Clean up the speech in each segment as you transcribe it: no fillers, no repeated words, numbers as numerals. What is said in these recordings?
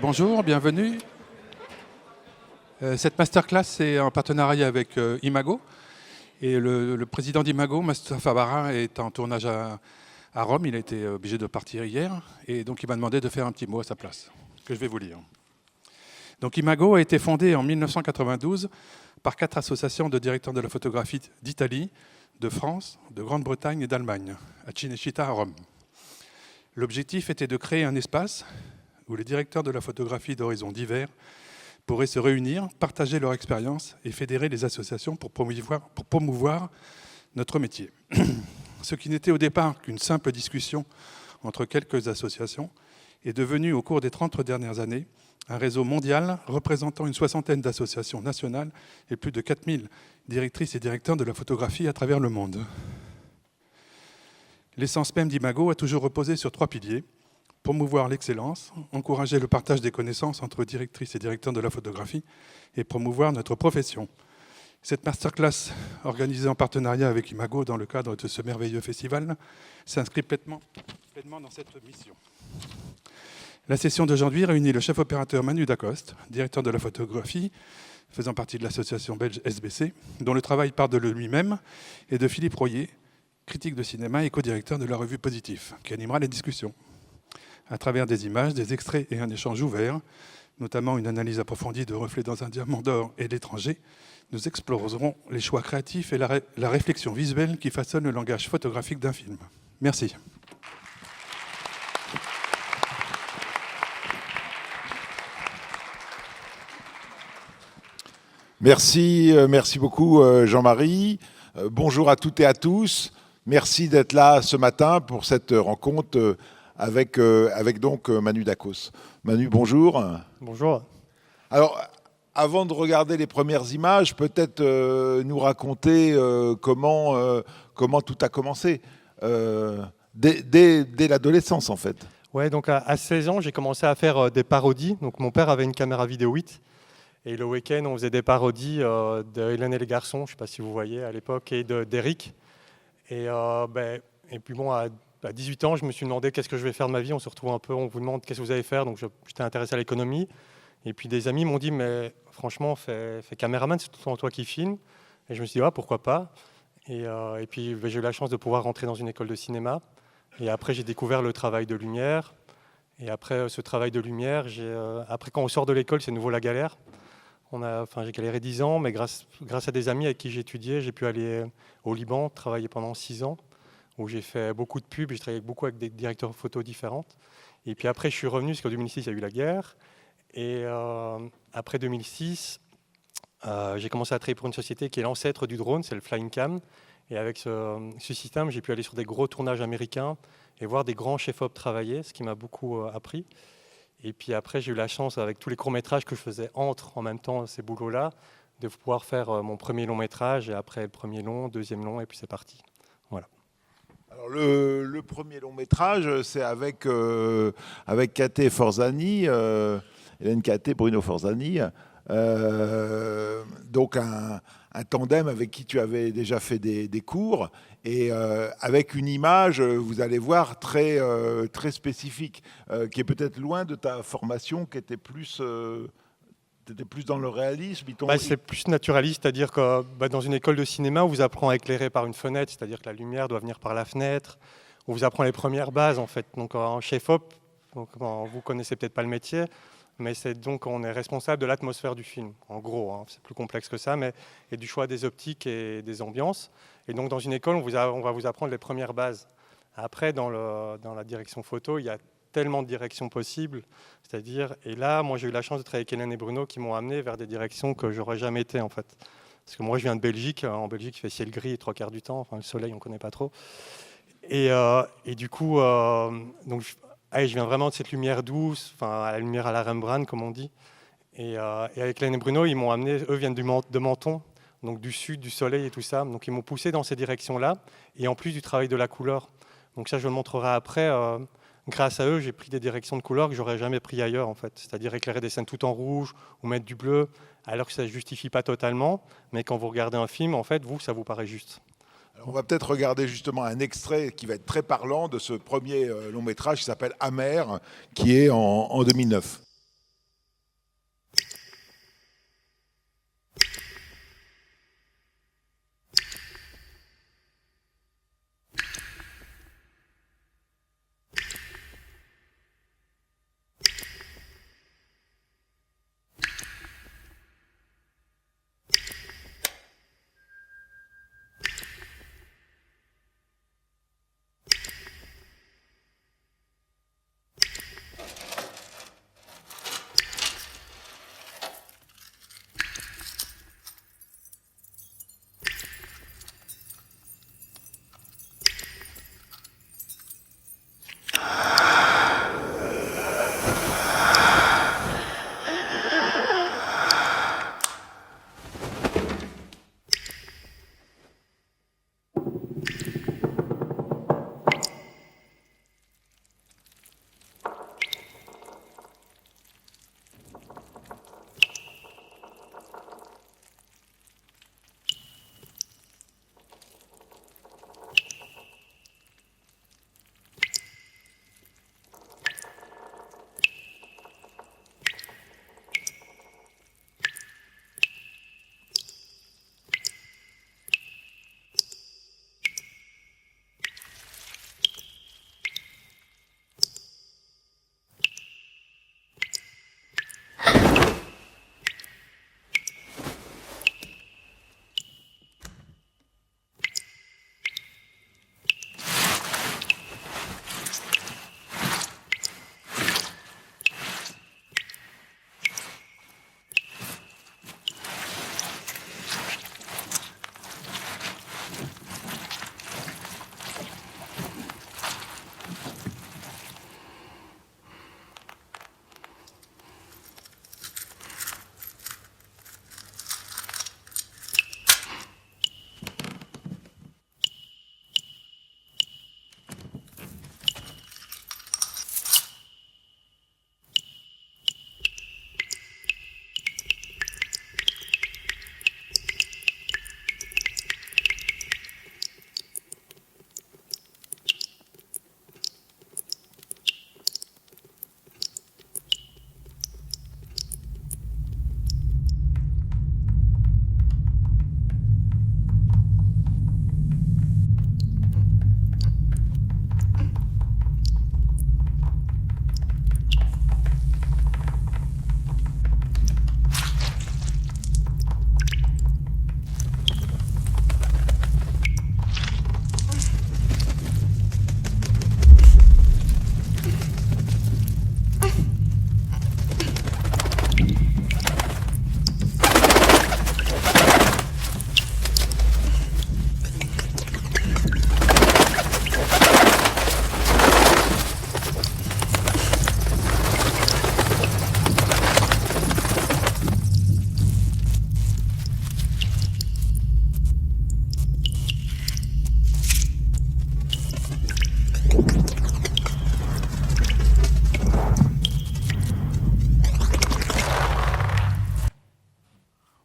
Bonjour, bienvenue. Cette masterclass est en partenariat avec Imago. Et le président d'Imago, Moustapha Bara, est en tournage à Rome. Il a été obligé de partir hier. Et donc il m'a demandé de faire un petit mot à sa place, que je vais vous lire. Donc Imago a été fondé en 1992 par 4 associations de directeurs de la photographie d'Italie, de France, de Grande-Bretagne et d'Allemagne, à Cinecittà, à Rome. L'objectif était de créer un espace où les directeurs de la photographie d'horizons divers pourraient se réunir, partager leur expérience et fédérer les associations pour promouvoir notre métier. Ce qui n'était au départ qu'une simple discussion entre quelques associations est devenu au cours des 30 dernières années un réseau mondial représentant une 60aine d'associations nationales et plus de 4000 directrices et directeurs de la photographie à travers le monde. L'essence même d'Imago a toujours reposé sur 3 piliers: promouvoir l'excellence, encourager le partage des connaissances entre directrices et directeurs de la photographie et promouvoir notre profession. Cette masterclass, organisée en partenariat avec Imago dans le cadre de ce merveilleux festival, s'inscrit pleinement dans cette mission. La session d'aujourd'hui réunit le chef opérateur Manu Dacoste, directeur de la photographie, faisant partie de l'association belge SBC, dont le travail part de lui-même, et de Philippe Royer, critique de cinéma et co-directeur de la revue Positif, qui animera les discussions. À travers des images, des extraits et un échange ouvert, notamment une analyse approfondie de reflets dans un diamant d'or et l'étranger, nous explorerons les choix créatifs et la réflexion visuelle qui façonnent le langage photographique d'un film. Merci. Merci beaucoup Jean-Marie. Bonjour à toutes et à tous. Merci d'être là ce matin pour cette rencontre avec donc Manu Dacoste. Manu, bonjour. Bonjour. Alors, avant de regarder les premières images, peut-être nous raconter comment tout a commencé, dès l'adolescence en fait. Ouais, donc à 16 ans, j'ai commencé à faire des parodies. Donc mon père avait une caméra vidéo 8. Et le week-end, on faisait des parodies de Hélène et les garçons, je ne sais pas si vous voyez à l'époque, et d'Eric. Et puis bon, à 18 ans, je me suis demandé qu'est-ce que je vais faire de ma vie. On se retrouve un peu, on vous demande qu'est-ce que vous allez faire. Donc j'étais intéressé à l'économie. Et puis des amis m'ont dit, mais franchement, fais caméraman, c'est tout le temps toi qui filmes. Et je me suis dit, pourquoi pas. Et puis j'ai eu la chance de pouvoir rentrer dans une école de cinéma. Et après, j'ai découvert le travail de lumière. Et après ce travail de lumière, après quand on sort de l'école, c'est nouveau la galère. J'ai galéré 10 ans, mais grâce à des amis avec qui j'ai étudié, j'ai pu aller au Liban, travailler pendant 6 ans, où j'ai fait beaucoup de pubs, j'ai travaillé beaucoup avec des directeurs photos différents. Et puis après, je suis revenu, parce qu'en 2006, il y a eu la guerre. Et après 2006, j'ai commencé à travailler pour une société qui est l'ancêtre du drone, c'est le Flying Cam. Et avec ce système, j'ai pu aller sur des gros tournages américains et voir des grands chefs-op travailler, ce qui m'a beaucoup appris. Et puis après, j'ai eu la chance, avec tous les courts-métrages que je faisais en même temps ces boulots-là, de pouvoir faire mon premier long-métrage, et après le premier long, deuxième long, et puis c'est parti. Voilà. Alors le premier long-métrage, c'est avec Caté Forzani, Hélène Caté, Bruno Forzani, donc un tandem avec qui tu avais déjà fait des cours, et avec une image, vous allez voir, très spécifique, qui est peut-être loin de ta formation, qui était plus dans le réalisme. C'est plus naturaliste, c'est-à-dire que dans une école de cinéma, on vous apprend à éclairer par une fenêtre, c'est-à-dire que la lumière doit venir par la fenêtre. On vous apprend les premières bases, en fait. Donc en chef-op, vous connaissez peut-être pas le métier, mais on est responsable de l'atmosphère du film, en gros. C'est plus complexe que ça, et du choix des optiques et des ambiances. Et donc dans une école, on va vous apprendre les premières bases. Après, dans la direction photo, il y a tellement de directions possibles, et là, moi j'ai eu la chance de travailler avec Hélène et Bruno qui m'ont amené vers des directions que j'aurais jamais été en fait. Parce que moi je viens de Belgique, en Belgique il fait ciel gris 3/4 du temps, le soleil on connaît pas trop. Et du coup, je viens vraiment de cette lumière douce, la lumière à la Rembrandt comme on dit. Et avec Hélène et Bruno, ils m'ont amené, eux viennent de Menton, donc du sud, du soleil et tout ça. Donc ils m'ont poussé dans ces directions-là, et en plus du travail de la couleur. Donc ça je le montrerai après. Grâce à eux, j'ai pris des directions de couleur que j'aurais jamais pris ailleurs, en fait. C'est-à-dire éclairer des scènes tout en rouge ou mettre du bleu, alors que ça ne justifie pas totalement. Mais quand vous regardez un film, en fait, ça vous paraît juste. Alors on va peut-être regarder justement un extrait qui va être très parlant de ce premier long métrage qui s'appelle Amer, qui est en 2009.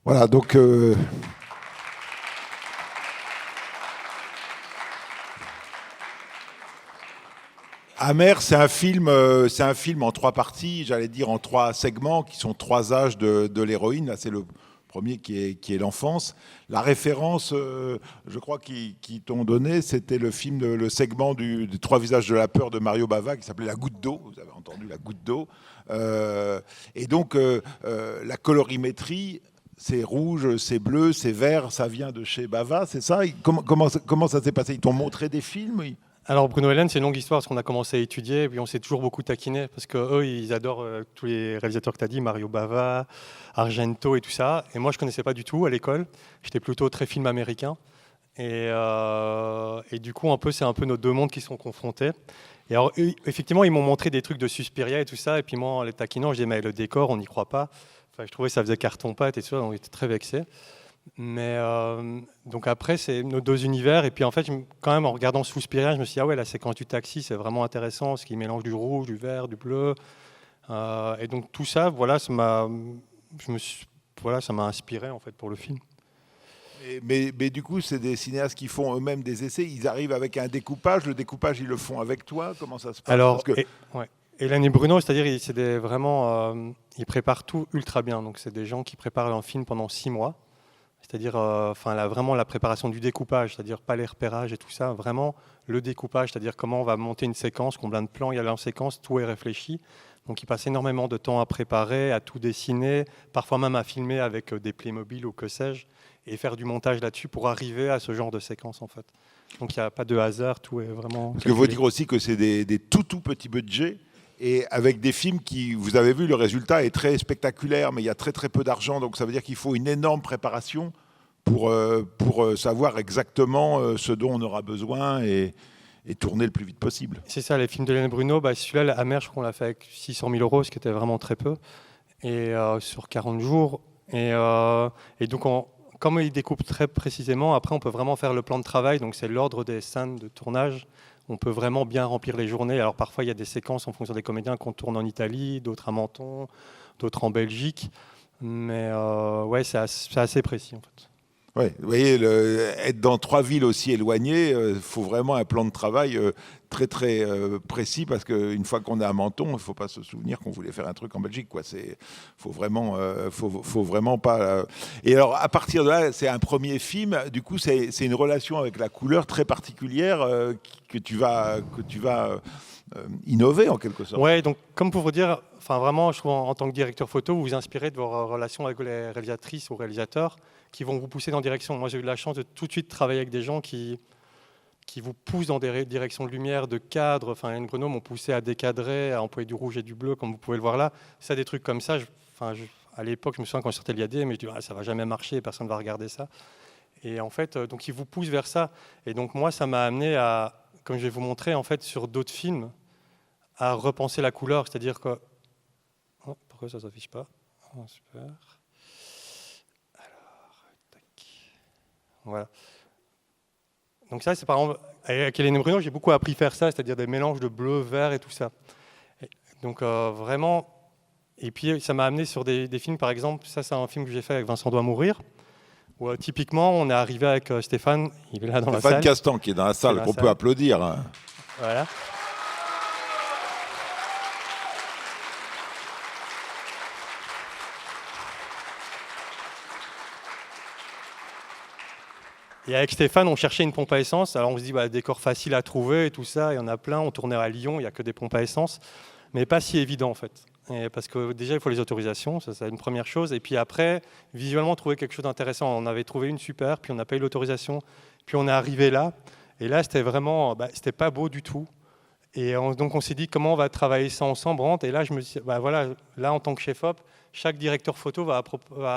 Voilà, donc Amer, c'est un film en 3 parties, j'allais dire en 3 segments, qui sont 3 âges de l'héroïne. Là, c'est le premier qui est l'enfance. La référence, je crois, qu'ils t'ont donné, c'était le film, le segment des 3 visages de la peur de Mario Bava, qui s'appelait La goutte d'eau. Vous avez entendu La goutte d'eau. Et donc, la colorimétrie, c'est rouge, c'est bleu, c'est vert, ça vient de chez Bava, c'est ça? Comment ça s'est passé? Ils t'ont montré des films? Alors Bruno Hélène, c'est une longue histoire parce qu'on a commencé à étudier et puis on s'est toujours beaucoup taquiné parce qu'eux, ils adorent tous les réalisateurs que tu as dit, Mario Bava, Argento et tout ça. Et moi, je ne connaissais pas du tout à l'école. J'étais plutôt très film américain. Et du coup, c'est un peu nos 2 mondes qui sont confrontés. Et alors, effectivement, ils m'ont montré des trucs de Suspiria et tout ça. Et puis moi, en les taquinant, je disais, mais le décor, on n'y croit pas. Enfin, je trouvais que ça faisait carton-pâte et tout ça, donc on était très vexés. Mais donc après, c'est nos 2 univers. Et puis en fait, quand même, en regardant Suspiria, je me suis dit, ah ouais, la séquence du taxi, c'est vraiment intéressant, parce qu'il mélange du rouge, du vert, du bleu. Et donc tout ça, voilà, ça m'a inspiré en fait pour le film. Mais du coup, c'est des cinéastes qui font eux-mêmes des essais. Ils arrivent avec un découpage. Le découpage, ils le font avec toi. Comment ça se passe? Alors, Hélène et Bruno, c'est-à-dire, c'est vraiment, ils préparent tout ultra bien. Donc, c'est des gens qui préparent un film pendant 6 mois. C'est-à-dire, vraiment la préparation du découpage, c'est-à-dire pas les repérages et tout ça, vraiment le découpage, c'est-à-dire comment on va monter une séquence, combien de plans il y a en séquence, tout est réfléchi. Donc, ils passent énormément de temps à préparer, à tout dessiner, parfois même à filmer avec des Playmobil ou que sais-je, et faire du montage là-dessus pour arriver à ce genre de séquence, en fait. Donc, il n'y a pas de hasard, tout est vraiment... Parce qu'il faut dire aussi que c'est des tout petits budgets, et avec des films qui, vous avez vu, le résultat est très spectaculaire, mais il y a très peu d'argent, donc ça veut dire qu'il faut une énorme préparation pour savoir exactement ce dont on aura besoin et tourner le plus vite possible. C'est ça, les films de Hélène Bruno, celui-là, la Amer, je crois qu'on l'a fait avec 600 000 €, ce qui était vraiment très peu, et sur 40 jours. Et donc, comme il découpe très précisément, après, on peut vraiment faire le plan de travail, donc c'est l'ordre des scènes de tournage. On peut vraiment bien remplir les journées. Alors parfois, il y a des séquences en fonction des comédiens qu'on tourne en Italie, d'autres à Menton, d'autres en Belgique. Mais ouais, c'est assez précis en fait. Ouais, vous voyez, être dans 3 villes aussi éloignées, il faut vraiment un plan de travail très précis, parce qu'une fois qu'on est à Menton, il ne faut pas se souvenir qu'on voulait faire un truc en Belgique, quoi. Faut vraiment pas. Et alors, à partir de là, c'est un premier film. Du coup, c'est une relation avec la couleur très particulière que tu vas innover en quelque sorte. Ouais, donc comme pour vous dire, vraiment, je trouve en tant que directeur photo, vous vous inspirez de vos relations avec les réalisatrices ou réalisateurs qui vont vous pousser dans des directions. Moi, j'ai eu la chance de tout de suite travailler avec des gens qui vous poussent dans des directions de lumière, de cadre. Hélène Bruno m'ont poussé à décadrer, à employer du rouge et du bleu, comme vous pouvez le voir là. C'est des trucs comme ça. À l'époque, je me souviens quand je sortais l'IAD, mais je dis, ça ne va jamais marcher, personne ne va regarder ça. Et en fait, donc ils vous poussent vers ça. Et donc moi, ça m'a amené à, comme je vais vous montrer, en fait, sur d'autres films, à repenser la couleur. C'est-à-dire que... Oh, pourquoi ça ne s'affiche pas? Oh, super. Voilà. Donc ça, c'est par exemple, avec Hélène Bruno, j'ai beaucoup appris à faire ça, c'est-à-dire des mélanges de bleu, vert et tout ça. Donc vraiment, et puis ça m'a amené sur des films, par exemple, ça c'est un film que j'ai fait avec Vincent doit mourir, où typiquement on est arrivé avec Stéphane, il est là dans la salle. Stéphane Castan qui est dans la salle, qu'on peut applaudir. Voilà. Et avec Stéphane, on cherchait une pompe à essence. Alors on se dit, décor facile à trouver et tout ça. Il y en a plein. On tournait à Lyon, il n'y a que des pompes à essence. Mais pas si évident en fait. Parce que déjà, il faut les autorisations. Ça, c'est une première chose. Et puis après, visuellement, trouver quelque chose d'intéressant. On avait trouvé une super, puis on n'a pas eu l'autorisation. Puis on est arrivé là. Et là, c'était vraiment, c'était pas beau du tout. Et donc on s'est dit, comment on va travailler ça ensemble, Brant. Et là, je me suis dit, voilà, là, en tant que chef-op, chaque directeur photo va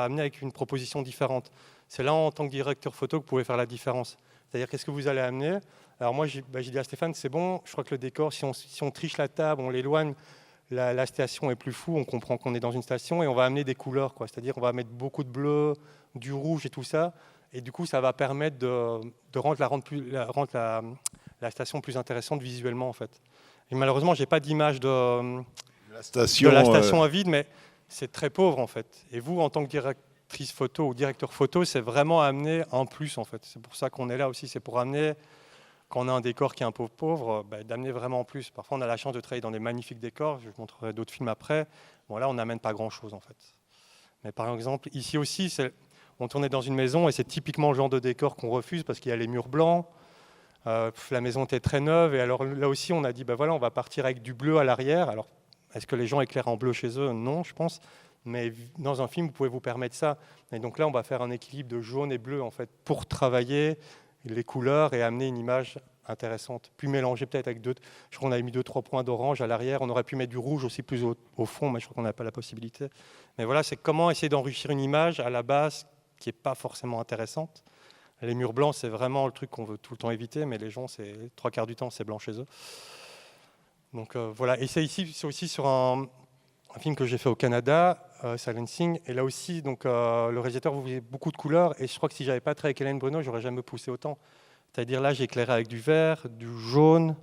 amener avec une proposition différente. C'est là, en tant que directeur photo, que vous pouvez faire la différence. C'est-à-dire, qu'est-ce que vous allez amener? Alors moi, j'ai dit à Stéphane, c'est bon, je crois que le décor, si on triche la table, on l'éloigne, la station est plus floue, on comprend qu'on est dans une station, et on va amener des couleurs, quoi. C'est-à-dire, on va mettre beaucoup de bleu, du rouge et tout ça, et du coup, ça va permettre de rendre la station plus intéressante visuellement, en fait. Et malheureusement, je n'ai pas d'image de la station à vide, mais c'est très pauvre, en fait. Et vous, en tant que directrice photo ou directeur photo, c'est vraiment amener un plus en fait. C'est pour ça qu'on est là aussi, c'est pour amener, quand on a un décor qui est un peu pauvre, d'amener vraiment en plus. Parfois on a la chance de travailler dans des magnifiques décors, je vous montrerai d'autres films après. Bon là on n'amène pas grand chose en fait. Mais par exemple ici aussi, on tournait dans une maison et c'est typiquement le genre de décor qu'on refuse parce qu'il y a les murs blancs. La maison était très neuve et alors là aussi on a dit voilà, on va partir avec du bleu à l'arrière. Alors est-ce que les gens éclairent en bleu chez eux? Non, je pense. Mais dans un film, vous pouvez vous permettre ça. Et donc là, on va faire un équilibre de jaune et bleu en fait pour travailler les couleurs et amener une image intéressante. Puis mélanger peut-être avec je crois qu'on avait mis 2-3 points d'orange à l'arrière. On aurait pu mettre du rouge aussi plus au fond, mais je crois qu'on n'a pas la possibilité. Mais voilà, c'est comment essayer d'enrichir une image à la base qui n'est pas forcément intéressante. Les murs blancs, c'est vraiment le truc qu'on veut tout le temps éviter, mais les gens, c'est 3/4 du temps, c'est blanc chez eux. Donc voilà, et c'est aussi sur un film que j'ai fait au Canada, Silencing, et là aussi, donc, le réalisateur voulait beaucoup de couleurs, et je crois que si j'avais pas travaillé avec Hélène Bruno, j'aurais jamais poussé autant. C'est-à-dire là, j'ai éclairé avec du vert, du jaune,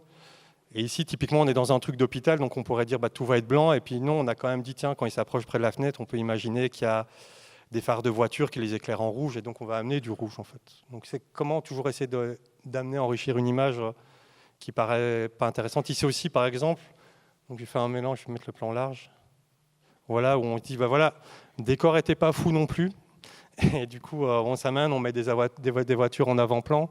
et ici, typiquement, on est dans un truc d'hôpital, donc on pourrait dire tout va être blanc, et puis non, on a quand même dit, tiens, quand il s'approche près de la fenêtre, on peut imaginer qu'il y a des phares de voiture qui les éclairent en rouge, et donc on va amener du rouge, en fait. Donc c'est comment toujours essayer d'amener, enrichir une image qui paraît pas intéressante. Ici aussi, par exemple, donc j'ai fait un mélange, je vais mettre le plan large. Voilà, où on dit, voilà, le décor n'était pas fou non plus. Et du coup, on s'amène, on met des voitures en avant-plan.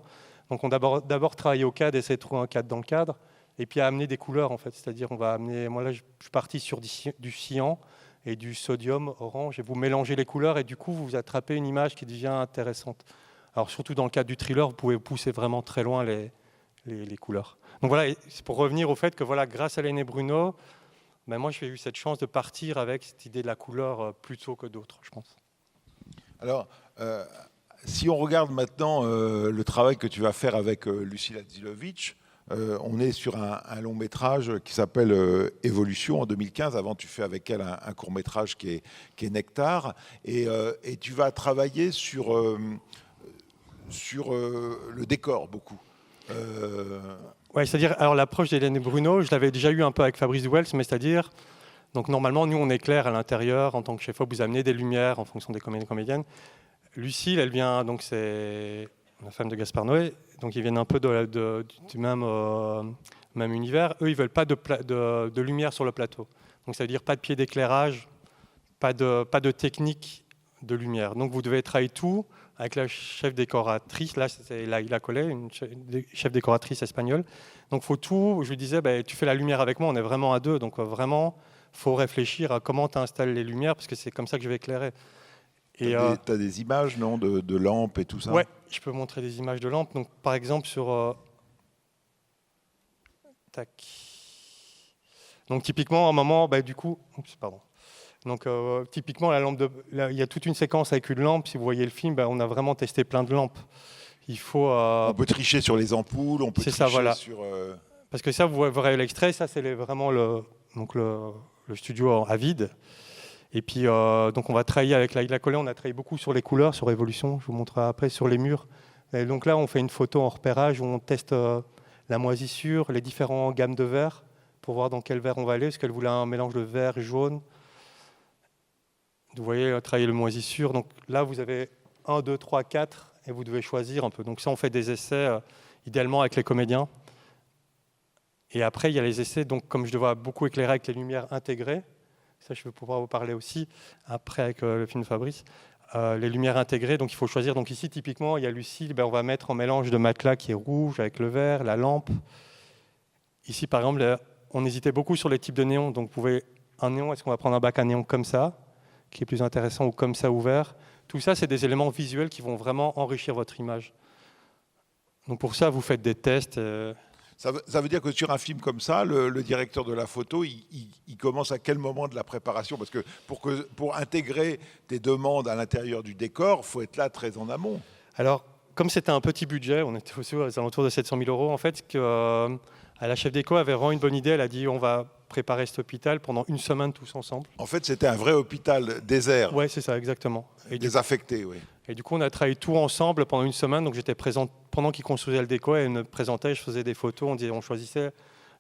Donc on d'abord travailler au cadre, essayer de trouver un cadre dans le cadre, et puis à amener des couleurs, en fait. C'est-à-dire, on va amener, moi là, je suis parti sur du cyan et du sodium orange, et vous mélangez les couleurs, et du coup, vous attrapez une image qui devient intéressante. Alors surtout dans le cadre du thriller, vous pouvez pousser vraiment très loin les couleurs. Donc voilà, c'est pour revenir au fait que voilà, grâce à Hélène Bruno, moi j'ai eu cette chance de partir avec cette idée de la couleur plutôt que d'autres, je pense. Alors, si on regarde maintenant le travail que tu vas faire avec Lucile Hadzilovic, on est sur un long métrage qui s'appelle Évolution en 2015. Avant, tu fais avec elle un court métrage qui est Nectar. Et tu vas travailler sur le décor beaucoup. Ouais, c'est-à-dire, alors l'approche d'Hélène Bruno, je l'avais déjà eu un peu avec Fabrice Wells, mais c'est-à-dire, donc normalement, nous on éclaire à l'intérieur en tant que chef-op, vous amenez des lumières en fonction des comédiennes. Lucile, elle vient, donc c'est la femme de Gaspard Noé, donc ils viennent un peu du même univers. Eux, ils veulent pas de lumière sur le plateau. Donc ça veut dire pas de pied d'éclairage, pas de technique de lumière. Donc vous devez travailler tout avec la chef décoratrice. Là, c'est Laïla Collet, une chef décoratrice espagnole. Donc faut tout. Je lui disais, tu fais la lumière avec moi. On est vraiment à deux. Donc vraiment, faut réfléchir à comment tu installes les lumières parce que c'est comme ça que je vais éclairer. Tu as des images, non, de lampes et tout ça? Ouais, je peux montrer des images de lampes. Donc, par exemple, sur... tac. Donc, typiquement, à un moment, du coup... Oups, pardon. Donc, typiquement, la lampe il y a toute une séquence avec une lampe. Si vous voyez le film, on a vraiment testé plein de lampes. Il faut... On peut tricher sur les ampoules, on peut tricher ça, voilà. sur... Parce que ça, vous verrez l'extrait. Ça, c'est vraiment le studio à vide. Et puis, donc on va travailler avec Laïla Collet, on a travaillé beaucoup sur les couleurs, sur Évolution, je vous montrerai après, sur les murs. Et donc là, on fait une photo en repérage où on teste la moisissure, les différentes gammes de verts, pour voir dans quel vert on va aller, parce qu'elle voulait un mélange de vert et jaune. Vous voyez, travailler le moisissure. Donc là, vous avez 1, 2, 3, 4, et vous devez choisir un peu. Donc ça, on fait des essais, idéalement avec les comédiens. Et après, il y a les essais, donc comme je devais beaucoup éclairer avec les lumières intégrées, ça, je vais pouvoir vous parler aussi après avec le film de Fabrice. Les lumières intégrées, donc il faut choisir. Donc ici, typiquement, il y a Lucille, on va mettre un mélange de matelas qui est rouge avec le vert, la lampe. Ici, par exemple, on hésitait beaucoup sur les types de néons. Donc, vous pouvez un néon, est-ce qu'on va prendre un bac à néon comme ça, qui est plus intéressant, ou comme ça ouvert? Tout ça, c'est des éléments visuels qui vont vraiment enrichir votre image. Donc pour ça, vous faites des tests. Ça veut dire que sur un film comme ça, le directeur de la photo, il commence à quel moment de la préparation? Parce que pour intégrer tes demandes à l'intérieur du décor, il faut être là très en amont. Alors, comme c'était un petit budget, on était aussi aux alentours de 700 000 €, en fait, la chef déco avait vraiment une bonne idée. Elle a dit, on va préparer cet hôpital pendant une semaine tous ensemble. En fait, c'était un vrai hôpital désert. Oui, c'est ça, exactement. Et désaffecté, oui. Et du coup, on a travaillé tout ensemble pendant une semaine. Donc, j'étais présent pendant qu'ils construisaient le déco. Elle me présentait, je faisais des photos, on choisissait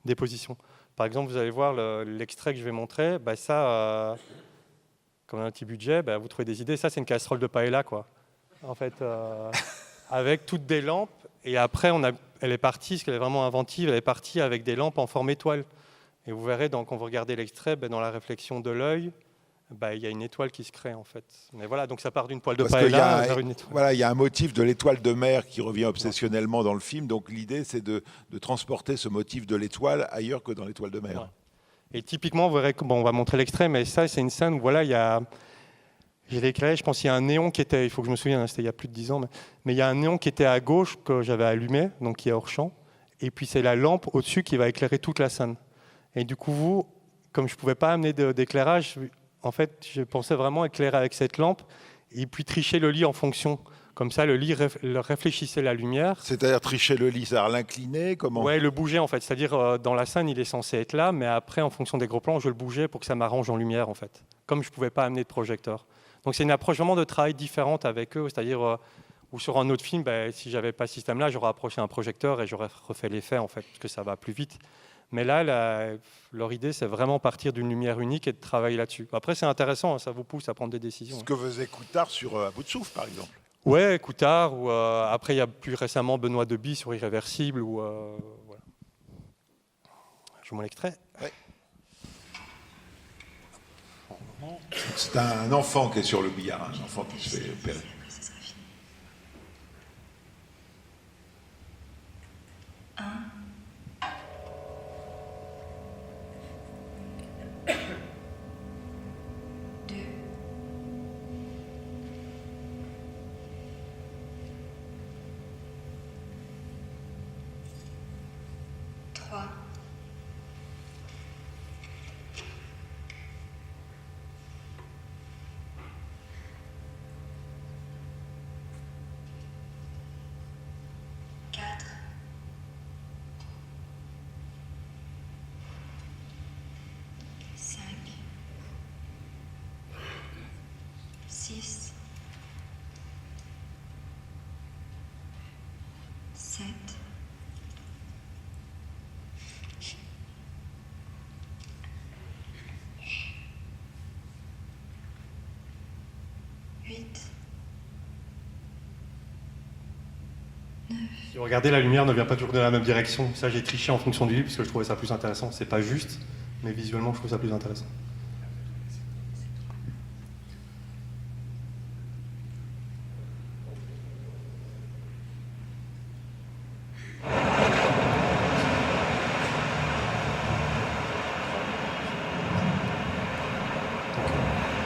des positions. Par exemple, vous allez voir l'extrait que je vais montrer. Ça, comme un petit budget, vous trouvez des idées. Ça, c'est une casserole de paella, quoi. En fait, avec toutes des lampes. Et après, elle est partie, ce qu'elle est vraiment inventive, elle est partie avec des lampes en forme étoile. Et vous verrez, quand vous regardez l'extrait, dans la réflexion de l'œil, il y a une étoile qui se crée, en fait. Mais voilà, donc ça part d'une poêle de paella vers une étoile. Voilà, il y a un motif de l'étoile de mer qui revient obsessionnellement dans le film. Donc l'idée, c'est de transporter ce motif de l'étoile ailleurs que dans l'étoile de mer. Ouais. Et typiquement, vous verrez, on va montrer l'extrait, mais ça, c'est une scène où voilà, j'ai éclairé, je pense qu'il y a un néon qui était, il faut que je me souvienne, c'était il y a plus de 10 ans, mais il y a un néon qui était à gauche que j'avais allumé, donc qui est hors champ, et puis c'est la lampe au-dessus qui va éclairer toute la scène. Et du coup, comme je ne pouvais pas amener d'éclairage, en fait, je pensais vraiment éclairer avec cette lampe, et puis tricher le lit en fonction. Comme ça, le lit réfléchissait la lumière. C'est-à-dire tricher le lit, c'est-à-dire l'incliner, comment ? Ouais, le bouger en fait. C'est-à-dire dans la scène, il est censé être là, mais après, en fonction des gros plans, je le bougeais pour que ça m'arrange en lumière en fait. Comme je ne pouvais pas amener de projecteur. Donc c'est une approche vraiment de travail différente avec eux. C'est-à-dire où sur un autre film, si j'avais pas ce système-là, j'aurais approché un projecteur et j'aurais refait l'effet en fait, parce que ça va plus vite. Mais là, leur idée, c'est vraiment partir d'une lumière unique et de travailler là-dessus. Après, c'est intéressant, ça vous pousse à prendre des décisions. Ce que faisait Coutard sur À bout de souffle, par exemple. Ouais, Coutard, ou après il y a plus récemment Benoît Deby sur Irréversible, ou voilà. Je vous montre l'extrait. Ouais. C'est un enfant qui est sur le billard, un enfant qui se fait opérer. Si vous regardez, la lumière ne vient pas toujours dans la même direction. Ça, j'ai triché en fonction du livre parce que je trouvais ça plus intéressant. C'est pas juste, mais visuellement, je trouve ça plus intéressant.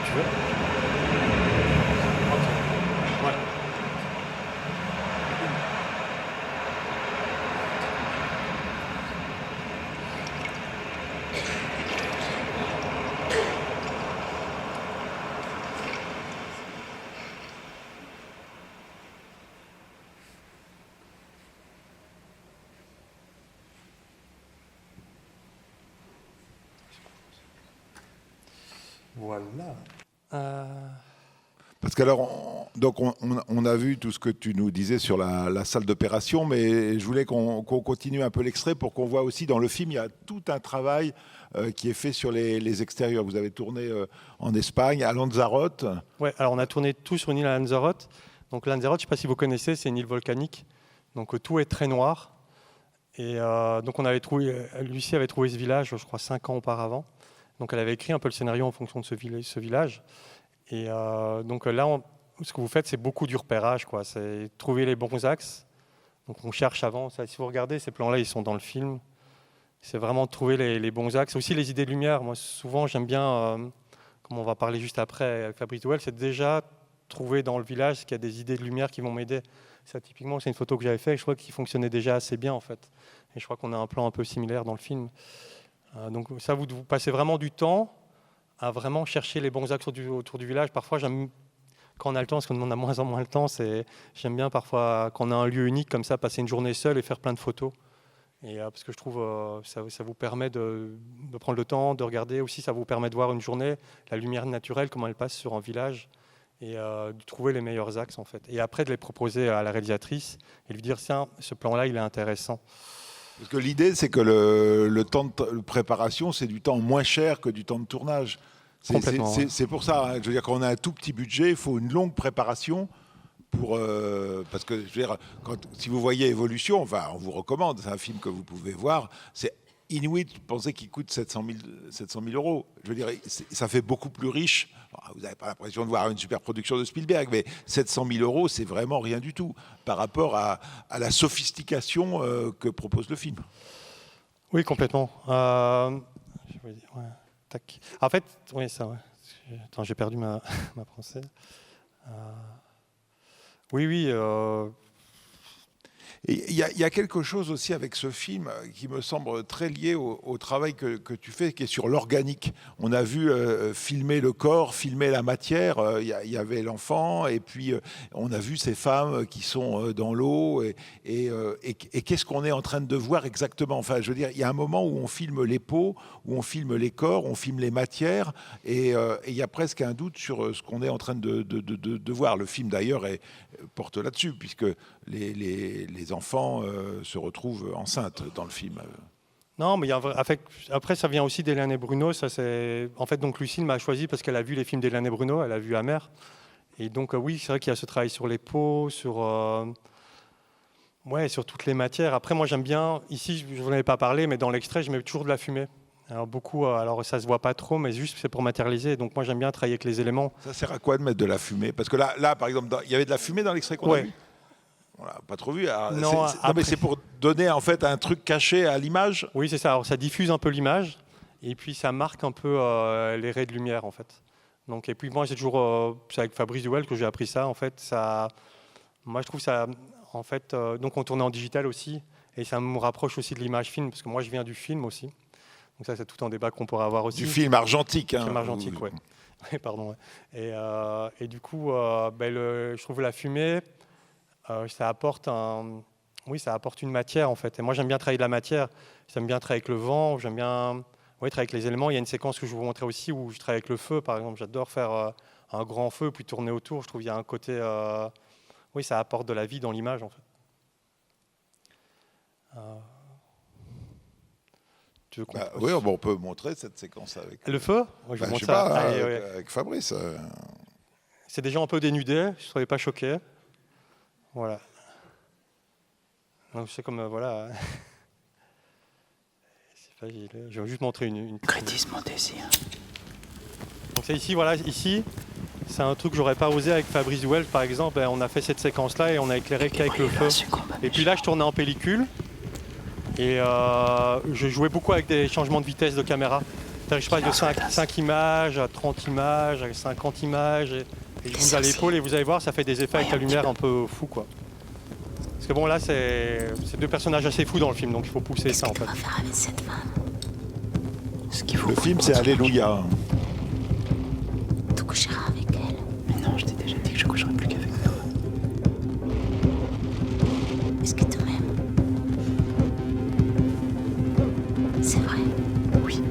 Tu veux ? Ok. Ouais. Voilà. Parce qu'alors, on a vu tout ce que tu nous disais sur la salle d'opération, mais je voulais qu'on continue un peu l'extrait pour qu'on voit aussi dans le film, il y a tout un travail qui est fait sur les extérieurs. Vous avez tourné en Espagne, à Lanzarote. Ouais, alors on a tourné tout sur une île à Lanzarote. Donc Lanzarote, je ne sais pas si vous connaissez, c'est une île volcanique. Donc tout est très noir. Et donc Lucie avait trouvé ce village, je crois, 5 ans auparavant. Donc elle avait écrit un peu le scénario en fonction de ce village. Et donc là, ce que vous faites, c'est beaucoup du repérage, quoi. C'est trouver les bons axes. Donc on cherche avant. Ça, si vous regardez, ces plans-là, ils sont dans le film. C'est vraiment trouver les bons axes. Aussi les idées de lumière. Moi, souvent, j'aime bien, comme on va parler juste après avec Fabrice Douel, c'est déjà trouver dans le village qu'il y a des idées de lumière qui vont m'aider. Ça, typiquement, c'est une photo que j'avais faite. Je crois qu'il fonctionnait déjà assez bien, en fait. Et je crois qu'on a un plan un peu similaire dans le film. Donc ça, vous passez vraiment du temps à vraiment chercher les bons axes autour du village. Parfois, quand on a le temps, parce qu'on a moins en moins le temps, j'aime bien parfois, quand on a un lieu unique comme ça, passer une journée seule et faire plein de photos. Et, parce que je trouve ça vous permet de prendre le temps, de regarder. Aussi, ça vous permet de voir une journée, la lumière naturelle, comment elle passe sur un village, et de trouver les meilleurs axes, en fait. Et après, de les proposer à la réalisatrice et lui dire, tiens, ce plan-là, il est intéressant. Parce que l'idée, c'est que le temps de préparation, c'est du temps moins cher que du temps de tournage. Complètement, ouais. C'est pour ça, hein, je veux dire, quand on a un tout petit budget, il faut une longue préparation pour, parce que, je veux dire, si vous voyez Évolution, enfin, on vous recommande, c'est un film que vous pouvez voir, c'est inouï de penser qu'il coûte 700 000 euros. Je veux dire, ça fait beaucoup plus riche. Alors, vous n'avez pas l'impression de voir une super production de Spielberg, mais 700 000 euros, c'est vraiment rien du tout par rapport à la sophistication que propose le film. Oui, complètement. Je voulais dire, ouais, tac. En fait, oui, ça, ouais. Attends, j'ai perdu ma pensée. Oui. Il y a quelque chose aussi avec ce film qui me semble très lié au travail que tu fais, qui est sur l'organique. On a vu filmer le corps, filmer la matière. Il y avait l'enfant, et puis on a vu ces femmes qui sont dans l'eau. Et qu'est-ce qu'on est en train de voir exactement? Enfin, je veux dire, il y a un moment où on filme les peaux, où on filme les corps, on filme les matières, et il y a presque un doute sur ce qu'on est en train de voir. Le film, d'ailleurs, porte là-dessus, puisque les enfants se retrouvent enceintes dans le film. Non, mais après, ça vient aussi d'Hélène et Bruno. En fait, donc Lucille m'a choisi parce qu'elle a vu les films d'Hélène et Bruno, elle a vu Amer. Et donc, oui, c'est vrai qu'il y a ce travail sur les peaux, sur toutes les matières. Après, moi, j'aime bien, ici, je ne vous en avais pas parlé, mais dans l'extrait, je mets toujours de la fumée. Alors, alors ça ne se voit pas trop, mais juste, c'est pour matérialiser. Donc, moi, j'aime bien travailler avec les éléments. Ça sert à quoi de mettre de la fumée? Parce que là, par exemple, il y avait de la fumée dans l'extrait qu'on a vu? On l'a pas trop vu. Alors, non, mais c'est pour donner en fait un truc caché à l'image. Oui, c'est ça. Alors ça diffuse un peu l'image et puis ça marque un peu les raies de lumière en fait. Donc et puis moi c'est toujours c'est avec Fabrice Duel que j'ai appris ça en fait. Moi je trouve ça en fait. Donc on tournait en digital aussi et ça me rapproche aussi de l'image film parce que moi je viens du film aussi. Donc ça c'est tout un débat qu'on pourrait avoir aussi. Du film argentique. Film argentique, ouais. Pardon. Ouais. Et du coup, je trouve la fumée. Ça apporte une matière en fait. Et moi j'aime bien travailler de la matière. J'aime bien travailler avec le vent. J'aime bien travailler avec les éléments. Il y a une séquence que je vais vous montrer aussi où je travaille avec le feu par exemple. J'adore faire un grand feu puis tourner autour. Je trouve qu'il y a un côté, ça apporte de la vie dans l'image en fait. Oui, on peut montrer cette séquence avec le feu. Moi, je montre ça avec Fabrice. C'est des gens un peu dénudés. Je ne serais pas choqué. Voilà. Donc c'est comme voilà. C'est facile. Je vais juste montrer une. Crédise mon désir. Donc c'est ici, voilà, ici, c'est un truc que j'aurais pas osé avec Fabrice Duel par exemple. On a fait cette séquence-là et on a éclairé qu'avec le feu. Et puis là, je tournais en pellicule et je jouais beaucoup avec des changements de vitesse de caméra. Je passe de 5 images à 30 images, à 50 images. Et je bouge à l'épaule et vous allez voir, ça fait des effets avec la lumière un peu fou, quoi. Parce que bon, là, c'est deux personnages assez fous dans le film, donc il faut pousser ça, en fait. Qu'est-ce qu'on va faire avec cette femme? Le film, c'est Alléluia. Tu coucheras avec elle. Mais non, je t'ai déjà dit que je coucherai plus qu'avec toi. Est-ce que tu m'aimes? C'est vrai? Oui.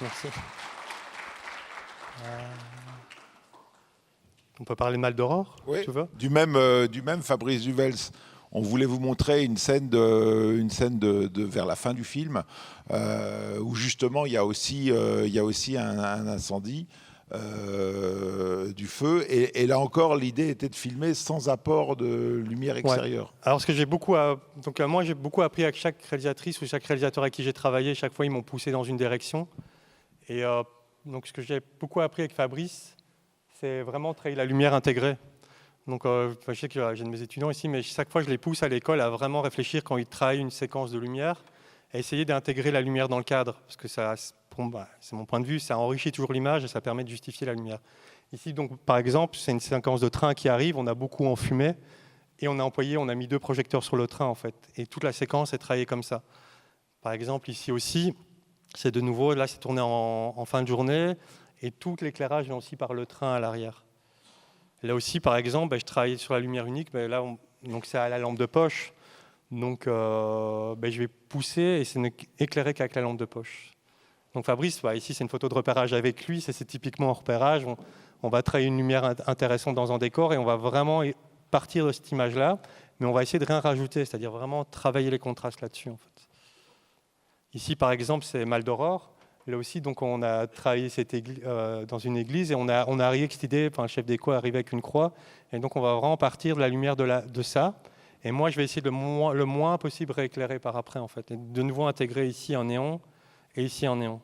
Merci. On peut parler de Mal d'Aurore, Oui, tu veux? du même Fabrice Duvels. on voulait vous montrer une scène vers la fin du film où justement il y a aussi un incendie. Du feu et là encore l'idée était de filmer sans apport de lumière extérieure. Ouais. Alors ce que moi j'ai beaucoup appris avec chaque réalisatrice ou chaque réalisateur avec qui j'ai travaillé, chaque fois ils m'ont poussé dans une direction et donc ce que j'ai beaucoup appris avec Fabrice, c'est vraiment travailler la lumière intégrée. Donc je sais que j'ai de mes étudiants ici, mais chaque fois je les pousse à l'école à vraiment réfléchir quand ils travaillent une séquence de lumière, à essayer d'intégrer la lumière dans le cadre, parce que ça, c'est mon point de vue, ça enrichit toujours l'image et ça permet de justifier la lumière. Ici, donc, par exemple, c'est une séquence de train qui arrive, on a beaucoup enfumé et on a mis 2 projecteurs sur le train en fait, et toute la séquence est travaillée comme ça. Par exemple, ici aussi, c'est de nouveau, là c'est tourné en fin de journée et tout l'éclairage vient aussi par le train à l'arrière. Là aussi, par exemple, je travaille sur la lumière unique, là, donc c'est à la lampe de poche. Donc, je vais pousser et c'est éclairé qu'avec la lampe de poche. Donc Fabrice, ici c'est une photo de repérage avec lui, c'est typiquement un repérage. On va travailler une lumière intéressante dans un décor et on va vraiment partir de cette image-là, mais on va essayer de rien rajouter, c'est-à-dire vraiment travailler les contrastes là-dessus. En fait. Ici, par exemple, c'est Mal d'Aurore. Là aussi, donc, on a travaillé dans une église et on a arrivé avec cette idée, le chef déco est arrivé avec une croix, et donc on va vraiment partir de la lumière de ça. Et moi, je vais essayer de le moins possible rééclairer par après, en fait. Et de nouveau intégrer ici un néon et ici un néon.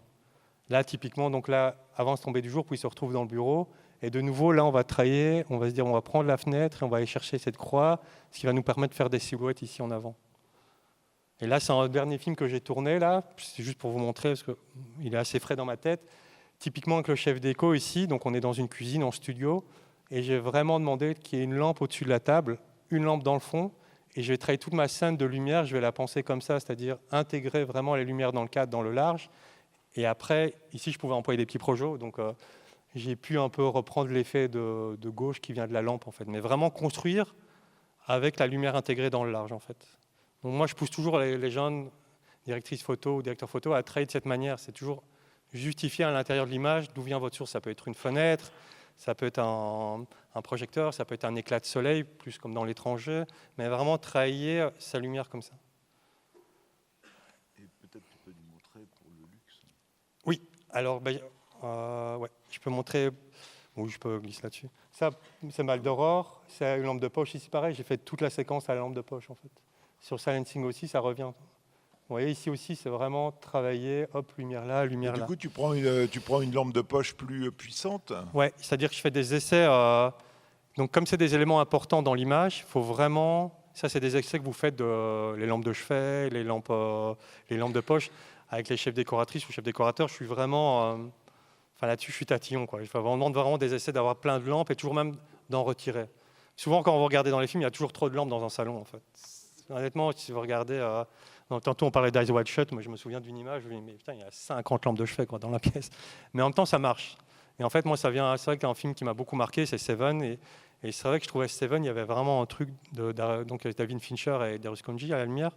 Là, typiquement, donc là, avant de tomber du jour, puis il se retrouve dans le bureau. Et de nouveau, là, on va travailler, on va se dire, on va prendre la fenêtre et on va aller chercher cette croix, ce qui va nous permettre de faire des silhouettes ici en avant. Et là, c'est un dernier film que j'ai tourné, là. C'est juste pour vous montrer, parce qu'il est assez frais dans ma tête. Typiquement, avec le chef déco ici, donc on est dans une cuisine, en studio, et j'ai vraiment demandé qu'il y ait une lampe au-dessus de la table, une lampe dans le fond, et je vais travailler toute ma scène de lumière, je vais la penser comme ça, c'est-à-dire intégrer vraiment les lumières dans le cadre, dans le large. Et après, ici, je pouvais employer des petits projets, donc j'ai pu un peu reprendre l'effet de gauche qui vient de la lampe, en fait, mais vraiment construire avec la lumière intégrée dans le large, en fait. Donc moi, je pousse toujours les jeunes directrices photo ou directeurs photo à travailler de cette manière, c'est toujours justifier à l'intérieur de l'image d'où vient votre source. Ça peut être une fenêtre, ça peut être un projecteur, ça peut être un éclat de soleil, plus comme dans l'étranger, mais vraiment travailler sa lumière comme ça. Et peut-être tu peux nous montrer pour le luxe. Oui, alors je peux montrer, oui, je peux glisser là-dessus. Ça, c'est Mal d'Aurore, c'est une lampe de poche ici, pareil, j'ai fait toute la séquence à la lampe de poche en fait. Sur Silencing aussi, ça revient. Vous voyez, ici aussi, c'est vraiment travailler, hop, lumière là, lumière là. Du coup, tu prends une lampe de poche plus puissante. Ouais, c'est-à-dire que je fais des essais. Donc, comme c'est des éléments importants dans l'image, il faut vraiment. Ça, c'est des essais que vous faites de les lampes de chevet, les lampes de poche. Avec les chefs décoratrices ou chefs décorateurs, je suis vraiment. Là-dessus, je suis tatillon, quoi. Je demande vraiment des essais d'avoir plein de lampes et toujours même d'en retirer. Souvent, quand vous regardez dans les films, il y a toujours trop de lampes dans un salon, en fait. Honnêtement, si vous regardez. Tantôt, on parlait d'Eyes Wide Shut. Moi, je me souviens d'une image. Je me dis, mais putain, il y a 50 lampes de chevet dans la pièce. Mais en même temps, ça marche. Et en fait, moi, c'est vrai qu'un film qui m'a beaucoup marqué, c'est Seven. Et c'est vrai que je trouvais Seven, il y avait vraiment un truc donc David Fincher et Darius Khondji à la lumière,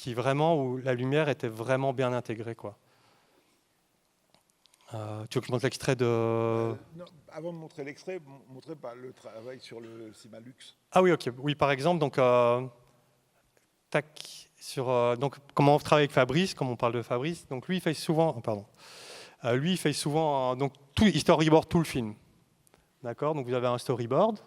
où la lumière était vraiment bien intégrée, quoi. Tu veux que je montre l'extrait de... Non, avant de montrer l'extrait, montrer le travail sur le Simalux. Ah oui, ok. Oui, par exemple, donc... donc comment on travaille avec Fabrice, comme on parle de Fabrice, donc lui il fait souvent, donc il storyboard tout le film, d'accord, donc vous avez un storyboard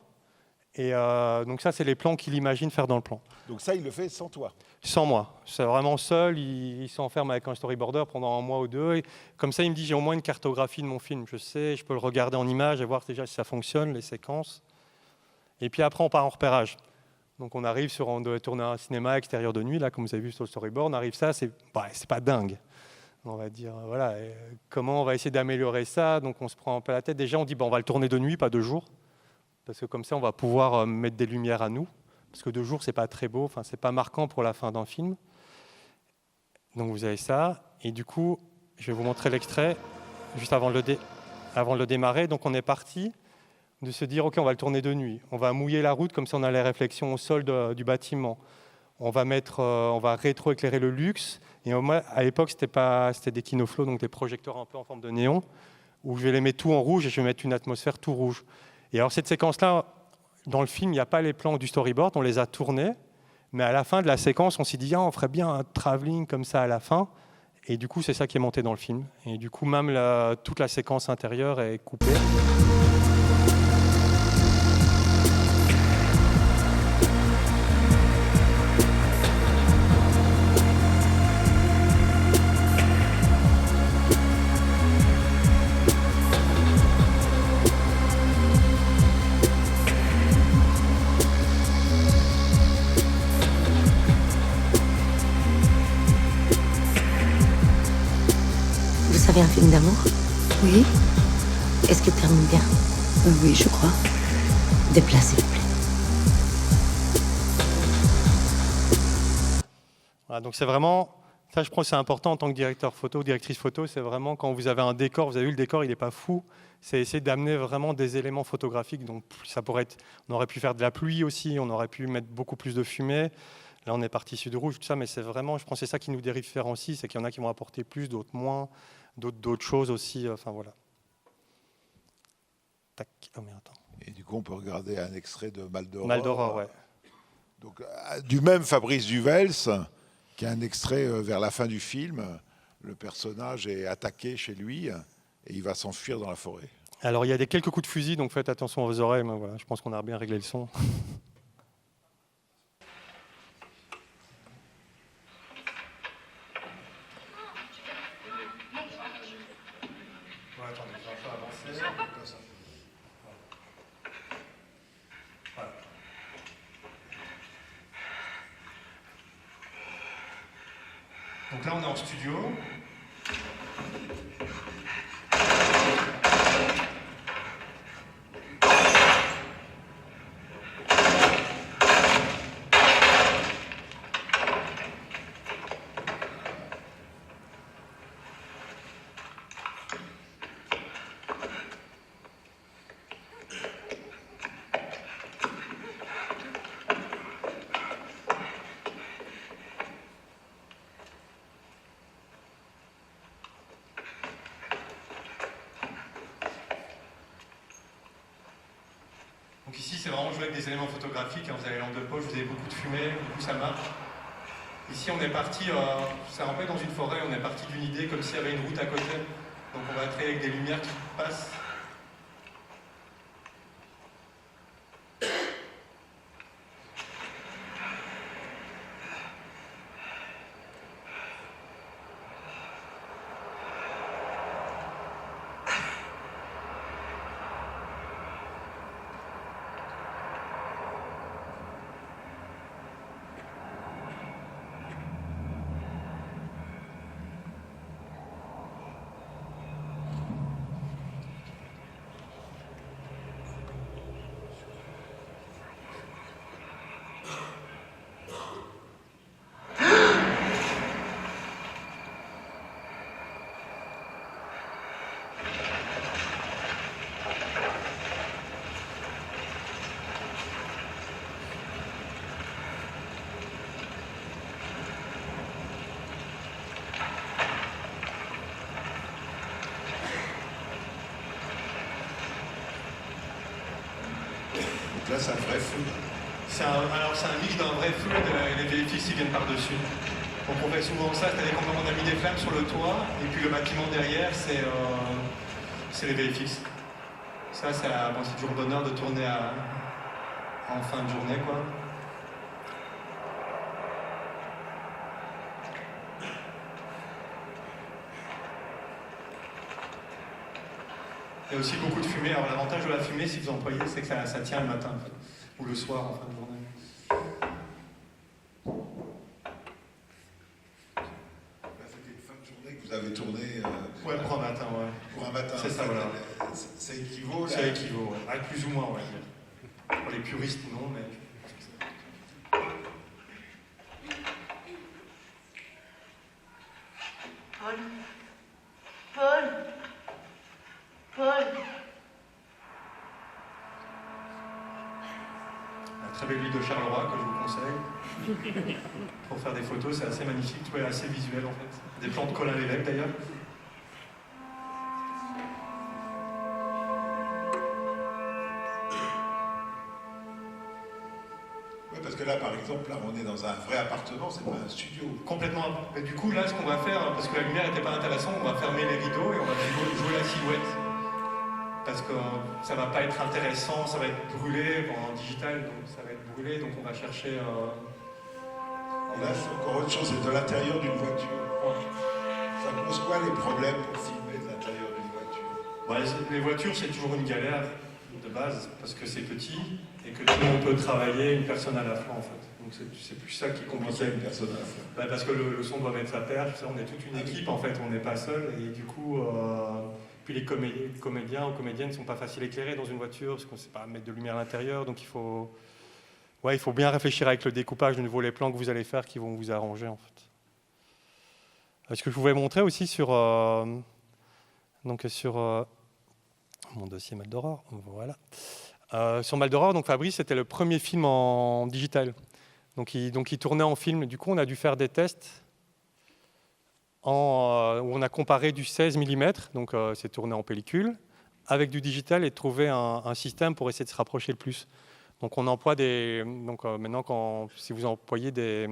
et donc ça c'est les plans qu'il imagine faire dans le plan. Donc ça il le fait sans toi. Sans moi, c'est vraiment seul, il s'enferme avec un storyboarder pendant 1 mois ou 2 et comme ça il me dit j'ai au moins une cartographie de mon film, je peux le regarder en image et voir déjà si ça fonctionne, les séquences, et puis après on part en repérage. Donc on arrive on doit tourner un cinéma extérieur de nuit, là, comme vous avez vu sur le storyboard, on arrive ça, c'est pas dingue. On va dire, voilà, comment on va essayer d'améliorer ça, donc on se prend un peu la tête. Déjà, on dit, on va le tourner de nuit, pas de jour, parce que comme ça, on va pouvoir mettre des lumières à nous, parce que de jour, c'est pas très beau, c'est pas marquant pour la fin d'un film. Donc vous avez ça, et du coup, je vais vous montrer l'extrait, juste avant de le démarrer. Donc on est parti de se dire, OK, on va le tourner de nuit. On va mouiller la route, comme ça on a les réflexions au sol du bâtiment. On va rétroéclairer le luxe. Et à l'époque, c'était des Kinoflow, donc des projecteurs un peu en forme de néon, où je vais les mettre tout en rouge et je vais mettre une atmosphère tout rouge. Et alors cette séquence-là, dans le film, il n'y a pas les plans du storyboard, on les a tournés, Mais à la fin de la séquence, on s'est dit, on ferait bien un travelling comme ça à la fin. Et du coup, c'est ça qui est monté dans le film. Et du coup, même toute la séquence intérieure est coupée. Vous savez un film d'amour? Oui, Est-ce qu'il termine bien? oui, je crois. Des plats, s'il vous plaît. Voilà, donc c'est vraiment, ça je pense que c'est important en tant que directeur photo, directrice photo, c'est vraiment quand vous avez un décor, vous avez vu le décor, il n'est pas fou, c'est essayer d'amener vraiment des éléments photographiques. Donc ça pourrait être, on aurait pu faire de la pluie aussi, on aurait pu mettre beaucoup plus de fumée. Là on est parti sud rouge, tout ça, mais c'est vraiment, je pense que c'est ça qui nous différencie, c'est qu'il y en a qui vont apporter plus, d'autres moins, d'autres choses aussi, enfin voilà. Tac, oh mais attends. Et du coup, on peut regarder un extrait de Mal d'Aurore. Mal d'Aurore, ouais. Donc, du même Fabrice Duvels, qui a un extrait vers la fin du film. Le personnage est attaqué chez lui et il va s'enfuir dans la forêt. Alors il y a quelques coups de fusil, donc faites attention à vos oreilles, mais voilà, je pense qu'on a bien réglé le son. Donc là, on est en studio. Donc ici, c'est vraiment jouer avec des éléments photographiques. Vous avez lampe de poche, vous avez beaucoup de fumée, du coup ça marche. Ici, on est parti, c'est un peu dans une forêt, on est parti d'une idée comme s'il y avait une route à côté. Donc on va créer avec des lumières qui passent. Donc là, c'est un vrai feu. Alors c'est un mix d'un vrai feu et les VFX qui viennent par-dessus. Donc on fait souvent ça, c'est-à-dire qu'on a mis des flammes sur le toit et puis le bâtiment derrière, c'est les VFX. Ça, c'est toujours bonheur de tourner en fin de journée, quoi. Il y a aussi beaucoup de fumée. Alors l'avantage de la fumée, si vous employez, c'est que ça tient le matin, en fait, ou le soir en fin de journée. Là, c'était une fin de journée que vous avez tourné Ouais, pour un matin, ouais. pour un matin. C'est ça, voilà. Ça équivaut là. Ça équivaut, ouais. Ah, plus ou moins, on va dire. Pour les puristes, non, mais... Paul. Paul. Paul. La très belle ville de Charleroi que je vous conseille. Pour faire des photos, c'est assez magnifique, tout est assez visuel en fait. Des plans de Colin Lévesque d'ailleurs. Ouais, parce parce que là, par exemple, là, on est dans un vrai appartement, c'est pas un studio. Complètement. Et du coup, là, ce qu'on va faire, parce que la lumière n'était pas intéressante, on va fermer les rideaux et on va jouer la silhouette. Parce que ça va pas être intéressant, ça va être brûlé en digital, donc ça va être brûlé, donc on va chercher. Et là, c'est encore autre chose, c'est de l'intérieur d'une voiture. Ça pose quoi les problèmes pour filmer de l'intérieur d'une voiture? Les voitures, c'est toujours une galère de base, parce que c'est petit et que tout le monde peut travailler une personne à la fois en fait. Donc c'est plus ça qui est compliqué. Une personne à la fois. Parce que le son doit mettre sa perche, ça, on est toute une équipe en fait, on n'est pas seul et du coup. Puis les comédiens ou comédiennes ne sont pas faciles à éclairer dans une voiture parce qu'on ne sait pas mettre de lumière à l'intérieur. Donc il faut bien réfléchir avec le découpage de nouveau les plans que vous allez faire qui vont vous arranger en fait. Ce que je voulais montrer aussi sur mon dossier Maldoror, voilà. Sur Maldoror, donc Fabrice, c'était le premier film en digital. Donc il tournait en film. Du coup, on a dû faire des tests. Où on a comparé du 16 mm, donc c'est tourné en pellicule, avec du digital et trouver un système pour essayer de se rapprocher le plus. Donc on emploie maintenant, si vous employez des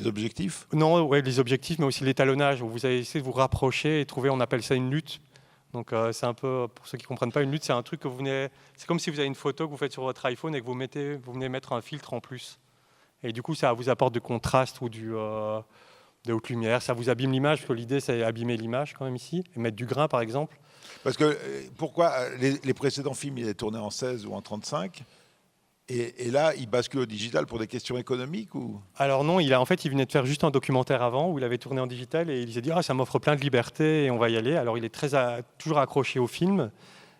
objectifs? Non, ouais, les objectifs, mais aussi l'étalonnage, où vous allez essayer de vous rapprocher et trouver, on appelle ça une lutte. Donc c'est un peu, pour ceux qui ne comprennent pas, une lutte, c'est un truc que c'est comme si vous avez une photo que vous faites sur votre iPhone et que vous venez mettre un filtre en plus. Et du coup, ça vous apporte du contraste ou de haute lumière, ça vous abîme l'image, parce que l'idée c'est abîmer l'image quand même ici, et mettre du grain par exemple. Parce que pourquoi les précédents films ils étaient tournés en 16 ou en 35 et là ils basculent au digital pour des questions économiques ou? Alors non, il venait de faire juste un documentaire avant où il avait tourné en digital et il s'est dit ça m'offre plein de liberté et on va y aller. Alors il est toujours accroché au film,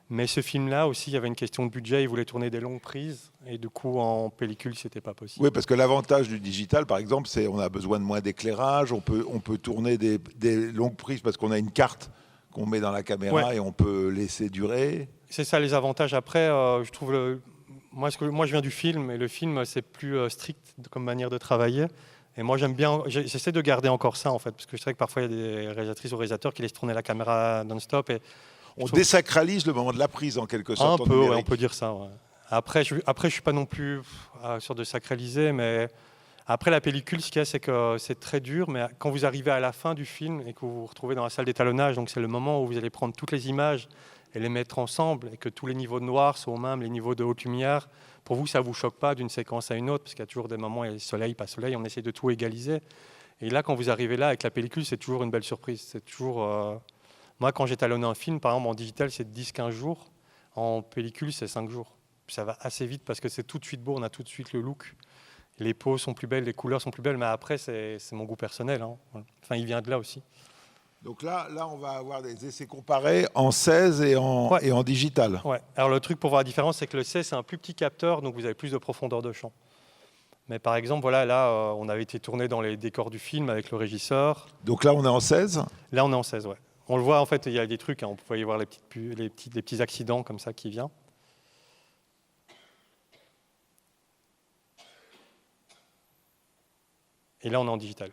mais ce film-là aussi il y avait une question de budget, il voulait tourner des longues prises et du coup en pellicule c'était pas possible. Oui, parce que l'avantage du digital par exemple c'est on a besoin de moins d'éclairage, on peut tourner des longues prises parce qu'on a une carte qu'on met dans la caméra et on peut laisser durer. C'est ça les avantages. Après je trouve moi je viens du film et le film c'est plus strict comme manière de travailler. Et moi j'aime bien, j'essaie de garder encore ça en fait, parce que je sais que parfois il y a des réalisatrices ou réalisateurs qui laissent tourner la caméra non-stop et on désacralise le moment de la prise en quelque sorte. Un peu, ouais, on peut dire ça. Ouais. Après, je suis pas non plus sûr de sacraliser, mais après la pellicule, ce qu'il y a, c'est que c'est très dur, mais quand vous arrivez à la fin du film et que vous vous retrouvez dans la salle d'étalonnage, donc c'est le moment où vous allez prendre toutes les images et les mettre ensemble et que tous les niveaux de noir sont aux mêmes, les niveaux de haute lumière, pour vous, ça vous choque pas d'une séquence à une autre, parce qu'il y a toujours des moments, il y a soleil, pas soleil, on essaie de tout égaliser. Et là, quand vous arrivez là avec la pellicule, c'est toujours une belle surprise. C'est toujours... Moi, quand j'étalonnais un film, par exemple, en digital, c'est 10-15 jours. En pellicule, c'est 5 jours. Ça va assez vite parce que c'est tout de suite beau, on a tout de suite le look. Les peaux sont plus belles, les couleurs sont plus belles, mais après, c'est mon goût personnel. Hein. Enfin, il vient de là aussi. Donc là, on va avoir des essais comparés en 16 et en digital. Ouais. Alors, le truc pour voir la différence, c'est que le 16, c'est un plus petit capteur, donc vous avez plus de profondeur de champ. Mais par exemple, voilà, là, on avait été tourné dans les décors du film avec le régisseur. Donc là, on est en 16 ? Là, on est en 16, ouais. On le voit, en fait, il y a des trucs, hein, on peut y voir les petits accidents comme ça qui viennent. Et là, on est en digital.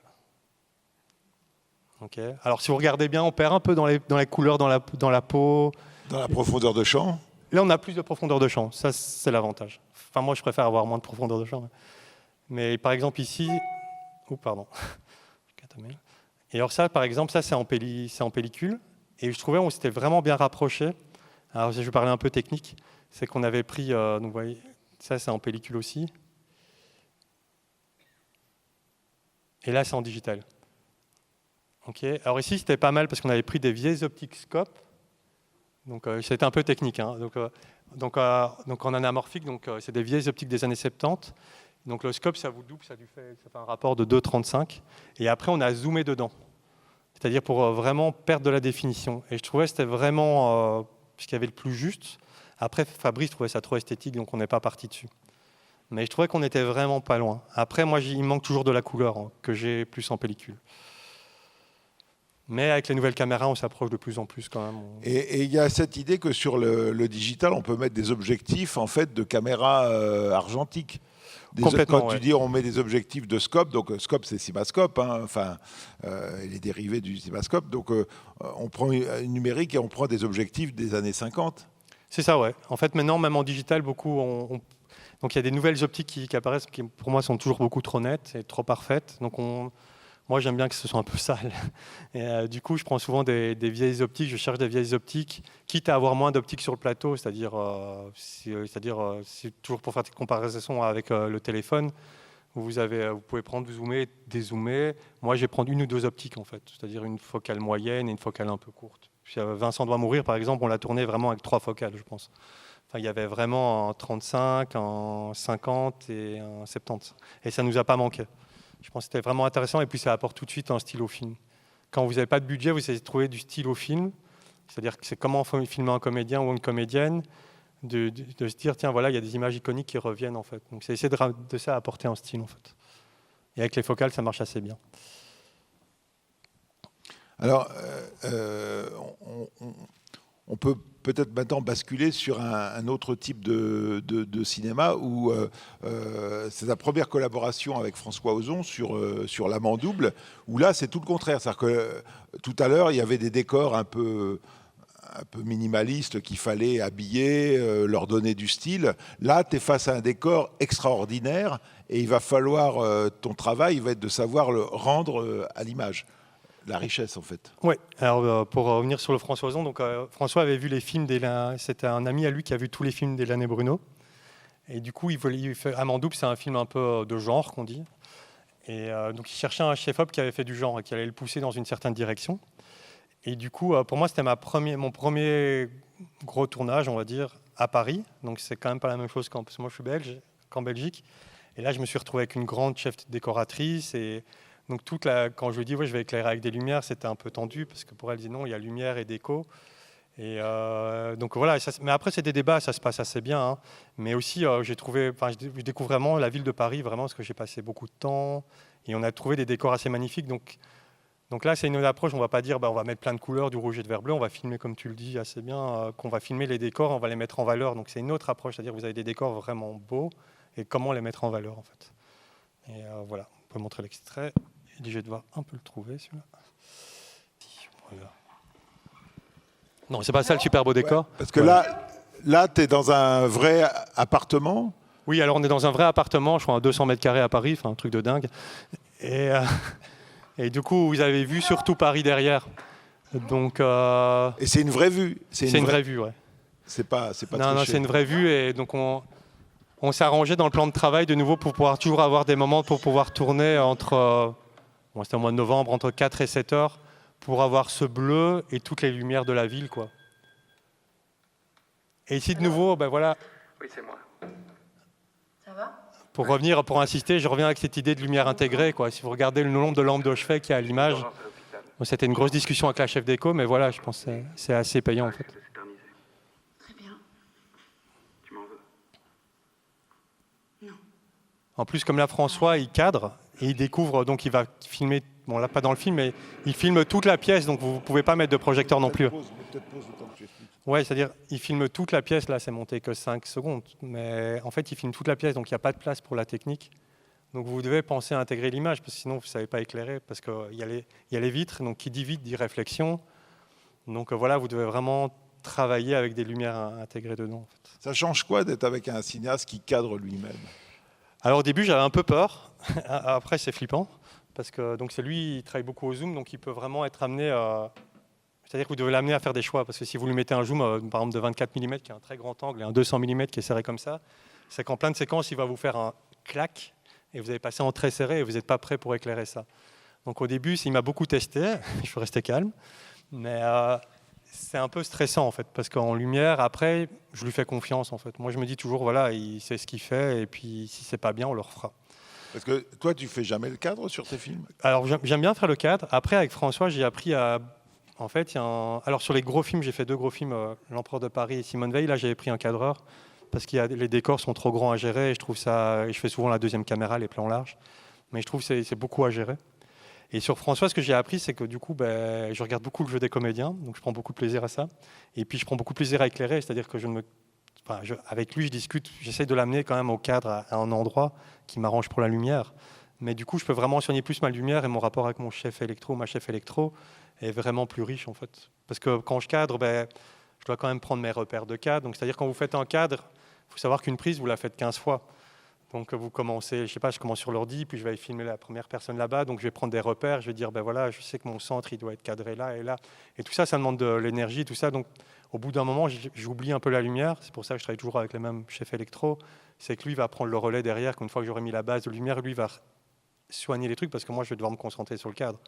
Okay. Alors, si vous regardez bien, on perd un peu dans les couleurs, dans la peau. Dans la profondeur de champ ? Là, on a plus de profondeur de champ. Ça, c'est l'avantage. Enfin, moi, je préfère avoir moins de profondeur de champ. Mais par exemple, ici... Oh, pardon. Et alors ça, par exemple, ça, c'est en pellicule. Et je trouvais qu'on s'était vraiment bien rapproché. Alors, je vais parler un peu technique. C'est qu'on avait pris... donc, vous voyez, ça, c'est en pellicule aussi. Et là, c'est en digital. Okay. Alors ici, c'était pas mal parce qu'on avait pris des vieilles optiques scopes. Donc, c'était un peu technique. Hein. Donc en anamorphique, c'est des vieilles optiques des années 70. Donc le scope, ça vous double, ça fait un rapport de 2,35. Et après, on a zoomé dedans. C'est-à-dire pour vraiment perdre de la définition. Et je trouvais que c'était vraiment ce qu'il y avait le plus juste. Après, Fabrice trouvait ça trop esthétique, donc on n'est pas parti dessus. Mais je trouvais qu'on n'était vraiment pas loin. Après, moi, il me manque toujours de la couleur, hein, que j'ai plus en pellicule. Mais avec les nouvelles caméras, on s'approche de plus en plus quand même. Et il y a cette idée que sur le digital, on peut mettre des objectifs en fait, de caméras argentiques. Quand tu dis on met des objectifs de scope, donc scope c'est cimascope, hein, enfin, les dérivés du cimascope, donc on prend une numérique et on prend des objectifs des années 50. C'est ça, ouais. En fait, maintenant, même en digital, beaucoup... Donc il y a des nouvelles optiques qui apparaissent qui pour moi sont toujours beaucoup trop nettes et trop parfaites. Donc moi j'aime bien que ce soit un peu sale. Et du coup je prends souvent des vieilles optiques, je cherche des vieilles optiques, quitte à avoir moins d'optiques sur le plateau, c'est-à-dire toujours pour faire des comparaisons avec le téléphone. Vous pouvez prendre, zoomer, dézoomer. Moi, je vais prendre une ou deux optiques, en fait, c'est-à-dire une focale moyenne et une focale un peu courte. Puis, Vincent doit mourir, par exemple, on l'a tourné vraiment avec 3 focales, je pense. Enfin, il y avait vraiment un 35, un 50 et un 70. Et ça ne nous a pas manqué. Je pense que c'était vraiment intéressant. Et puis, ça apporte tout de suite un style au film. Quand vous n'avez pas de budget, vous essayez de trouver du style au film. C'est-à-dire que c'est comment filmer un comédien ou une comédienne. De se dire, tiens, voilà, il y a des images iconiques qui reviennent, en fait. Donc, c'est essayer de ça apporter un style, en fait. Et avec les focales, ça marche assez bien. Alors, on peut peut-être maintenant basculer sur un autre type de cinéma où c'est la première collaboration avec François Ozon sur L'Amant double, où là, c'est tout le contraire. C'est-à-dire que tout à l'heure, il y avait des décors un peu minimaliste qu'il fallait habiller, leur donner du style. Là, tu es face à un décor extraordinaire et il va falloir, ton travail va être de savoir le rendre à l'image. La richesse, en fait. Oui, alors pour revenir sur le François Ozon, donc, François avait vu les films c'était un ami à lui qui a vu tous les films d'Hélène et Bruno. Et du coup, il fait Amant double, c'est un film un peu de genre, qu'on dit. Et donc, il cherchait un chef-op qui avait fait du genre et qui allait le pousser dans une certaine direction. Et du coup, pour moi, c'était mon premier gros tournage, on va dire, à Paris. Donc, c'est quand même pas la même chose parce que moi, je suis belge, qu'en Belgique. Et là, je me suis retrouvé avec une grande chef décoratrice. Et donc, quand je lui ai dit, ouais, je vais éclairer avec des lumières, c'était un peu tendu parce que pour elle, elle disait non, il y a lumière et déco. Et donc, voilà. Mais après, c'est des débats, ça se passe assez bien. Hein. Mais aussi, je découvre vraiment la ville de Paris, vraiment, parce que j'ai passé beaucoup de temps. Et on a trouvé des décors assez magnifiques. Donc là, c'est une autre approche. On ne va pas dire on va mettre plein de couleurs, du rouge et du vert bleu. On va filmer, comme tu le dis assez bien, qu'on va filmer les décors, on va les mettre en valeur. Donc c'est une autre approche, c'est-à-dire que vous avez des décors vraiment beaux et comment les mettre en valeur, en fait. Et voilà, on peut montrer l'extrait. Je vais devoir un peu le trouver, celui-là. Voilà. Non, c'est pas ça le super beau décor. Ouais, parce que là tu es dans un vrai appartement. Oui, alors on est dans un vrai appartement, je crois à 200 mètres carrés à Paris, enfin un truc de dingue. Et du coup, vous avez vu surtout Paris derrière. Donc, et c'est une vraie vue. C'est une vraie vue, ouais. C'est pas non, c'est une vraie vue. Et donc, on s'est arrangé dans le plan de travail de nouveau pour pouvoir toujours avoir des moments pour pouvoir tourner entre, c'était au mois de novembre, entre 4 et 7 heures, pour avoir ce bleu et toutes les lumières de la ville, quoi. Et ici, de nouveau, ben voilà. Oui, c'est moi. Ça va? Pour revenir, pour insister, je reviens avec cette idée de lumière intégrée, quoi. Si vous regardez le nombre de lampes de chevet qu'il y a à l'image, c'était une grosse discussion avec la chef déco, mais voilà, je pense que c'est assez payant, en fait. Très bien. Tu m'en veux? Non. En plus, comme là, François, il cadre et il découvre, donc il va filmer, bon là pas dans le film, mais il filme toute la pièce, donc vous ne pouvez pas mettre de projecteur non plus. Ouais, c'est-à-dire, il filme toute la pièce, là c'est monté que 5 secondes, mais en fait il filme toute la pièce, donc il n'y a pas de place pour la technique. Donc vous devez penser à intégrer l'image, parce que sinon vous ne savez pas éclairer, parce qu'il y a les vitres, donc qui dit vitre dit réflexion. Donc voilà, vous devez vraiment travailler avec des lumières intégrées dedans. En fait. Ça change quoi d'être avec un cinéaste qui cadre lui-même? Alors au début j'avais un peu peur, après c'est flippant, parce que donc c'est lui, il travaille beaucoup au zoom, donc il peut vraiment être amené à... C'est-à-dire que vous devez l'amener à faire des choix, parce que si vous lui mettez un zoom, par exemple de 24 mm, qui a un très grand angle, et un 200 mm qui est serré comme ça, c'est qu'en pleine séquence, il va vous faire un clac, et vous allez passer en très serré, et vous n'êtes pas prêt pour éclairer ça. Donc au début, il m'a beaucoup testé, je suis resté calme, mais c'est un peu stressant en fait, parce qu'en lumière, après, je lui fais confiance en fait. Moi, je me dis toujours, voilà, il sait ce qu'il fait, et puis si c'est pas bien, on le refera. Parce que toi, tu fais jamais le cadre sur tes films? Alors j'aime bien faire le cadre. Après, avec François, j'ai appris à... En fait, alors sur les gros films, j'ai fait 2 gros films, L'Empereur de Paris et Simone Veil. Là, j'avais pris un cadreur parce que les décors sont trop grands à gérer. Et je trouve ça, et je fais souvent la deuxième caméra, les plans larges. Mais je trouve que c'est beaucoup à gérer. Et sur François, ce que j'ai appris, c'est que du coup, je regarde beaucoup le jeu des comédiens, donc je prends beaucoup de plaisir à ça. Et puis, je prends beaucoup de plaisir à éclairer, c'est-à-dire que avec lui, je discute, j'essaie de l'amener quand même au cadre à un endroit qui m'arrange pour la lumière. Mais du coup, je peux vraiment soigner plus ma lumière et mon rapport avec mon chef électro, ma chef électro, est vraiment plus riche en fait. Parce que quand je cadre, je dois quand même prendre mes repères de cadre. Donc c'est-à-dire quand vous faites un cadre, faut savoir qu'une prise, vous la faites 15 fois. Donc vous commencez, je sais pas, je commence sur l'ordi, puis je vais filmer la première personne là-bas, donc je vais prendre des repères, je vais dire, ben voilà, je sais que mon centre, il doit être cadré là et là. Et tout ça, ça demande de l'énergie, tout ça. Donc au bout d'un moment, j'oublie un peu la lumière. C'est pour ça que je travaille toujours avec le même chef électro. C'est que lui va prendre le relais derrière, qu'une fois que j'aurai mis la base de lumière, lui va soigner les trucs, parce que moi, je vais devoir me concentrer sur le cadre.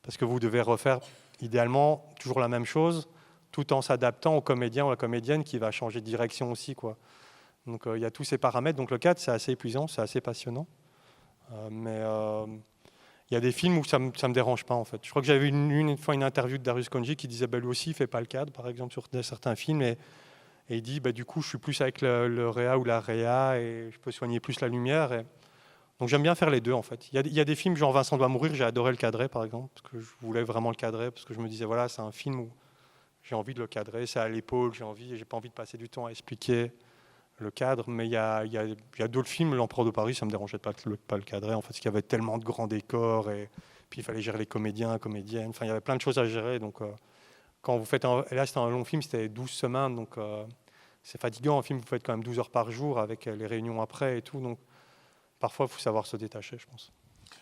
Parce que vous devez refaire, idéalement, toujours la même chose, tout en s'adaptant au comédien ou à la comédienne qui va changer de direction aussi, quoi. Donc il y a tous ces paramètres. Donc le cadre, c'est assez épuisant, c'est assez passionnant. Mais il y a des films où ça me dérange pas, en fait. Je crois que j'avais une fois une interview de Darius Khondji qui disait, lui aussi, il fait pas le cadre, par exemple, sur certains films. Et il dit, du coup, je suis plus avec le réa ou la réa et je peux soigner plus la lumière. Donc j'aime bien faire les deux, en fait. Il y a des films, genre Vincent doit mourir, j'ai adoré le cadrer, par exemple, parce que je voulais vraiment le cadrer, parce que je me disais, voilà, c'est un film où j'ai envie de le cadrer, c'est à l'épaule, j'ai pas envie de passer du temps à expliquer le cadre, mais il y a d'autres films, L'Empereur de Paris, ça me dérangeait pas de pas le cadrer, en fait, parce qu'il y avait tellement de grands décors, et puis il fallait gérer les comédiens, comédiennes, enfin, il y avait plein de choses à gérer, donc quand vous faites et là, c'était un long film, c'était 12 semaines, donc c'est fatigant, un film, vous faites quand même 12 heures par jour, avec les réunions après et tout, donc parfois, il faut savoir se détacher, je pense.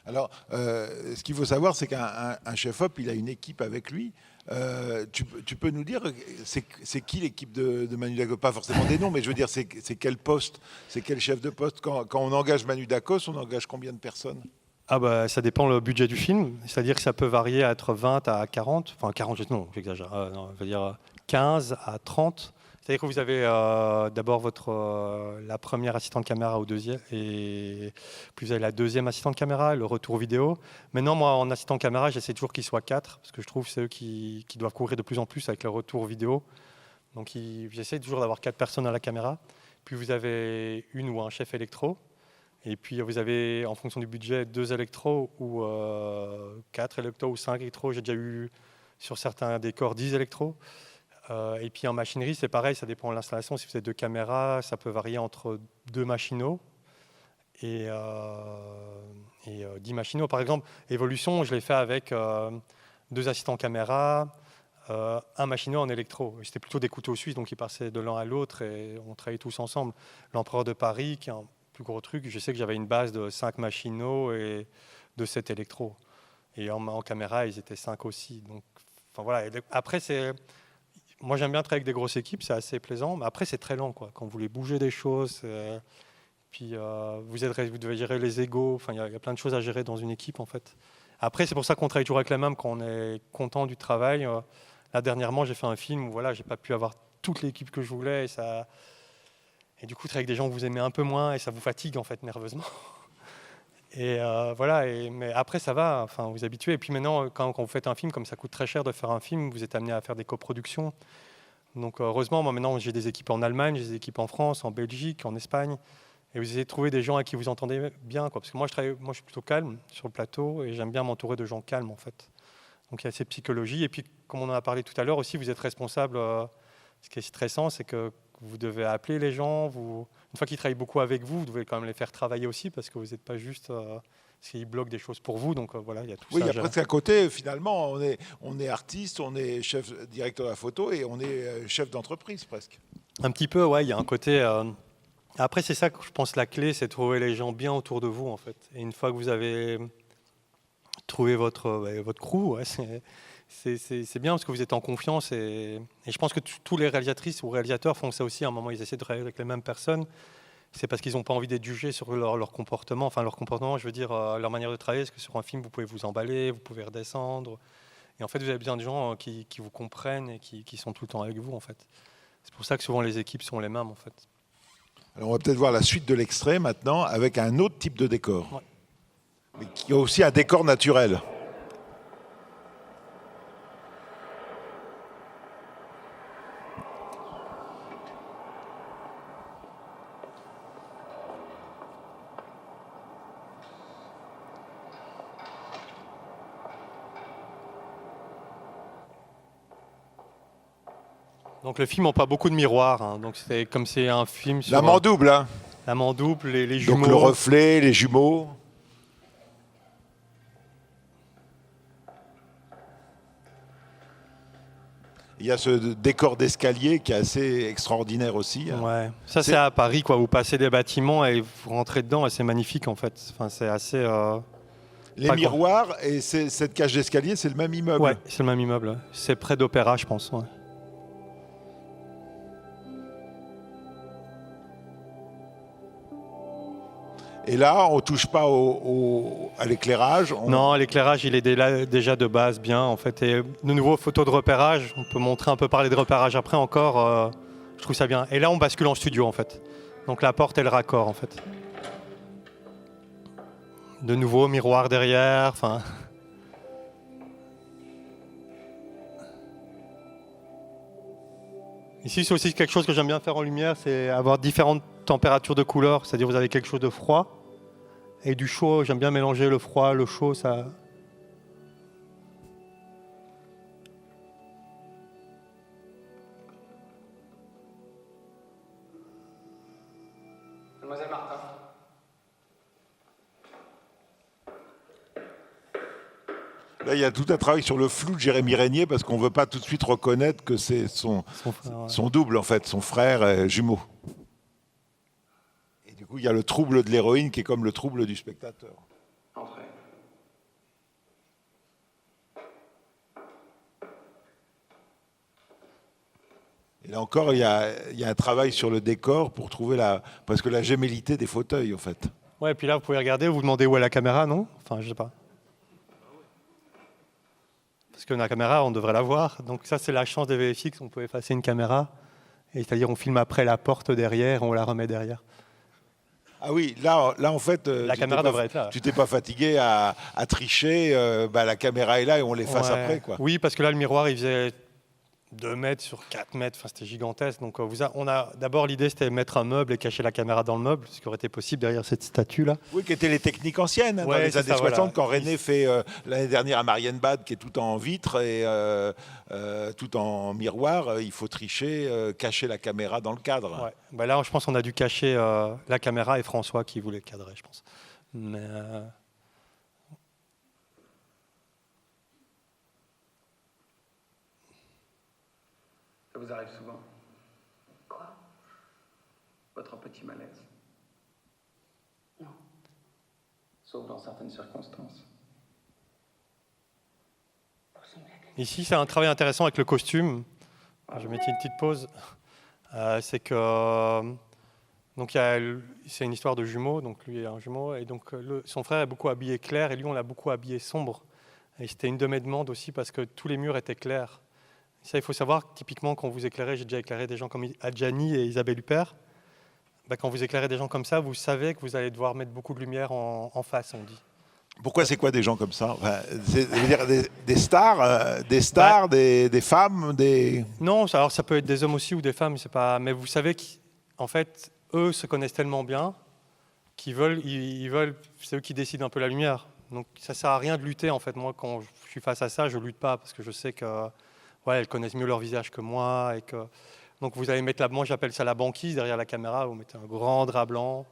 Alors, ce qu'il faut savoir, c'est qu'un chef-op, il a une équipe avec lui. Tu peux nous dire, c'est qui l'équipe de Manu Dacos? Pas forcément des noms, mais je veux dire, c'est quel poste, c'est quel chef de poste? Quand on engage Manu Dacos, on engage combien de personnes? Ça dépend le budget du film, c'est-à-dire que ça peut varier entre 20 à 40, enfin 40, non, j'exagère, je veux dire 15 à 30. C'est-à-dire que vous avez d'abord la première assistante caméra au deuxième, et puis vous avez la deuxième assistante caméra, le retour vidéo. Maintenant, moi, en assistant caméra, j'essaie toujours qu'ils soient 4, parce que je trouve que c'est eux qui doivent courir de plus en plus avec le retour vidéo. Donc j'essaie toujours d'avoir 4 personnes à la caméra. Puis vous avez une ou un chef électro. Et puis vous avez, en fonction du budget, 2 électros ou 4 électros ou 5 électros. J'ai déjà eu sur certains décors 10 électros. Et puis en machinerie, c'est pareil, ça dépend de l'installation. Si vous avez 2 caméras, ça peut varier entre 2 machinaux et 10 machinaux. Par exemple, Évolution, je l'ai fait avec 2 assistants caméra, un machinot en électro. C'était plutôt des couteaux suisses, donc ils passaient de l'un à l'autre et on travaillait tous ensemble. L'Empereur de Paris, qui est un plus gros truc, je sais que j'avais une base de 5 machinaux et de 7 électros. Et en caméra, ils étaient 5 aussi. Donc, enfin, voilà. Après, moi, j'aime bien travailler avec des grosses équipes, c'est assez plaisant. Mais après, c'est très lent, quoi. Quand vous voulez bouger des choses, puis vous devez gérer les égos. Enfin, il y a plein de choses à gérer dans une équipe, en fait. Après, c'est pour ça qu'on travaille toujours avec les mêmes quand on est content du travail. Là, dernièrement, j'ai fait un film où j'ai pas pu avoir toute l'équipe que je voulais. Et du coup, travailler avec des gens que vous aimez un peu moins et ça vous fatigue, en fait, nerveusement. Et voilà, mais après ça va, enfin vous habituez. Et puis maintenant, quand vous faites un film, comme ça coûte très cher de faire un film, vous êtes amené à faire des coproductions. Donc heureusement, moi maintenant j'ai des équipes en Allemagne, j'ai des équipes en France, en Belgique, en Espagne. Et vous essayez de trouver des gens à qui vous entendez bien, quoi. Parce que moi je suis plutôt calme sur le plateau et j'aime bien m'entourer de gens calmes en fait. Donc il y a cette psychologie. Et puis comme on en a parlé tout à l'heure aussi, vous êtes responsable. Ce qui est stressant, c'est que vous devez appeler les gens. Une fois qu'ils travaillent beaucoup avec vous, vous devez quand même les faire travailler aussi parce que vous n'êtes pas juste... parce qu'ils bloquent des choses pour vous. Donc voilà, il y a tout ça. Oui, il y a presque un côté, finalement, on est artiste, on est chef directeur de la photo et on est chef d'entreprise presque. Un petit peu, ouais, il y a un côté... Après, c'est ça que je pense la clé, c'est de trouver les gens bien autour de vous, en fait. Et une fois que vous avez trouvé votre crew, ouais, c'est bien parce que vous êtes en confiance et je pense que tous les réalisatrices ou réalisateurs font ça aussi. À un moment, ils essaient de travailler avec les mêmes personnes. C'est parce qu'ils n'ont pas envie d'être jugés sur leur comportement. Enfin, leur comportement, je veux dire, leur manière de travailler. Parce que sur un film, vous pouvez vous emballer, vous pouvez redescendre. Et en fait, vous avez besoin de gens qui vous comprennent et qui sont tout le temps avec vous, en fait. C'est pour ça que souvent les équipes sont les mêmes, en fait. Alors, on va peut-être voir la suite de l'extrait maintenant avec un autre type de décor. Ouais. Mais qui a aussi un décor naturel. Donc le film n'a pas beaucoup de miroirs. Hein. Donc c'est comme c'est un film sur... L'amant double, hein. L'amant double, les jumeaux. Donc le reflet, les jumeaux. Il y a ce décor d'escalier qui est assez extraordinaire aussi. Ouais. Ça, c'est à Paris, quoi. Vous passez des bâtiments et vous rentrez dedans et c'est magnifique, en fait. Enfin, c'est assez... Les miroirs et cette cage d'escalier, c'est le même immeuble. Ouais, c'est le même immeuble. C'est près d'Opéra, je pense. Ouais. Et là, on ne touche pas à l'éclairage. Non, l'éclairage, il est déjà de base bien, en fait. Et de nouveau, photos de repérage. On peut montrer un peu, parler de repérage après encore. Je trouve ça bien. Et là, on bascule en studio, en fait. Donc la porte et le raccord, en fait. De nouveau, miroir derrière. Enfin... Ici, c'est aussi quelque chose que j'aime bien faire en lumière, c'est avoir différentes températures de couleurs. C'est-à-dire vous avez quelque chose de froid et du chaud. J'aime bien mélanger le froid, le chaud. Ça... Mademoiselle Martin. Là, il y a tout un travail sur le flou de Jérémy Régnier parce qu'on ne veut pas tout de suite reconnaître que c'est son double, en fait, son frère jumeau. Et du coup, il y a le trouble de l'héroïne qui est comme le trouble du spectateur. Entrez. Et là encore, il y a un travail sur le décor pour trouver parce que la gémellité des fauteuils, en fait. Ouais, et puis là, vous pouvez regarder, vous demandez où est la caméra, non? Enfin, je sais pas. Parce que la caméra, on devrait la voir. Donc ça, c'est la chance des VFX, on peut effacer une caméra. Et c'est-à-dire, on filme après la porte derrière, on la remet derrière. Ah oui, là en fait, la caméra devrait être là. Tu t'es pas fatigué à tricher, la caméra est là et on l'efface après, quoi. Oui, parce que là, le miroir, il faisait 2 mètres sur 4 mètres, enfin, c'était gigantesque. Donc d'abord, l'idée, c'était de mettre un meuble et cacher la caméra dans le meuble, ce qui aurait été possible derrière cette statue-là. Oui, qui étaient les techniques anciennes, dans les années 60, voilà. Quand René fait l'année dernière à Marienbad, qui est tout en vitre et tout en miroir, il faut tricher, cacher la caméra dans le cadre. Ouais. Bah là, je pense qu'on a dû cacher la caméra et François qui voulait cadrer, je pense. Mais... Ça vous arrive souvent? Quoi? Votre petit malaise? Non. Sauf dans certaines circonstances. Ici, c'est un travail intéressant avec le costume. Je vais mettre une petite pause. C'est que donc c'est une histoire de jumeaux. Donc lui est un jumeau et donc son frère est beaucoup habillé clair et lui on l'a beaucoup habillé sombre. Et c'était une de mes demandes aussi parce que tous les murs étaient clairs. Ça, il faut savoir, typiquement, quand vous éclairez, j'ai déjà éclairé des gens comme Adjani et Isabelle Huppert, quand vous éclairez des gens comme ça, vous savez que vous allez devoir mettre beaucoup de lumière en face, on dit. Pourquoi c'est quoi des gens comme ça? C'est-à-dire des stars, des femmes, des... Non, alors ça peut être des hommes aussi ou des femmes, c'est pas... mais vous savez qu'en fait, eux se connaissent tellement bien qu'ils veulent, c'est eux qui décident un peu la lumière. Donc ça sert à rien de lutter, en fait. Moi, quand je suis face à ça, je lutte pas parce que je sais que... Ouais, elles connaissent mieux leur visage que moi. Et que... Donc vous allez mettre moi j'appelle ça la banquise derrière la caméra, vous mettez un grand drap blanc.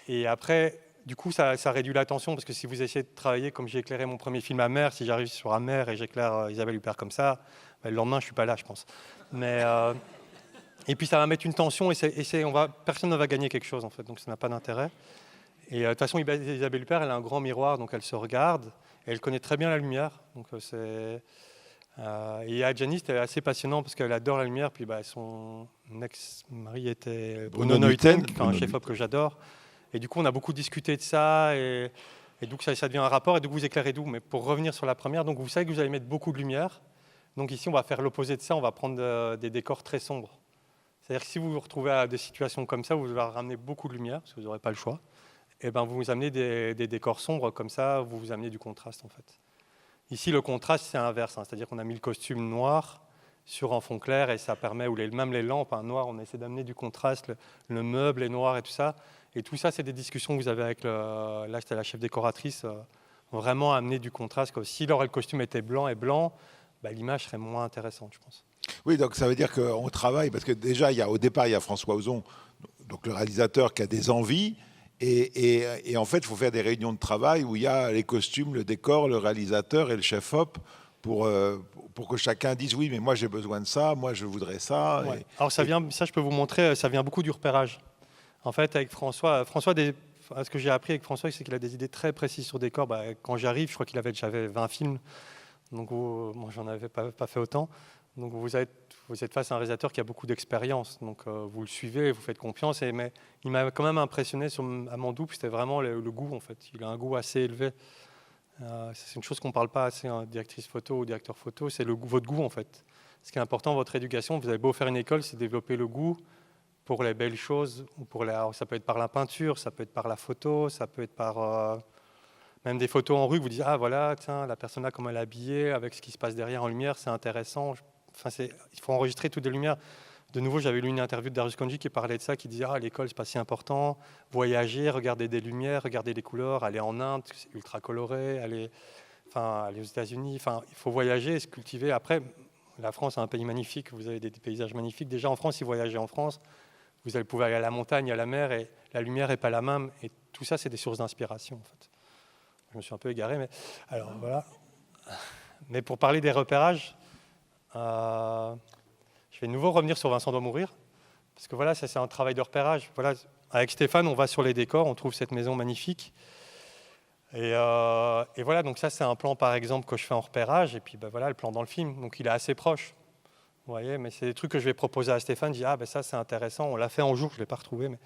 Et après, du coup, ça réduit la tension parce que si vous essayez de travailler comme j'ai éclairé mon premier film Amer, si j'arrive sur Amer et j'éclaire Isabelle Huppert comme ça, le lendemain, je ne suis pas là, je pense. Mais, et puis ça va mettre une tension et personne ne va gagner quelque chose en fait, donc ça n'a pas d'intérêt. Et de toute façon, Isabelle Huppert, elle a un grand miroir, donc elle se regarde et elle connaît très bien la lumière. Donc c'est... et Adjani, c'était assez passionnant parce qu'elle adore la lumière. Puis son ex-mari était Bruno Neuten, qui est un chef-op que j'adore. Et du coup, on a beaucoup discuté de ça. Et donc, ça devient un rapport. Et donc, vous éclairez d'où? Mais pour revenir sur la première, donc vous savez que vous allez mettre beaucoup de lumière. Donc ici, on va faire l'opposé de ça. On va prendre des décors très sombres. C'est-à-dire que si vous vous retrouvez à des situations comme ça, vous allez ramener beaucoup de lumière parce que vous n'aurez pas le choix. Et ben, vous vous amenez des décors sombres comme ça. Vous vous amenez du contraste, en fait. Ici, le contraste, c'est inverse, c'est-à-dire qu'on a mis le costume noir sur un fond clair et ça permet, ou même les lampes noires, on essaie d'amener du contraste, le meuble est noir et tout ça. Et tout ça, c'est des discussions que vous avez avec, là, c'était la chef décoratrice, vraiment amener du contraste. Si le costume était blanc et blanc, l'image serait moins intéressante, je pense. Oui, donc ça veut dire qu'on travaille, parce que déjà, au départ, il y a François Ozon, donc le réalisateur qui a des envies. Et en fait, il faut faire des réunions de travail où il y a les costumes, le décor, le réalisateur et le chef-op pour que chacun dise oui, mais moi j'ai besoin de ça, moi je voudrais ça. Ouais. Alors ça je peux vous montrer, ça vient beaucoup du repérage. En fait, avec François, ce que j'ai appris avec François, c'est qu'il a des idées très précises sur des corps. Quand j'arrive, je crois j'avais 20 films, donc moi j'en avais pas fait autant. Donc vous êtes face à un réalisateur qui a beaucoup d'expérience, donc vous le suivez, vous faites confiance. Mais il m'a quand même impressionné à mon double, c'était vraiment le goût en fait. Il a un goût assez élevé. C'est une chose qu'on ne parle pas assez, hein, directrice photo ou directeur photo, c'est votre goût en fait. Ce qui est important, votre éducation, vous avez beau faire une école, c'est développer le goût pour les belles choses, ou ça peut être par la peinture, ça peut être par la photo, ça peut être par même des photos en rue, vous dites, ah voilà, tiens, la personne là, comment elle est habillée, avec ce qui se passe derrière en lumière, c'est intéressant. Il faut enregistrer toutes les lumières. De nouveau, j'avais lu une interview de Darius Khondji qui parlait de ça, qui disait, l'école, c'est pas si important, voyager, regarder des lumières, regarder des couleurs, aller en Inde, c'est ultra coloré, aller aux États-Unis, il faut voyager et se cultiver. Après, la France est un pays magnifique, vous avez des paysages magnifiques. Déjà en France, si vous voyagez en France, vous allez pouvoir aller à la montagne, à la mer, et la lumière n'est pas la même. Et tout ça, c'est des sources d'inspiration, en fait. Je me suis un peu égaré, mais alors voilà. Mais pour parler des repérages, je vais de nouveau revenir sur Vincent doit mourir, parce que voilà, ça c'est un travail de repérage. Voilà, avec Stéphane, on va sur les décors, on trouve cette maison magnifique. Et voilà, donc ça c'est un plan par exemple que je fais en repérage, et puis voilà le plan dans le film, donc il est assez proche. Vous voyez, mais c'est des trucs que je vais proposer à Stéphane. Je dis, ça c'est intéressant, on l'a fait en jour, je ne l'ai pas retrouvé, mais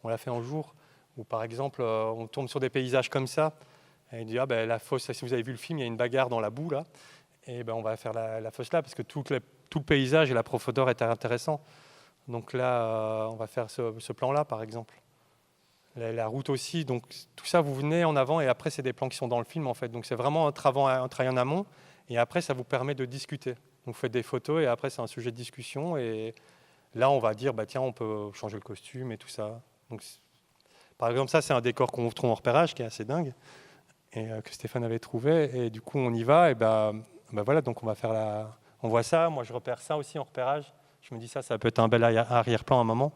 on l'a fait en jour. Ou par exemple, on tombe sur des paysages comme ça, et il dit, la fosse, si vous avez vu le film, il y a une bagarre dans la boue, là, et on va faire la fosse là, parce que tout le paysage et la profondeur est intéressant. Donc là, on va faire ce plan-là, par exemple. La route aussi, donc tout ça, vous venez en avant, et après, c'est des plans qui sont dans le film, en fait. Donc c'est vraiment un travail en amont, et après, ça vous permet de discuter. Donc vous faites des photos et après c'est un sujet de discussion et là on va dire tiens on peut changer le costume et tout ça. Donc, par exemple ça c'est un décor qu'on trouve en repérage qui est assez dingue et que Stéphane avait trouvé et du coup on y va et voilà donc on va faire on voit ça, moi je repère ça aussi en repérage. Je me dis ça peut être un bel arrière-plan à un moment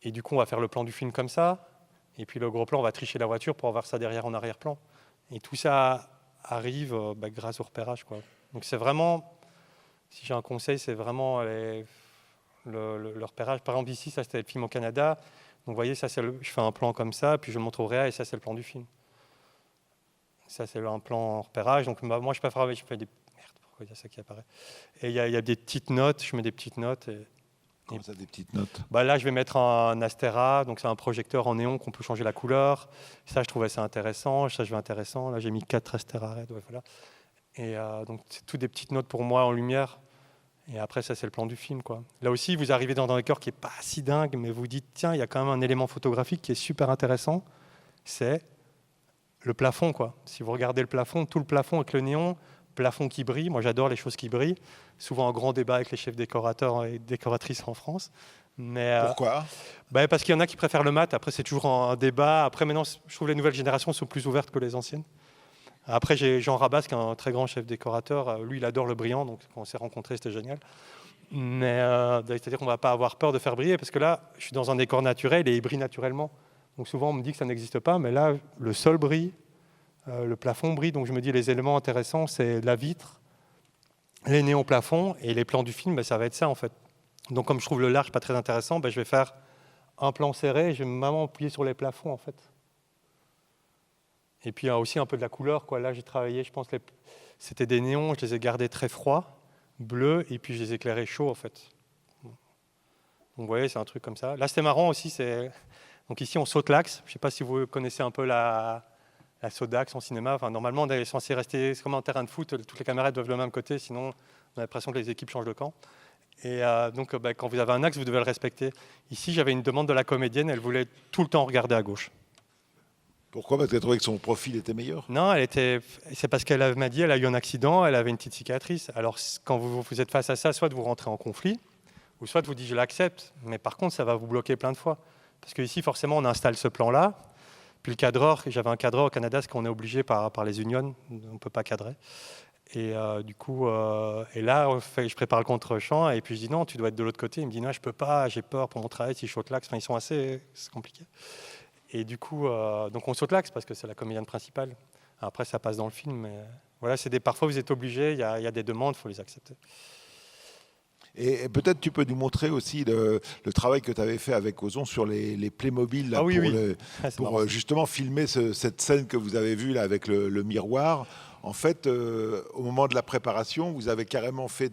et du coup on va faire le plan du film comme ça et puis le gros plan on va tricher la voiture pour avoir ça derrière en arrière-plan et tout ça arrive grâce au repérage quoi. Donc c'est vraiment, si j'ai un conseil, c'est vraiment le repérage. Par exemple ici, ça c'était le film au Canada. Donc vous voyez, ça je fais un plan comme ça, puis je le montre au réa et ça c'est le plan du film. Ça c'est un plan en repérage. Donc moi je préfère, je fais des merde, pourquoi il y a ça qui apparaît. Et il y a des petites notes, je mets des petites notes. Comment ça, des petites notes? Là je vais mettre un Astera, donc c'est un projecteur en néon qu'on peut changer la couleur. Ça je trouvais ça intéressant, ça je vais intéressant. Là j'ai mis 4 Astera Red, voilà. Et donc, c'est toutes des petites notes pour moi en lumière. Et après, ça, c'est le plan du film, quoi. Là aussi, vous arrivez dans un décor qui n'est pas si dingue, mais vous dites, tiens, il y a quand même un élément photographique qui est super intéressant. C'est le plafond, quoi. Si vous regardez le plafond, tout le plafond avec le néon, plafond qui brille. Moi, j'adore les choses qui brillent. Souvent, un grand débat avec les chefs décorateurs et décoratrices en France. Mais, pourquoi? Parce qu'il y en a qui préfèrent le mat. Après, c'est toujours un débat. Après, maintenant, je trouve que les nouvelles générations sont plus ouvertes que les anciennes. Après, j'ai Jean Rabas, qui est un très grand chef décorateur. Lui, il adore le brillant, donc quand on s'est rencontrés, c'était génial. Mais c'est-à-dire qu'on ne va pas avoir peur de faire briller, parce que là, je suis dans un décor naturel et il brille naturellement. Donc souvent, on me dit que ça n'existe pas, mais là, le sol brille, le plafond brille. Donc je me dis, les éléments intéressants, c'est la vitre, les néons plafond, et les plans du film, ça va être ça, en fait. Donc comme je trouve le large pas très intéressant, je vais faire un plan serré et je vais vraiment appuyer sur les plafonds, en fait. Et puis il y a aussi un peu de la couleur, quoi. Là, j'ai travaillé, je pense, c'était des néons, je les ai gardés très froids, bleus, et puis je les ai éclairés chauds, en fait. Donc vous voyez, c'est un truc comme ça. Là, c'était marrant aussi. Donc ici, on saute l'axe. Je ne sais pas si vous connaissez un peu la saut d'axe en cinéma. Enfin, normalement, on est censé rester, c'est comme un terrain de foot, toutes les caméras doivent le même côté, sinon on a l'impression que les équipes changent de camp. Et donc, quand vous avez un axe, vous devez le respecter. Ici, j'avais une demande de la comédienne, elle voulait tout le temps regarder à gauche. Pourquoi? Parce qu'elle trouvait que son profil était meilleur? Non, c'est parce qu'elle m'a dit, elle a eu un accident, elle avait une petite cicatrice. Alors, quand vous êtes face à ça, soit vous rentrez en conflit, ou soit vous dites, je l'accepte. Mais par contre, ça va vous bloquer plein de fois. Parce qu'ici, forcément, on installe ce plan-là. Puis le cadreur, j'avais un cadreur au Canada, parce qu'on est obligé par les unions, on ne peut pas cadrer. Et du coup, et là, je prépare le contre-champ, et puis je dis, non, tu dois être de l'autre côté. Il me dit, non, je ne peux pas, j'ai peur pour mon travail, si je saute l'axe. Enfin, ils sont assez, c'est compliqué. Et du coup, donc on saute l'axe parce que c'est la comédienne principale. Après, ça passe dans le film, mais voilà, parfois vous êtes obligé, il y a des demandes, il faut les accepter. Et peut-être tu peux nous montrer aussi le travail que tu avais fait avec Ozon sur les Playmobil là, C'est pour marrant. justement filmer cette scène que vous avez vue là, avec le miroir. En fait, au moment de la préparation, vous avez carrément fait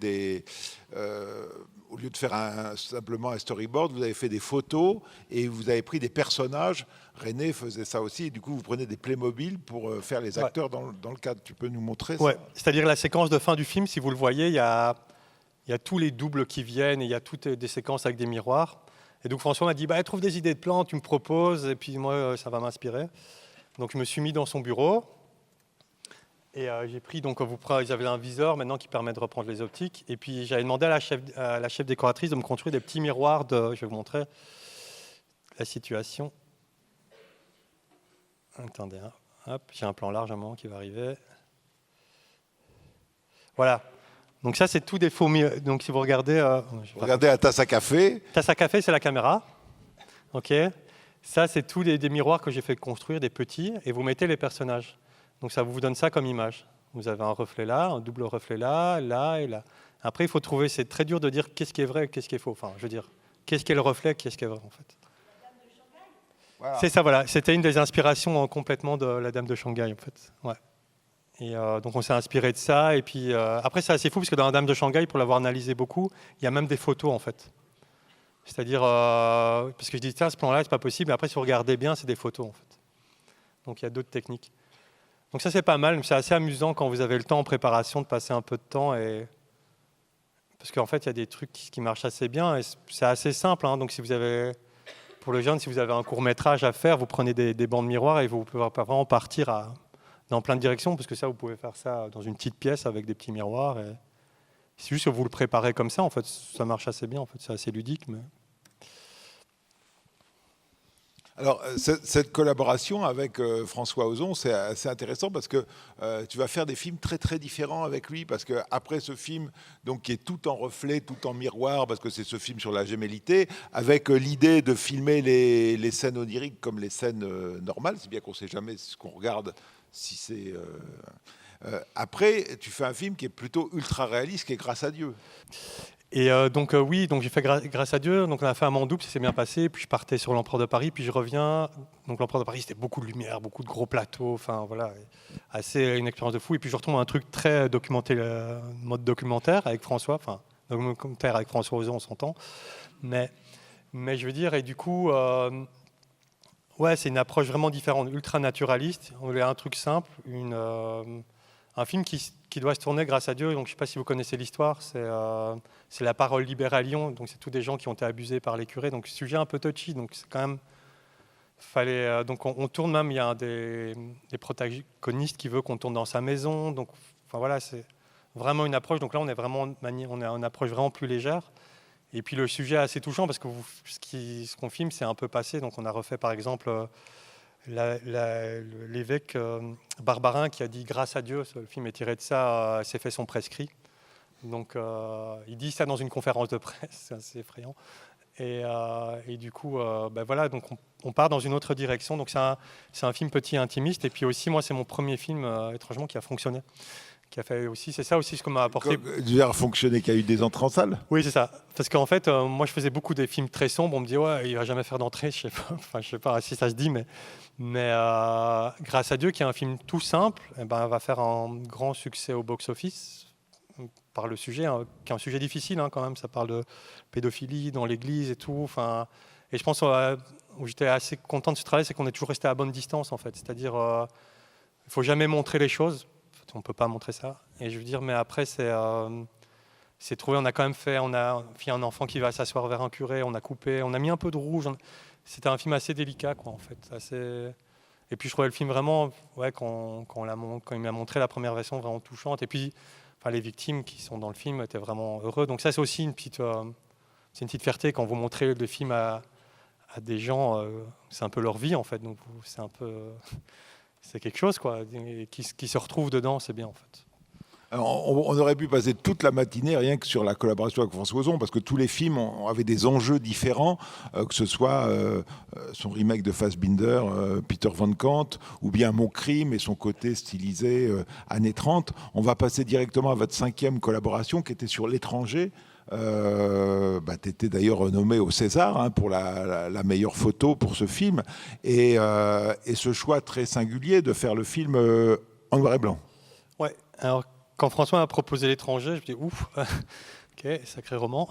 au lieu de faire simplement un storyboard, vous avez fait des photos et vous avez pris des personnages. René faisait ça aussi. Et du coup, vous prenez des Playmobil pour faire les acteurs dans le cadre. Tu peux nous montrer ça? Ouais, c'est-à-dire la séquence de fin du film, si vous le voyez, il y a tous les doubles qui viennent et il y a toutes des séquences avec des miroirs. Et donc François m'a dit, trouve des idées de plans, tu me proposes, et puis moi, ça va m'inspirer. Donc je me suis mis dans son bureau. Et j'ai pris, donc ils avaient un viseur maintenant qui permet de reprendre les optiques. Et puis j'avais demandé à la chef décoratrice de me construire des petits miroirs. Je vais vous montrer la situation. Attendez, hein. Hop, j'ai un plan large à un moment qui va arriver. Voilà. Donc ça, c'est tout des faux miroirs. Donc si vous regardez... Regardez la tasse à café. Tasse à café, c'est la caméra. OK. Ça, c'est tous des miroirs que j'ai fait construire, des petits, et vous mettez les personnages. Donc ça vous donne ça comme image. Vous avez un reflet là, un double reflet là, là et là. Après, il faut trouver, c'est très dur de dire qu'est-ce qui est vrai et qu'est-ce qui est faux. Enfin, je veux dire, qu'est-ce qui est le reflet, qu'est-ce qui est vrai en fait. Voilà. C'est ça, voilà. C'était une des inspirations complètement de la Dame de Shanghai en fait. Ouais. Et donc on s'est inspiré de ça. Et puis après, c'est assez fou parce que dans la Dame de Shanghai, pour l'avoir analysé beaucoup, il y a même des photos en fait. C'est-à-dire, parce que je dis, tiens, ce plan-là, c'est pas possible. Mais après, si vous regardez bien, c'est des photos en fait. Donc il y a d'autres techniques. Donc ça, c'est pas mal. C'est assez amusant quand vous avez le temps en préparation de passer un peu de temps. Parce qu'en fait, il y a des trucs qui marchent assez bien. Et c'est assez simple. Hein. Donc si vous avez, pour le jeune, si vous avez un court-métrage à faire, vous prenez des bancs de miroirs et vous pouvez vraiment partir dans plein de directions. Parce que ça, vous pouvez faire ça dans une petite pièce avec des petits miroirs. Et c'est juste que vous le préparez comme ça. En fait, ça marche assez bien. En fait, c'est assez ludique. Mais... Alors, cette collaboration avec François Ozon, c'est assez intéressant parce que tu vas faire des films très très différents avec lui, parce qu'après ce film, donc, qui est tout en reflet, tout en miroir, parce que c'est ce film sur la gémellité, avec l'idée de filmer les scènes oniriques comme les scènes normales, c'est bien qu'on ne sait jamais ce qu'on regarde, si c'est... après, tu fais un film qui est plutôt ultra réaliste, qui est Grâce à Dieu. Et donc oui, donc j'ai fait Grâce à Dieu, donc on a fait un en double, ça s'est bien passé, puis je partais sur l'Empereur de Paris, puis je reviens, donc l'Empereur de Paris c'était beaucoup de lumière, beaucoup de gros plateaux, enfin voilà, assez une expérience de fou, et puis je retombe à un truc très documenté, mode documentaire avec François, enfin documentaire avec François Ozon, on s'entend, mais je veux dire, et du coup, ouais, c'est une approche vraiment différente, ultra naturaliste, on voulait un truc simple, un film qui doit se tourner Grâce à Dieu. Donc, je ne sais pas si vous connaissez l'histoire. C'est la parole libérée à Lyon. Donc, c'est tous des gens qui ont été abusés par les curés. Donc, sujet un peu touchy. Donc, c'est quand même... donc, on tourne même. Il y a un des protagonistes qui veut qu'on tourne dans sa maison. Donc, enfin, voilà, c'est vraiment une approche. Donc là, on a une approche vraiment plus légère. Et puis, le sujet est assez touchant parce que ce qu'on filme, c'est un peu passé. Donc, on a refait, par exemple... l'évêque Barbarin qui a dit Grâce à Dieu, le film est tiré de ça, s'est fait son prescrit. Donc il dit ça dans une conférence de presse, c'est assez effrayant. Et du coup, voilà, donc on part dans une autre direction. Donc c'est un film petit et intimiste. Et puis aussi, moi, c'est mon premier film, étrangement, qui a fonctionné. Qui a fait aussi, c'est ça aussi ce qu'on m'a apporté. Fonctionner, qui a eu des entrées en salle. Oui, c'est ça. Parce qu'en fait, moi, je faisais beaucoup des films très sombres. On me dit, ouais, il va jamais faire d'entrée. Je sais pas si ça se dit, mais Grâce à Dieu, qui est un film tout simple, va faire un grand succès au box-office par le sujet, hein, qui est un sujet difficile quand même. Ça parle de pédophilie dans l'église et tout. Et je pense où j'étais assez content de ce travail, c'est qu'on est toujours resté à bonne distance, en fait. C'est-à-dire, il faut jamais montrer les choses. On ne peut pas montrer ça. Et je veux dire, mais après, c'est trouvé, on a quand même fait, on a un enfant qui va s'asseoir vers un curé, on a coupé, on a mis un peu de rouge. C'était un film assez délicat, quoi, en fait. Et puis je trouvais le film vraiment, ouais, quand il m'a montré la première version, vraiment touchante. Et puis, les victimes qui sont dans le film étaient vraiment heureux. Donc ça, c'est aussi une petite fierté quand vous montrez le film à des gens, c'est un peu leur vie, en fait. Donc c'est quelque chose, quoi, et qui se retrouve dedans, c'est bien, en fait. Alors, on aurait pu passer toute la matinée rien que sur la collaboration avec François Ozon, parce que tous les films avaient des enjeux différents, que ce soit son remake de Fassbinder, Peter Van Kant, ou bien Mon Crime et son côté stylisé années 30. On va passer directement à votre 5e collaboration qui était sur l'étranger. Tu étais d'ailleurs renommé au César pour la meilleure photo pour ce film. Et ce choix très singulier de faire le film en noir et blanc. Ouais, alors quand François m'a proposé l'étranger, je me dis ouf, ok, sacré roman.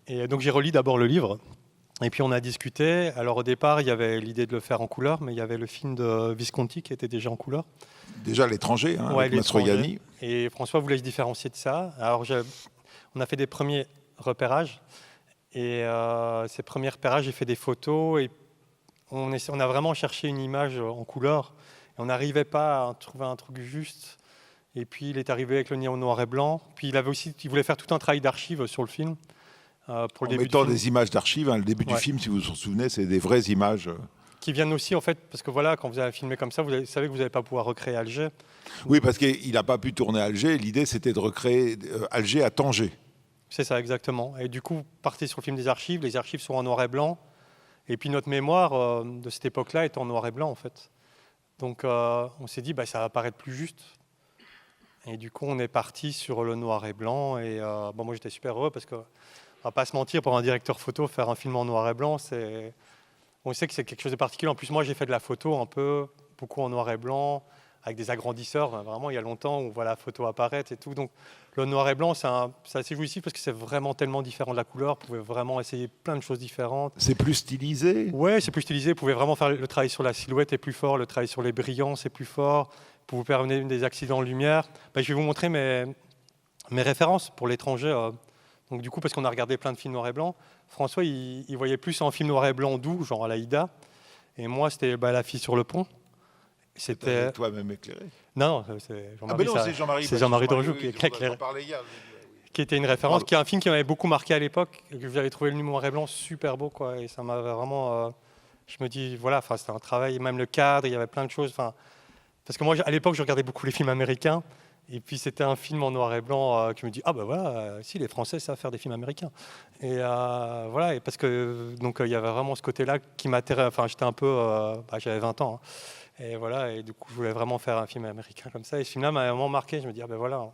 Et donc j'ai relu d'abord le livre. Et puis on a discuté. Alors au départ, il y avait l'idée de le faire en couleur, mais il y avait le film de Visconti qui était déjà en couleur. Déjà l'étranger, Ouais, avec Mastroianni. Et François voulait se différencier de ça. Alors on a fait des premiers repérages. Et ces premiers repérages, j'ai fait des photos. Et on a vraiment cherché une image en couleur. Et on n'arrivait pas à trouver un truc juste. Et puis il est arrivé avec le néon noir et blanc. Puis il voulait faire tout un travail d'archives sur le film. Pour le début mettant du film. des images d'archives. Le début du film, si vous vous en souvenez, c'est des vraies images. Qui viennent aussi, en fait, parce que voilà, quand vous avez filmé comme ça, vous savez que vous n'allez pas pouvoir recréer Alger. Oui, parce qu'il n'a pas pu tourner à Alger. L'idée, c'était de recréer Alger à Tanger. C'est ça, exactement. Et du coup, vous partez sur le film des archives. Les archives sont en noir et blanc. Et puis notre mémoire de cette époque-là est en noir et blanc, en fait. Donc on s'est dit, ça va paraître plus juste. Et du coup, on est parti sur le noir et blanc. Et moi, j'étais super heureux parce que, on va pas se mentir, pour un directeur photo, faire un film en noir et blanc, on sait que c'est quelque chose de particulier. En plus, moi, j'ai fait de la photo beaucoup en noir et blanc, avec des agrandisseurs, vraiment, il y a longtemps, où on voit la photo apparaître et tout. Donc, le noir et blanc, c'est assez jouissif parce que c'est vraiment tellement différent de la couleur. Vous pouvez vraiment essayer plein de choses différentes. C'est plus stylisé ? Ouais, c'est plus stylisé. Vous pouvez vraiment faire le travail sur la silhouette est plus fort, le travail sur les brillants, c'est plus fort. Pour vous permettre des accidents de lumière. Je vais vous montrer mes références pour l'étranger. Donc du coup, parce qu'on a regardé plein de films noir et blanc, François, il voyait plus en film noir et blanc doux, genre à l'Aïda. Et moi, c'était La fille sur le pont. C'était toi-même éclairé. Non, c'est Jean-Marie. C'est Jean-Marie Danjou qui est éclairé. Qui était une référence, qui est un film qui m'avait beaucoup marqué à l'époque, que j'avais trouvé le noir et blanc super beau, quoi. Et ça m'avait vraiment. Je me dis, voilà, c'était un travail, même le cadre, il y avait plein de choses. Parce que moi, à l'époque, je regardais beaucoup les films américains. Et puis c'était un film en noir et blanc qui me dit si les Français savent faire des films américains. Et voilà, et parce que donc il y avait vraiment ce côté-là qui m'attirait. Enfin, j'étais un peu, j'avais 20 ans, et voilà, et du coup je voulais vraiment faire un film américain comme ça. Et ce film-là m'a vraiment marqué. Je me dis voilà,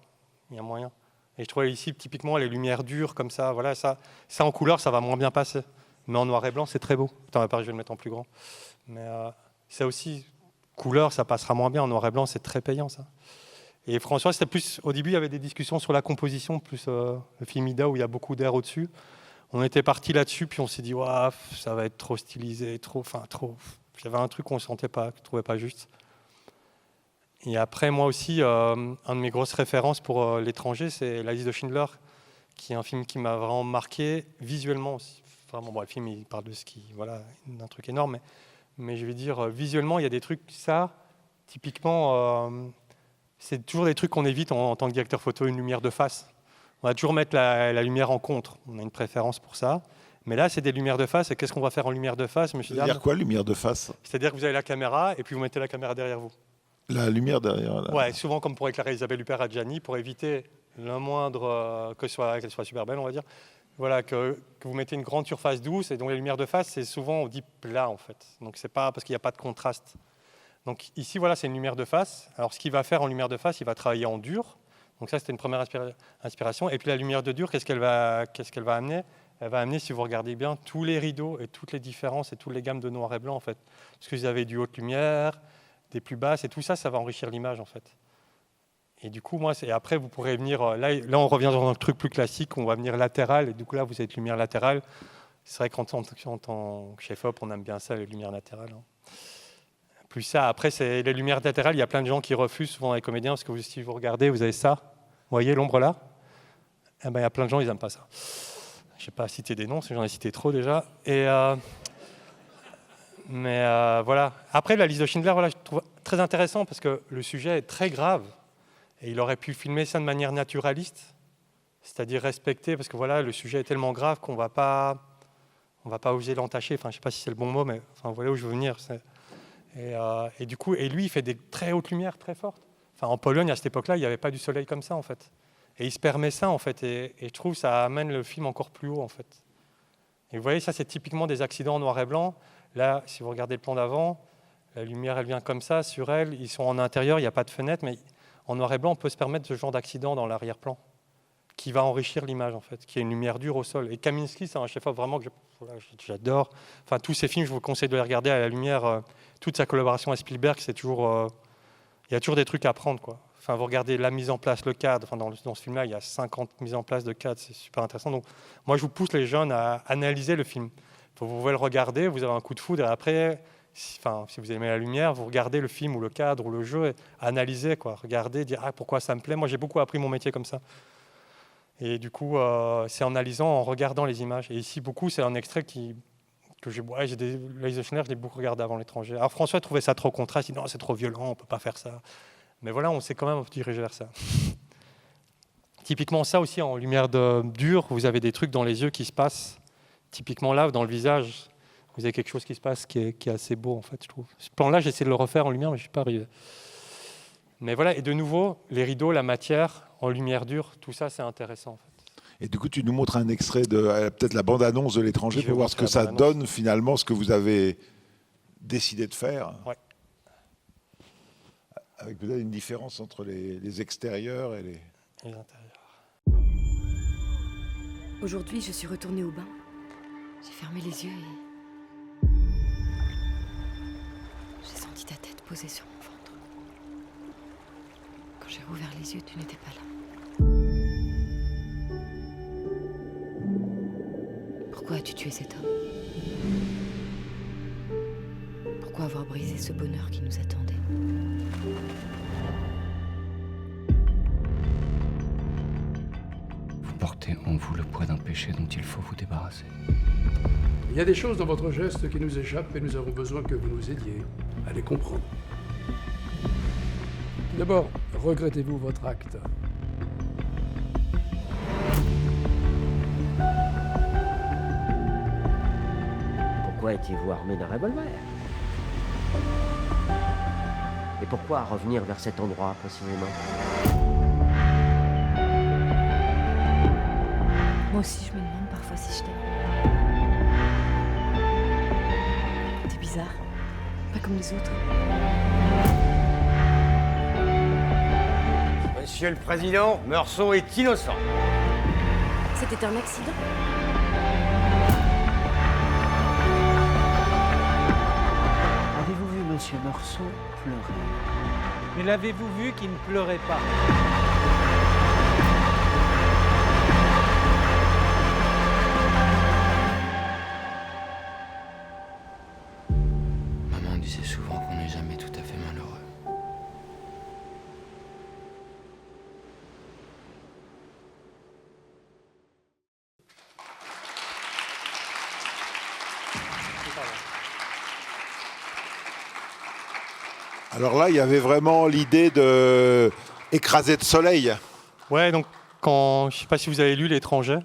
il y a moyen. Et je trouvais ici typiquement les lumières dures comme ça. Voilà, ça en couleur, ça va moins bien passer. Mais en noir et blanc, c'est très beau. Attends, je vais le mettre en plus grand. Mais ça aussi, couleur, ça passera moins bien. En noir et blanc, c'est très payant ça. Et François, c'était plus, au début, il y avait des discussions sur la composition, plus le film Ida où il y a beaucoup d'air au-dessus. On était parti là-dessus, puis on s'est dit, ça va être trop stylisé, trop. J'avais un truc qu'on ne sentait pas, que je ne trouvais pas juste. Et après, moi aussi, un de mes grosses références pour l'étranger, c'est La liste de Schindler, qui est un film qui m'a vraiment marqué visuellement aussi. Vraiment, le film, il parle de ski, voilà, d'un truc énorme, mais je vais dire, visuellement, il y a des trucs, ça, typiquement. C'est toujours des trucs qu'on évite en tant que directeur photo, une lumière de face. On va toujours mettre la lumière en contre. On a une préférence pour ça. Mais là, c'est des lumières de face. Et qu'est-ce qu'on va faire en lumière de face, monsieur Darn ? C'est-à-dire quoi, lumière de face ? C'est-à-dire que vous avez la caméra et puis vous mettez la caméra derrière vous. La lumière derrière. Là. Ouais, souvent comme pour éclairer Isabelle Huppert à Gianni, pour éviter le moindre qu'elle soit super belle, on va dire. Voilà, que vous mettez une grande surface douce. Et donc les lumières de face, c'est souvent on dit plat en fait. Donc c'est pas parce qu'il n'y a pas de contraste. Donc ici, voilà, c'est une lumière de face. Alors, ce qu'il va faire en lumière de face, il va travailler en dur. Donc ça, c'était une première inspiration. Et puis la lumière de dur, qu'est-ce qu'elle va amener ? Elle va amener, si vous regardez bien, tous les rideaux et toutes les différences et toutes les gammes de noir et blanc, en fait. Parce que vous avez du haute lumière, des plus basses, et tout ça, ça va enrichir l'image, en fait. Et du coup, après, vous pourrez venir... Là, on revient dans un truc plus classique, on va venir latéral, et du coup, là, vous avez une lumière latérale. C'est vrai qu'en tant que chef-op, on aime bien ça, les lumières latérales. Plus ça, après, c'est les lumières latérales. Il y a plein de gens qui refusent, souvent les comédiens, parce que si vous regardez, vous avez ça. Vous voyez l'ombre là ? Il y a plein de gens, ils n'aiment pas ça. Je ne vais pas citer des noms, parce que j'en ai cité trop déjà. Mais voilà. Après, La liste de Schindler, voilà, je trouve très intéressant, parce que le sujet est très grave. Et il aurait pu filmer ça de manière naturaliste, c'est-à-dire respecter, parce que voilà, le sujet est tellement grave qu'on ne va pas oser l'entacher. Enfin, je ne sais pas si c'est le bon mot, mais voilà où je veux venir. Et du coup, lui, il fait des très hautes lumières, très fortes. Enfin, en Pologne, à cette époque-là, il n'y avait pas du soleil comme ça, en fait. Et il se permet ça, en fait. Et je trouve que ça amène le film encore plus haut, en fait. Et vous voyez, ça, c'est typiquement des accidents en noir et blanc. Là, si vous regardez le plan d'avant, la lumière, elle vient comme ça sur elle. Ils sont en intérieur, il n'y a pas de fenêtre, mais en noir et blanc, on peut se permettre ce genre d'accident dans l'arrière-plan, qui va enrichir l'image, en fait, qui est une lumière dure au sol. Et Kaminski, c'est un chef-op vraiment que j'adore. Enfin, tous ces films, je vous conseille de les regarder à la lumière. Toute sa collaboration à Spielberg, c'est toujours... il y a toujours des trucs à prendre, quoi. Enfin, vous regardez la mise en place, le cadre. Enfin, dans ce film-là, il y a 50 mises en place de cadres, c'est super intéressant. Donc, moi, je vous pousse les jeunes à analyser le film. Vous pouvez le regarder, vous avez un coup de foudre, et après, si vous aimez la lumière, vous regardez le film ou le cadre ou le jeu, et analysez, quoi. Regardez, dire pourquoi ça me plaît. Moi, j'ai beaucoup appris mon métier comme ça. Et du coup, c'est en analysant, en regardant les images. Et ici, beaucoup, c'est un extrait que j'ai Eisenstein, je l'ai beaucoup regardé avant l'étranger. Alors François trouvait ça trop contraste, il dit non, c'est trop violent, on ne peut pas faire ça. Mais voilà, on s'est quand même dirigé vers ça. Typiquement ça aussi, en lumière dure, vous avez des trucs dans les yeux qui se passent. Typiquement là, dans le visage, vous avez quelque chose qui se passe qui est assez beau, en fait, je trouve. Ce plan-là, j'essaie de le refaire en lumière, mais je ne suis pas arrivé. Mais voilà, et de nouveau, les rideaux, la matière, en lumière dure, tout ça, c'est intéressant, en fait. Et du coup, tu nous montres un extrait de peut-être la bande-annonce de l'étranger pour voir ce que ça donne finalement, ce que vous avez décidé de faire. Ouais. Avec peut-être une différence entre les extérieurs et les intérieurs. Aujourd'hui, je suis retournée au bain. J'ai fermé les yeux et... j'ai senti ta tête posée sur mon ventre. Quand j'ai rouvert les yeux, tu n'étais pas là. Pourquoi as-tu tué cet homme? Pourquoi avoir brisé ce bonheur qui nous attendait? Vous portez en vous le poids d'un péché dont il faut vous débarrasser. Il y a des choses dans votre geste qui nous échappent et nous avons besoin que vous nous aidiez à les comprendre. Tout d'abord, regrettez-vous votre acte? Pourquoi étiez-vous armé d'un revolver? Et pourquoi revenir vers cet endroit précisément? Moi aussi, je me demande parfois si je t'aime. T'es bizarre, pas comme les autres. Monsieur le Président, Meursault est innocent. C'était un accident. Avez-vous vu Monsieur Meursault pleurer? Mais l'avez-vous vu qu'il ne pleurait pas? Maman disait souvent qu'on n'est jamais tout à fait malheureux. Alors là, il y avait vraiment l'idée de écraser de soleil. Ouais, donc je ne sais pas si vous avez lu L'étranger.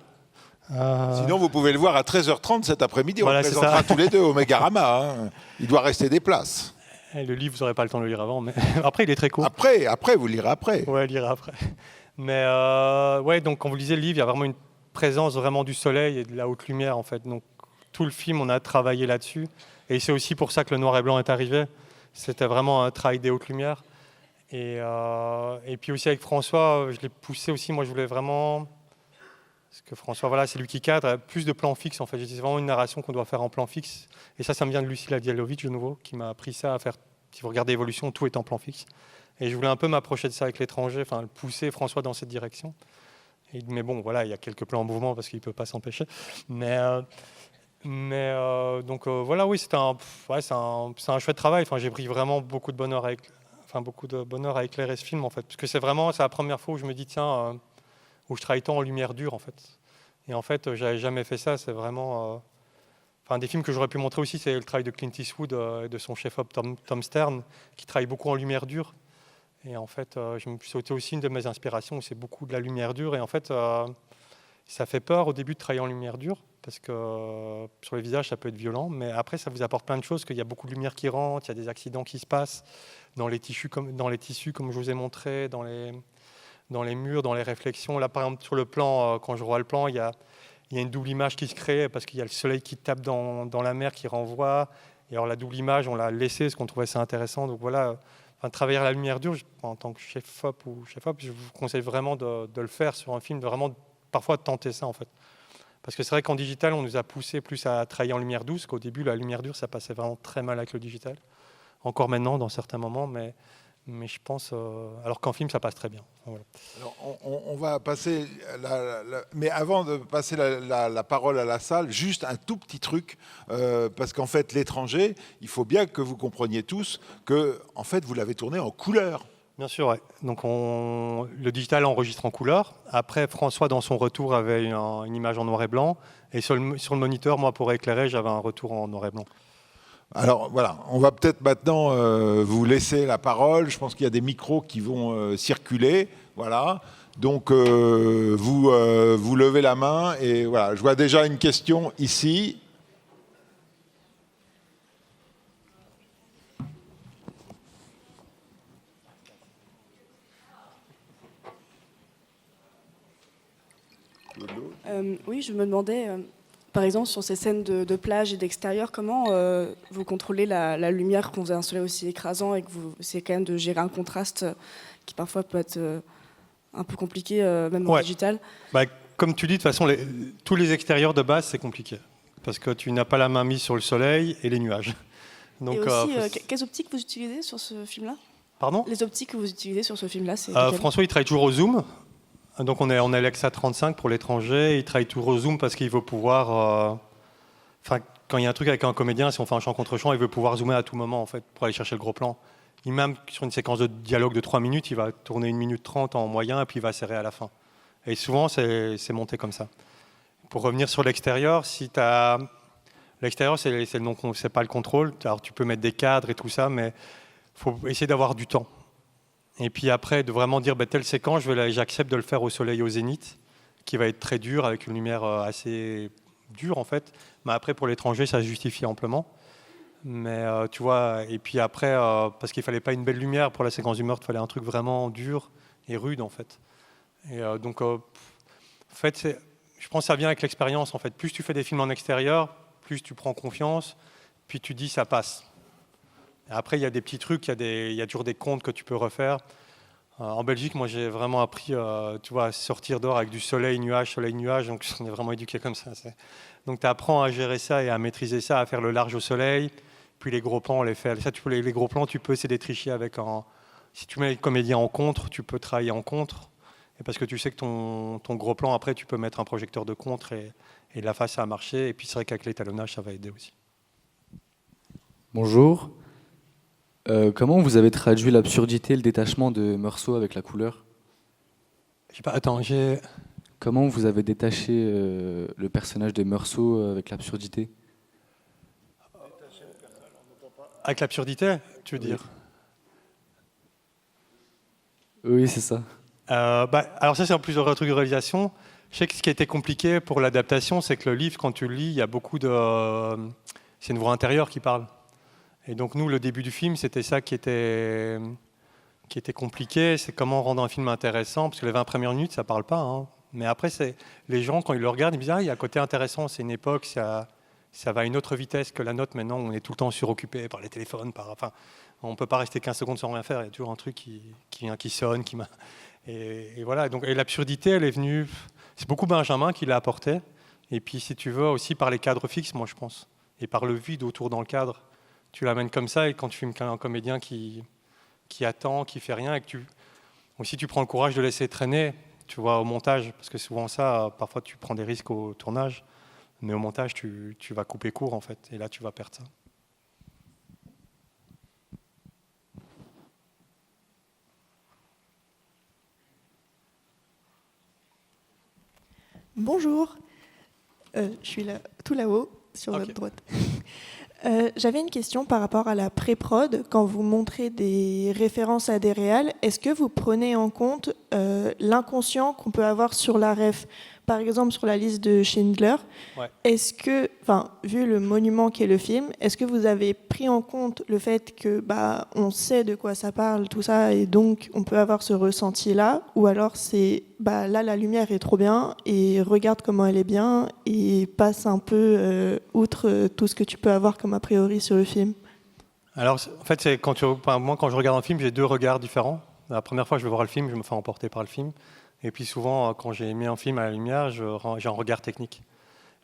Sinon, vous pouvez le voir à 13h30 cet après-midi. Voilà, on le c'est présentera ça. tous les deux au Megarama. Hein. Il doit rester des places. Le livre, vous n'aurez pas le temps de le lire avant, mais après, il est très court. Après, vous lirez après. Ouais, lire après. Mais ouais, donc quand vous lisez le livre, il y a vraiment une présence vraiment du soleil et de la haute lumière, en fait. Donc tout le film, on a travaillé là-dessus. Et c'est aussi pour ça que le noir et blanc est arrivé. C'était vraiment un travail des hautes lumières. Et puis aussi avec François, je l'ai poussé aussi. Moi, je voulais vraiment... Parce que François, voilà, c'est lui qui cadre. Plus de plans fixes, en fait. C'est vraiment une narration qu'on doit faire en plan fixe. Et ça me vient de Lucille Dialovic, de nouveau, qui m'a appris ça à faire... Si vous regardez Évolution, tout est en plan fixe. Et je voulais un peu m'approcher de ça avec l'étranger, enfin, pousser François dans cette direction. Mais bon, voilà, il y a quelques plans en mouvement parce qu'il ne peut pas s'empêcher. Donc voilà, oui, c'est un chouette travail. Enfin, j'ai pris vraiment beaucoup de bonheur à éclairer ce film, en fait. Parce que c'est la première fois où je me dis, tiens, où je travaille tant en lumière dure, en fait. Et en fait, j'avais jamais fait ça. C'est vraiment... Enfin, des films que j'aurais pu montrer aussi, c'est le travail de Clint Eastwood et de son chef-op Tom Stern, qui travaille beaucoup en lumière dure. Et en fait, c'était aussi une de mes inspirations, où c'est beaucoup de la lumière dure. Et en fait, ça fait peur au début de travailler en lumière dure, parce que sur les visages, ça peut être violent. Mais après, ça vous apporte plein de choses, qu'il y a beaucoup de lumière qui rentre, il y a des accidents qui se passent. dans les tissus, comme je vous ai montré, dans les murs, dans les réflexions. Là, par exemple, sur le plan, quand je vois le plan, il y a une double image qui se crée parce qu'il y a le soleil qui tape dans la mer, qui renvoie. Et alors, la double image, on l'a laissée parce qu'on trouvait ça intéressant. Donc voilà, travailler à la lumière dure, en tant que chef-op, je vous conseille vraiment de le faire sur un film, de vraiment parfois de tenter ça, en fait. Parce que c'est vrai qu'en digital, on nous a poussé plus à travailler en lumière douce, qu'au début, la lumière dure, ça passait vraiment très mal avec le digital. Encore maintenant, dans certains moments, mais je pense... alors qu'en film, ça passe très bien. Voilà. Alors, on va passer... mais avant de passer la parole à la salle, juste un tout petit truc, parce qu'en fait, L'étranger, il faut bien que vous compreniez tous que, en fait, vous l'avez tourné en couleur. Bien sûr, ouais. Donc le digital enregistre en couleur. Après, François, dans son retour, avait une image en noir et blanc. Et sur le moniteur, moi, pour éclairer, j'avais un retour en noir et blanc. Alors voilà, on va peut-être maintenant vous laisser la parole. Je pense qu'il y a des micros qui vont circuler. Voilà. Donc vous levez la main et voilà. Je vois déjà une question ici. Oui, je me demandais, par exemple, sur ces scènes de plage et d'extérieur, comment vous contrôlez la lumière quand vous avez un soleil aussi écrasant et que vous essayez quand même de gérer un contraste qui parfois peut être un peu compliqué, même en digital. Comme tu dis, de toute façon, tous les extérieurs de base, c'est compliqué. Parce que tu n'as pas la main mise sur le soleil et les nuages. Donc, et aussi, quelles optiques vous utilisez sur ce film-là? Pardon? Les optiques que vous utilisez sur ce film-là, c'est François, il travaille toujours au zoom. Donc on est Alexa 35 pour l'étranger. Il travaille toujours au zoom parce qu'il veut pouvoir... quand il y a un truc avec un comédien, si on fait un champ contre champ, il veut pouvoir zoomer à tout moment, en fait, pour aller chercher le gros plan. Même sur une séquence de dialogue de 3 minutes, il va tourner 1 minute 30 en moyen et puis il va serrer à la fin. Et souvent, c'est monté comme ça. Pour revenir sur l'extérieur, l'extérieur, c'est pas le contrôle. Alors tu peux mettre des cadres et tout ça, mais il faut essayer d'avoir du temps. Et puis après, de vraiment dire, telle séquence, j'accepte de le faire au soleil au zénith, qui va être très dur, avec une lumière assez dure, en fait. Mais après, pour l'étranger, ça se justifie amplement. Mais tu vois, et puis après, parce qu'il ne fallait pas une belle lumière pour la séquence du meurtre, il fallait un truc vraiment dur et rude, en fait. Et donc, en fait, je pense que ça vient avec l'expérience, en fait. Plus tu fais des films en extérieur, plus tu prends confiance, puis tu dis, ça passe. Après, il y a des petits trucs, il y a toujours des comptes que tu peux refaire. En Belgique, moi, j'ai vraiment appris tu vois, à sortir dehors avec du soleil, nuage, donc on est vraiment éduqué comme ça. Donc tu apprends à gérer ça et à maîtriser ça, à faire le large au soleil, puis les gros plans, on les fait. Ça, les gros plans, tu peux essayer de tricher avec si tu mets les comédiens en contre, tu peux travailler en contre, et parce que tu sais que ton gros plan, après, tu peux mettre un projecteur de contre et la face, ça a marché. Et puis c'est vrai qu'avec l'étalonnage, ça va aider aussi. Bonjour. Comment vous avez traduit l'absurdité et le détachement de Meursault avec la couleur? Comment vous avez détaché le personnage de Meursault avec l'absurdité? Avec l'absurdité, tu veux dire? Oui, c'est ça. Alors ça, c'est en plusieurs trucs de réalisation. Je sais que ce qui a été compliqué pour l'adaptation, c'est que le livre, quand tu le lis, il y a beaucoup de... c'est une voix intérieure qui parle. Et donc nous, le début du film, c'était ça qui était compliqué, c'est comment rendre un film intéressant, parce que les 20 premières minutes, ça ne parle pas. Hein. Mais après, les gens, quand ils le regardent, ils me disent « Ah, il y a un côté intéressant, c'est une époque, ça va à une autre vitesse que la nôtre. Maintenant, on est tout le temps suroccupé par les téléphones. On ne peut pas rester 15 secondes sans rien faire, il y a toujours un truc qui vient, qui sonne. Et voilà, donc, et l'absurdité, elle est venue... C'est beaucoup Benjamin qui l'a apporté. Et puis, si tu veux, aussi par les cadres fixes, moi, je pense. Et par le vide autour dans le cadre. Tu l'amènes comme ça, et quand tu filmes un comédien qui attend, qui fait rien, et que aussi tu prends le courage de laisser traîner, tu vois, au montage, parce que souvent ça, parfois tu prends des risques au tournage, mais au montage tu vas couper court en fait, et là tu vas perdre ça. Bonjour, je suis là, tout là-haut, sur votre droite. J'avais une question par rapport à la pré-prod. Quand vous montrez des références à des réals, est-ce que vous prenez en compte l'inconscient qu'on peut avoir sur la ref? par exemple, sur la liste de Schindler, Ouais. est-ce que, vu le monument qu'est le film, est-ce que vous avez pris en compte le fait que on sait de quoi ça parle, tout ça, et donc on peut avoir ce ressenti-là, ou alors c'est là la lumière est trop bien et regarde comment elle est bien et passe un peu outre tout ce que tu peux avoir comme a priori sur le film. Alors, en fait, moi, quand je regarde un film, j'ai deux regards différents. La première fois que je vais voir le film, je me fais emporter par le film. Et puis souvent, quand j'ai mis un film à la lumière, j'ai un regard technique.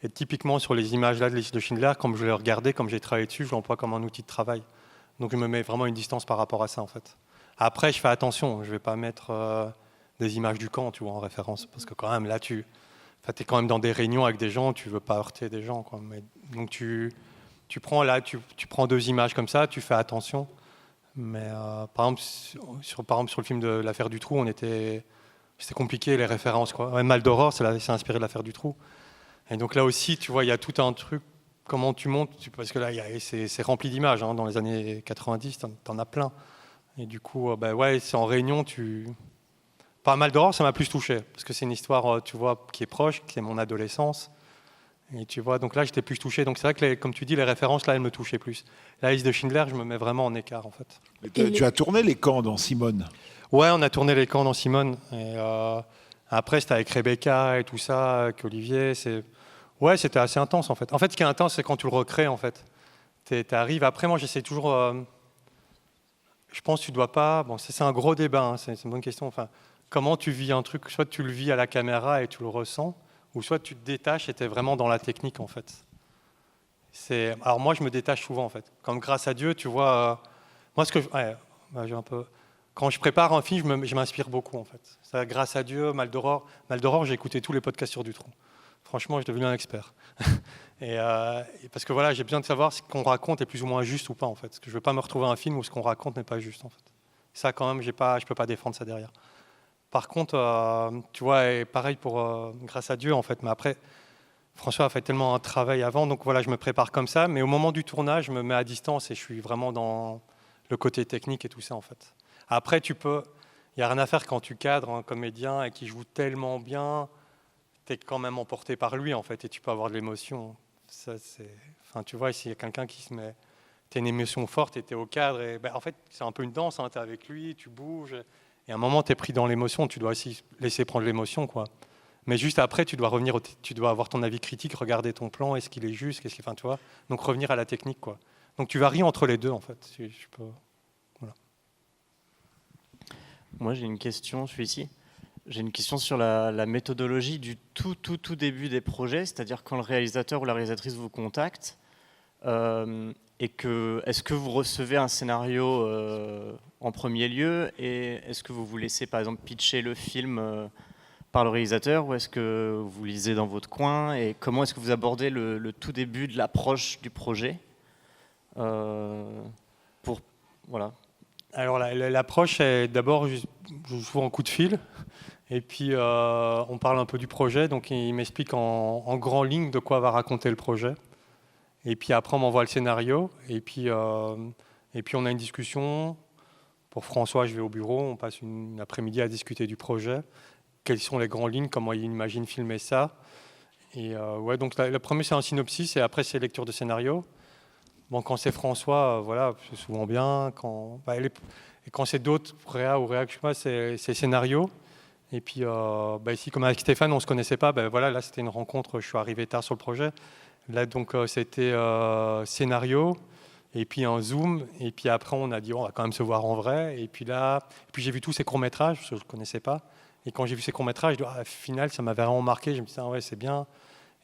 Et typiquement, sur les images là de liste de Schindler, comme je l'ai regardé, comme j'ai travaillé dessus, je l'emploie comme un outil de travail. Donc je me mets vraiment une distance par rapport à ça, en fait. Après, je fais attention. Je ne vais pas mettre des images du camp, tu vois, en référence. Parce que quand même, là, tu es quand même dans des réunions avec des gens, tu ne veux pas heurter des gens, quoi. Donc tu prends deux images comme ça, tu fais attention. Mais par exemple, sur le film de l'affaire du trou, c'était compliqué les références, quoi. Ouais, Mal d'Aurore, c'est inspiré de l'affaire du trou. Et donc là aussi, tu vois, il y a tout un truc, comment tu montes, parce que là, c'est rempli d'images. Dans les années 90, t'en as plein. Et du coup, c'est en réunion, Pas Mal d'Aurore, ça m'a plus touché, parce que c'est une histoire, tu vois, qui est proche, qui est mon adolescence. Et tu vois, donc là, j'étais plus touché. Donc c'est vrai que, comme tu dis, les références, là, elles me touchaient plus. La liste de Schindler, je me mets vraiment en écart, en fait. Mais tu as tourné les camps dans Simone. Ouais, on a tourné les camps dans Simone. Et après, c'était avec Rebecca et tout ça, avec Olivier. Ouais, c'était assez intense, en fait. En fait, ce qui est intense, c'est quand tu le recrées, en fait. T'arrives. Après, moi, j'essaie toujours... je pense que tu dois pas... Bon, c'est un gros débat, hein, c'est une bonne question. Enfin, comment tu vis un truc? Soit tu le vis à la caméra et tu le ressens, ou soit tu te détaches et tu es vraiment dans la technique, en fait. Alors moi, je me détache souvent, en fait. Comme Grâce à Dieu, tu vois... moi, j'ai un peu... Quand je prépare un film, je m'inspire beaucoup, en fait. Ça, Grâce à Dieu, Mal d'Aurore, j'ai écouté tous les podcasts sur Dutroux. Franchement, je suis devenu un expert. et parce que voilà, j'ai besoin de savoir si ce qu'on raconte est plus ou moins juste ou pas, en fait. Parce que je ne veux pas me retrouver un film où ce qu'on raconte n'est pas juste, en fait. Ça, quand même, je ne peux pas défendre ça derrière. Par contre, tu vois, et pareil pour Grâce à Dieu, en fait. Mais après, François a fait tellement un travail avant, donc voilà, je me prépare comme ça. Mais au moment du tournage, je me mets à distance et je suis vraiment dans le côté technique et tout ça, en fait. Après, il n'y a rien à faire quand tu cadres un comédien et qui joue tellement bien, tu es quand même emporté par lui, en fait, et tu peux avoir de l'émotion. Enfin, tu vois, s'il y a quelqu'un qui se met... Tu as une émotion forte et tu es au cadre, et en fait, c'est un peu une danse, hein, tu es avec lui, tu bouges, et à un moment, tu es pris dans l'émotion, tu dois aussi laisser prendre l'émotion, quoi. Mais juste après, tu dois revenir, tu dois avoir ton avis critique, regarder ton plan, est-ce qu'il est juste, enfin, tu vois, donc revenir à la technique, quoi. Donc tu varies entre les deux, en fait, si je peux... Moi, j'ai une question, celui-ci. J'ai une question sur la méthodologie du tout début des projets, c'est-à-dire quand le réalisateur ou la réalisatrice vous contacte, et est-ce que vous recevez un scénario en premier lieu, et est-ce que vous vous laissez, par exemple, pitcher le film par le réalisateur, ou est-ce que vous lisez dans votre coin, et comment est-ce que vous abordez le tout début de l'approche du projet voilà. Alors l'approche est d'abord, je joue en coup de fil, et puis on parle un peu du projet, donc il m'explique en grande ligne de quoi va raconter le projet. Et puis après on m'envoie le scénario, et puis on a une discussion. Pour François, je vais au bureau, on passe une après-midi à discuter du projet. Quelles sont les grandes lignes, comment il imagine filmer ça. Et ouais, donc le premier c'est un synopsis, et après c'est lecture de scénario. Bon, quand c'est François, voilà, c'est souvent bien. Quand c'est d'autres, Réa ou Réa, je sais pas, c'est scénario. Et puis ici, comme avec Stéphane, on ne se connaissait pas. Voilà, là, c'était une rencontre. Je suis arrivé tard sur le projet. Là, donc, c'était scénario. Et puis un zoom. Et puis après, on a dit, on va quand même se voir en vrai. Et puis là, j'ai vu tous ces courts métrages parce que je ne connaissais pas. Et quand j'ai vu ces courts métrages, au final, ça m'avait vraiment marqué. Je me disais, ouais, c'est bien.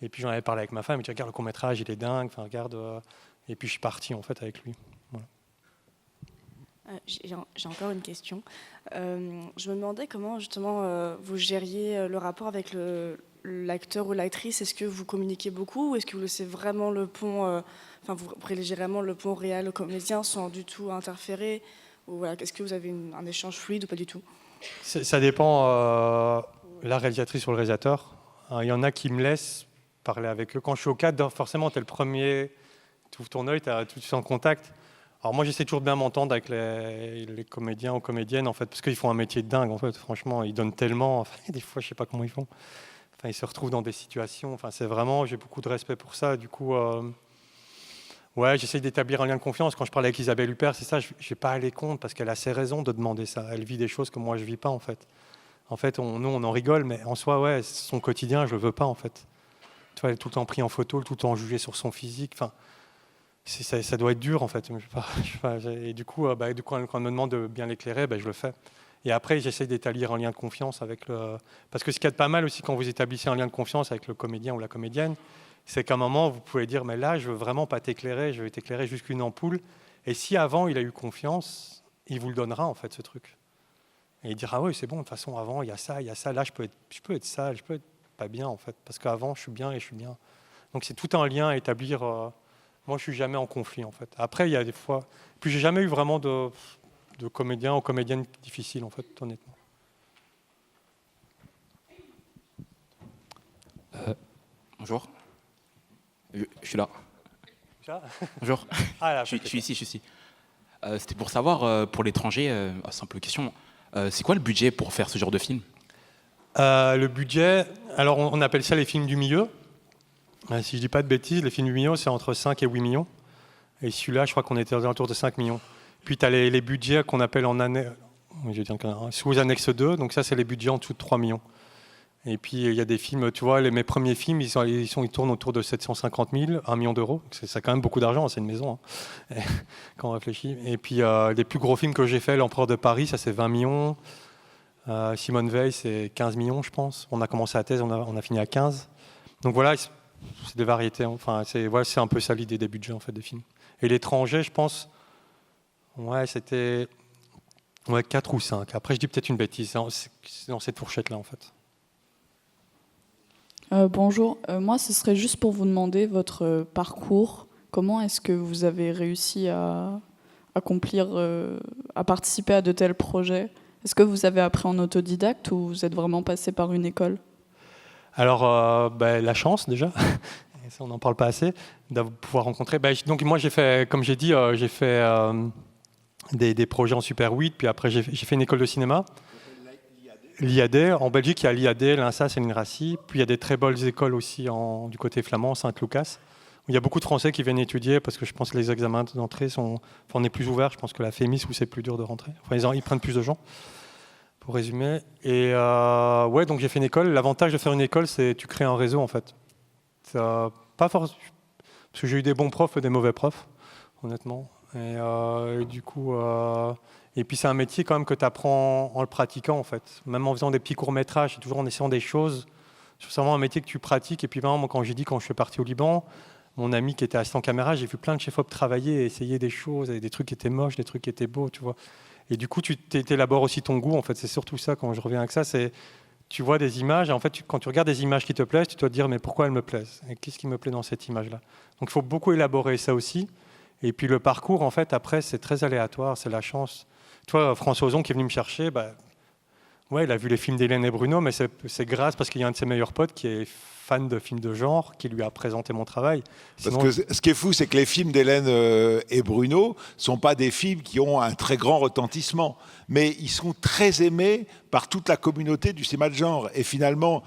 Et puis j'en avais parlé avec ma femme. Elle me dit, regarde le court métrage, il est dingue. Enfin, regarde. Et puis je suis parti en fait avec lui. Voilà. J'ai encore une question. Je me demandais comment justement vous gériez le rapport avec l'acteur ou l'actrice. Est-ce que vous communiquez beaucoup, ou est-ce que vous laissez vraiment le pont, vous privilégiez vraiment le pont réel au comédien sans du tout interférer, ou voilà, est-ce que vous avez un échange fluide ou pas du tout? Ça dépend la réalisatrice ou le réalisateur. Il y en a qui me laissent parler avec eux. Quand je suis au cadre, forcément, tu es le premier. Tu ouvres ton œil, tu es tout de suite en contact. Alors moi, j'essaie toujours de bien m'entendre avec les comédiens ou comédiennes, en fait, parce qu'ils font un métier de dingue, en fait. Franchement, ils donnent tellement. Enfin, des fois, je ne sais pas comment ils font. Enfin, ils se retrouvent dans des situations. Enfin, c'est vraiment, j'ai beaucoup de respect pour ça. Du coup, ouais, j'essaie d'établir un lien de confiance. Quand je parle avec Isabelle Huppert, c'est ça, je ne vais pas aller contre parce qu'elle a ses raisons de demander ça. Elle vit des choses que moi, je ne vis pas, en fait. En fait, nous, on en rigole, mais en soi, ouais, son quotidien, je ne le veux pas, en fait. Tu vois, elle est tout le temps prise en photo, tout le temps jugée sur son physique. Enfin, ça doit être dur, en fait. Et du coup, quand elle me demande de bien l'éclairer, je le fais. Et après, j'essaie d'établir un lien de confiance avec le... Parce que ce qui est pas mal aussi quand vous établissez un lien de confiance avec le comédien ou la comédienne, c'est qu'à un moment, vous pouvez dire, mais là, je veux vraiment pas t'éclairer, je vais t'éclairer jusqu'une ampoule. Et si avant, il a eu confiance, il vous le donnera, en fait, ce truc. Et il dira, ah oui, c'est bon, de toute façon, avant, il y a ça, là, je peux être sale, je peux être pas bien, en fait. Parce qu'avant, je suis bien et je suis bien. Donc, c'est tout un lien à établir. Moi, je suis jamais en conflit, en fait. Après, il y a des fois... Puis, j'ai jamais eu vraiment de comédiens ou comédiennes difficiles, en fait, honnêtement. Bonjour. Je suis là. Ça Bonjour. Ah, là, je suis ici. C'était pour savoir, pour l'étranger, simple question, c'est quoi le budget pour faire ce genre de film? Le budget, alors on appelle ça les films du milieu. Si je ne dis pas de bêtises, les films du milieu, c'est entre 5 et 8 millions. Et celui-là, je crois qu'on était aux alentours de 5 millions. Puis tu as les budgets qu'on appelle en année, sous annexe 2, donc ça, c'est les budgets en dessous de 3 millions. Et puis il y a des films, tu vois, mes premiers films, ils tournent autour de 750 000, 1 million d'euros. C'est quand même beaucoup d'argent, c'est une maison, hein, quand on réfléchit. Et puis les plus gros films que j'ai fait, L'Empereur de Paris, ça c'est 20 millions. Simone Veil, c'est 15 millions, je pense. On a commencé à thèse, on a fini à 15. Donc voilà, c'est des variétés. Enfin, c'est un peu ça l'idée des budgets en fait, des films. Et l'étranger, je pense, ouais, c'était 4 ou 5. Après, je dis peut-être une bêtise. C'est dans cette fourchette-là, en fait. Bonjour. Moi, ce serait juste pour vous demander votre parcours. Comment est-ce que vous avez réussi à participer à de tels projets? Est-ce que vous avez appris en autodidacte ou vous êtes vraiment passé par une école? Alors, la chance déjà, et ça on n'en parle pas assez, de pouvoir rencontrer. Donc moi j'ai fait, comme j'ai dit, j'ai fait des projets en Super 8, puis après j'ai fait une école de cinéma. L'IAD, en Belgique il y a l'IAD, l'INSAS et l'INRACI, puis il y a des très belles écoles aussi du côté flamand, Saint-Lucas. Il y a beaucoup de Français qui viennent étudier parce que je pense que les examens d'entrée on est plus ouverts. Je pense que la FEMIS où c'est plus dur de rentrer. Enfin, ils prennent plus de gens, pour résumer. Et ouais, donc j'ai fait une école. L'avantage de faire une école, c'est que tu crées un réseau en fait. Pas forcément parce que j'ai eu des bons profs et des mauvais profs, honnêtement. Et du coup, et puis c'est un métier quand même que tu apprends en le pratiquant en fait. Même en faisant des petits courts métrages, c'est toujours en essayant des choses. C'est vraiment un métier que tu pratiques. Et puis vraiment, moi, quand je suis parti au Liban. Mon ami qui était assistant caméra, j'ai vu plein de chefs-op travailler et essayer des choses, des trucs qui étaient moches, des trucs qui étaient beaux, tu vois. Et du coup, tu élabores aussi ton goût, en fait. C'est surtout ça, quand je reviens avec ça, c'est tu vois des images, et en fait, quand tu regardes des images qui te plaisent, tu dois te dire, mais pourquoi elles me plaisent? Et qu'est-ce qui me plaît dans cette image-là? Donc, il faut beaucoup élaborer ça aussi. Et puis, le parcours, en fait, après, c'est très aléatoire, c'est la chance. Toi, François Ozon qui est venu me chercher, ouais, il a vu les films d'Hélène et Bruno, mais c'est grâce parce qu'il y a un de ses meilleurs potes qui est fan de films de genre, qui lui a présenté mon travail. Parce que ce qui est fou, c'est que les films d'Hélène et Bruno ne sont pas des films qui ont un très grand retentissement, mais ils sont très aimés par toute la communauté du cinéma de genre. Et finalement,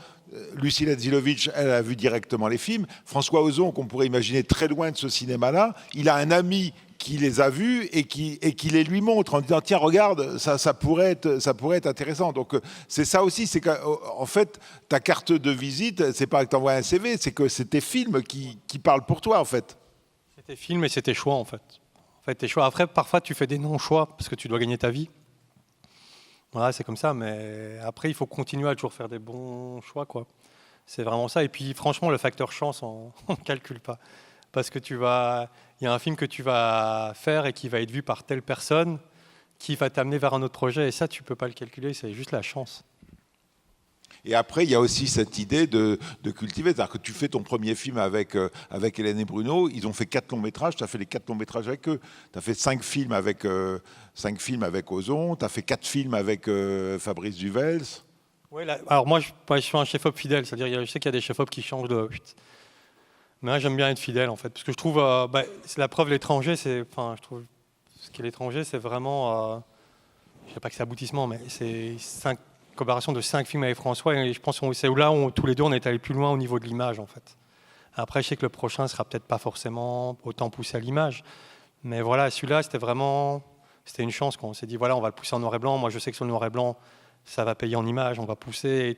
Lucie Ladzilovitch, elle a vu directement les films. François Ozon, qu'on pourrait imaginer très loin de ce cinéma-là, il a un ami qui les a vus et qui les lui montre en disant tiens regarde ça pourrait être intéressant. Donc c'est ça aussi, c'est qu'en fait ta carte de visite c'est pas que tu envoies un CV, c'est que c'est tes films qui parlent pour toi en fait. C'est tes films et c'est tes choix en fait. Tes choix. Après parfois tu fais des non-choix parce que tu dois gagner ta vie. Voilà, c'est comme ça, mais après il faut continuer à toujours faire des bons choix quoi. C'est vraiment ça. Et puis franchement le facteur chance on ne calcule pas. Parce que il y a un film que tu vas faire et qui va être vu par telle personne qui va t'amener vers un autre projet. Et ça, tu ne peux pas le calculer, c'est juste la chance. Et après, il y a aussi cette idée de cultiver. C'est-à-dire que tu fais ton premier film avec Hélène et Bruno. Ils ont fait 4 longs métrages. Tu as fait les 4 longs métrages avec eux. Tu as fait 5 films avec Ozon. Tu as fait 4 films avec Fabrice Duvels. Ouais, alors moi, je suis un chef-op fidèle. C'est-à-dire, je sais qu'il y a des chefs-op qui changent de... Mais moi, j'aime bien être fidèle, en fait. Parce que je trouve, c'est la preuve, l'étranger, je trouve, ce qui est l'étranger, c'est vraiment, je ne sais pas que c'est aboutissement, mais c'est collaboration de 5 films avec François, et je pense que c'est là où tous les deux on est allés plus loin au niveau de l'image en fait. Après, je sais que le prochain sera peut-être pas forcément autant poussé à l'image, mais voilà, celui-là c'était une chance quand on s'est dit voilà, on va le pousser en noir et blanc. Moi, je sais que sur le noir et blanc, ça va payer en image, on va pousser.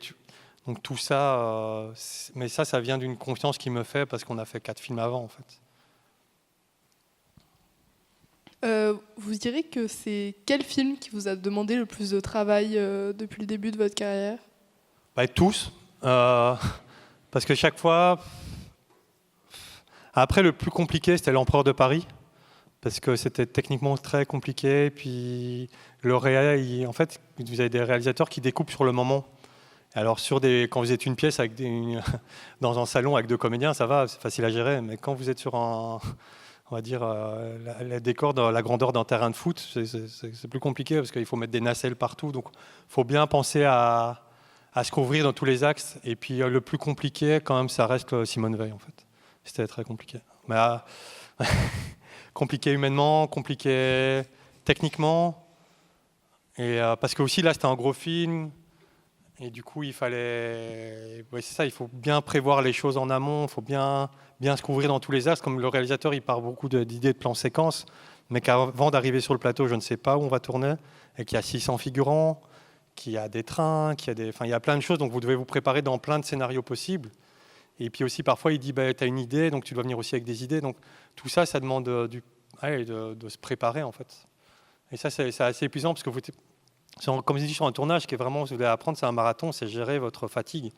Donc tout ça, mais ça vient d'une confiance qu'il me fait parce qu'on a fait 4 films avant en fait. Vous direz que c'est quel film qui vous a demandé le plus de travail depuis le début de votre carrière? Tous, parce que chaque fois... Après, le plus compliqué, c'était L'Empereur de Paris, parce que c'était techniquement très compliqué. Puis le réel, en fait, vous avez des réalisateurs qui découpent sur le moment. Alors quand vous êtes une pièce dans un salon avec 2 comédiens, ça va, c'est facile à gérer. Mais quand vous êtes sur on va dire, le décor de la grandeur d'un terrain de foot, c'est plus compliqué parce qu'il faut mettre des nacelles partout. Donc, il faut bien penser à se couvrir dans tous les axes. Et puis, le plus compliqué, quand même, ça reste Simone Veil, en fait. C'était très compliqué. Mais, compliqué humainement, compliqué techniquement. Et, parce que aussi, là, c'était un gros film. Et du coup, il fallait... Ouais, c'est ça, il faut bien prévoir les choses en amont, il faut bien se couvrir dans tous les axes. Comme le réalisateur, il part beaucoup d'idées de plans séquences, mais qu'avant d'arriver sur le plateau, je ne sais pas où on va tourner, et qu'il y a 600 figurants, qu'il y a des trains, il y a plein de choses, donc vous devez vous préparer dans plein de scénarios possibles. Et puis aussi, parfois, il dit, tu as une idée, donc tu dois venir aussi avec des idées. Donc tout ça, ça demande de se préparer, en fait. Et ça, c'est assez épuisant, parce que comme je dis sur un tournage, qui est vraiment, vous devez apprendre, c'est un marathon, c'est gérer votre fatigue.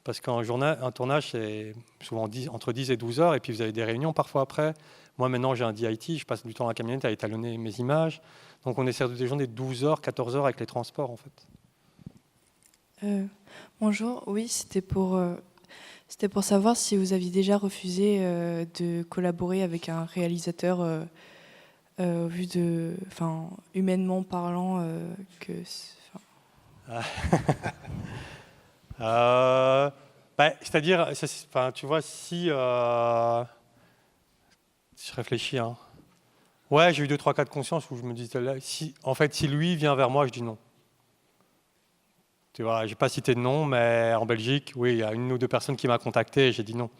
Parce qu'un tournage, c'est souvent entre 10 et 12 heures, et puis vous avez des réunions parfois après. Moi, maintenant, j'ai un DIT, je passe du temps à la camionnette à étalonner mes images. Donc, on essaie de déjeuner 12 heures, 14 heures avec les transports, en fait. Bonjour, oui, c'était pour savoir si vous aviez déjà refusé de collaborer avec un réalisateur au vu de, humainement parlant, c'est-à-dire, tu vois, si je réfléchis, hein. Ouais, j'ai eu 2-3 cas de conscience où je me disais, si lui vient vers moi, je dis non. Tu vois, j'ai pas cité de nom, mais en Belgique, oui, il y a 1 ou 2 personnes qui m'ont contacté et j'ai dit non.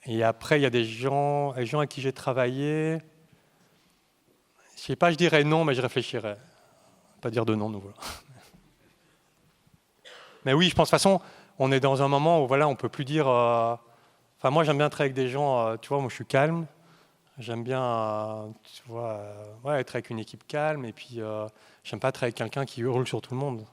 Et après, il y a des gens avec qui j'ai travaillé. Je sais pas, je dirais non, mais je réfléchirais. Pas dire de non, nous voilà. Mais oui, je pense de toute façon, on est dans un moment où voilà, on peut plus dire. Moi, j'aime bien travailler avec des gens. Tu vois, moi, je suis calme. J'aime bien, tu vois, être avec une équipe calme. Et puis, j'aime pas travailler avec quelqu'un qui hurle sur tout le monde.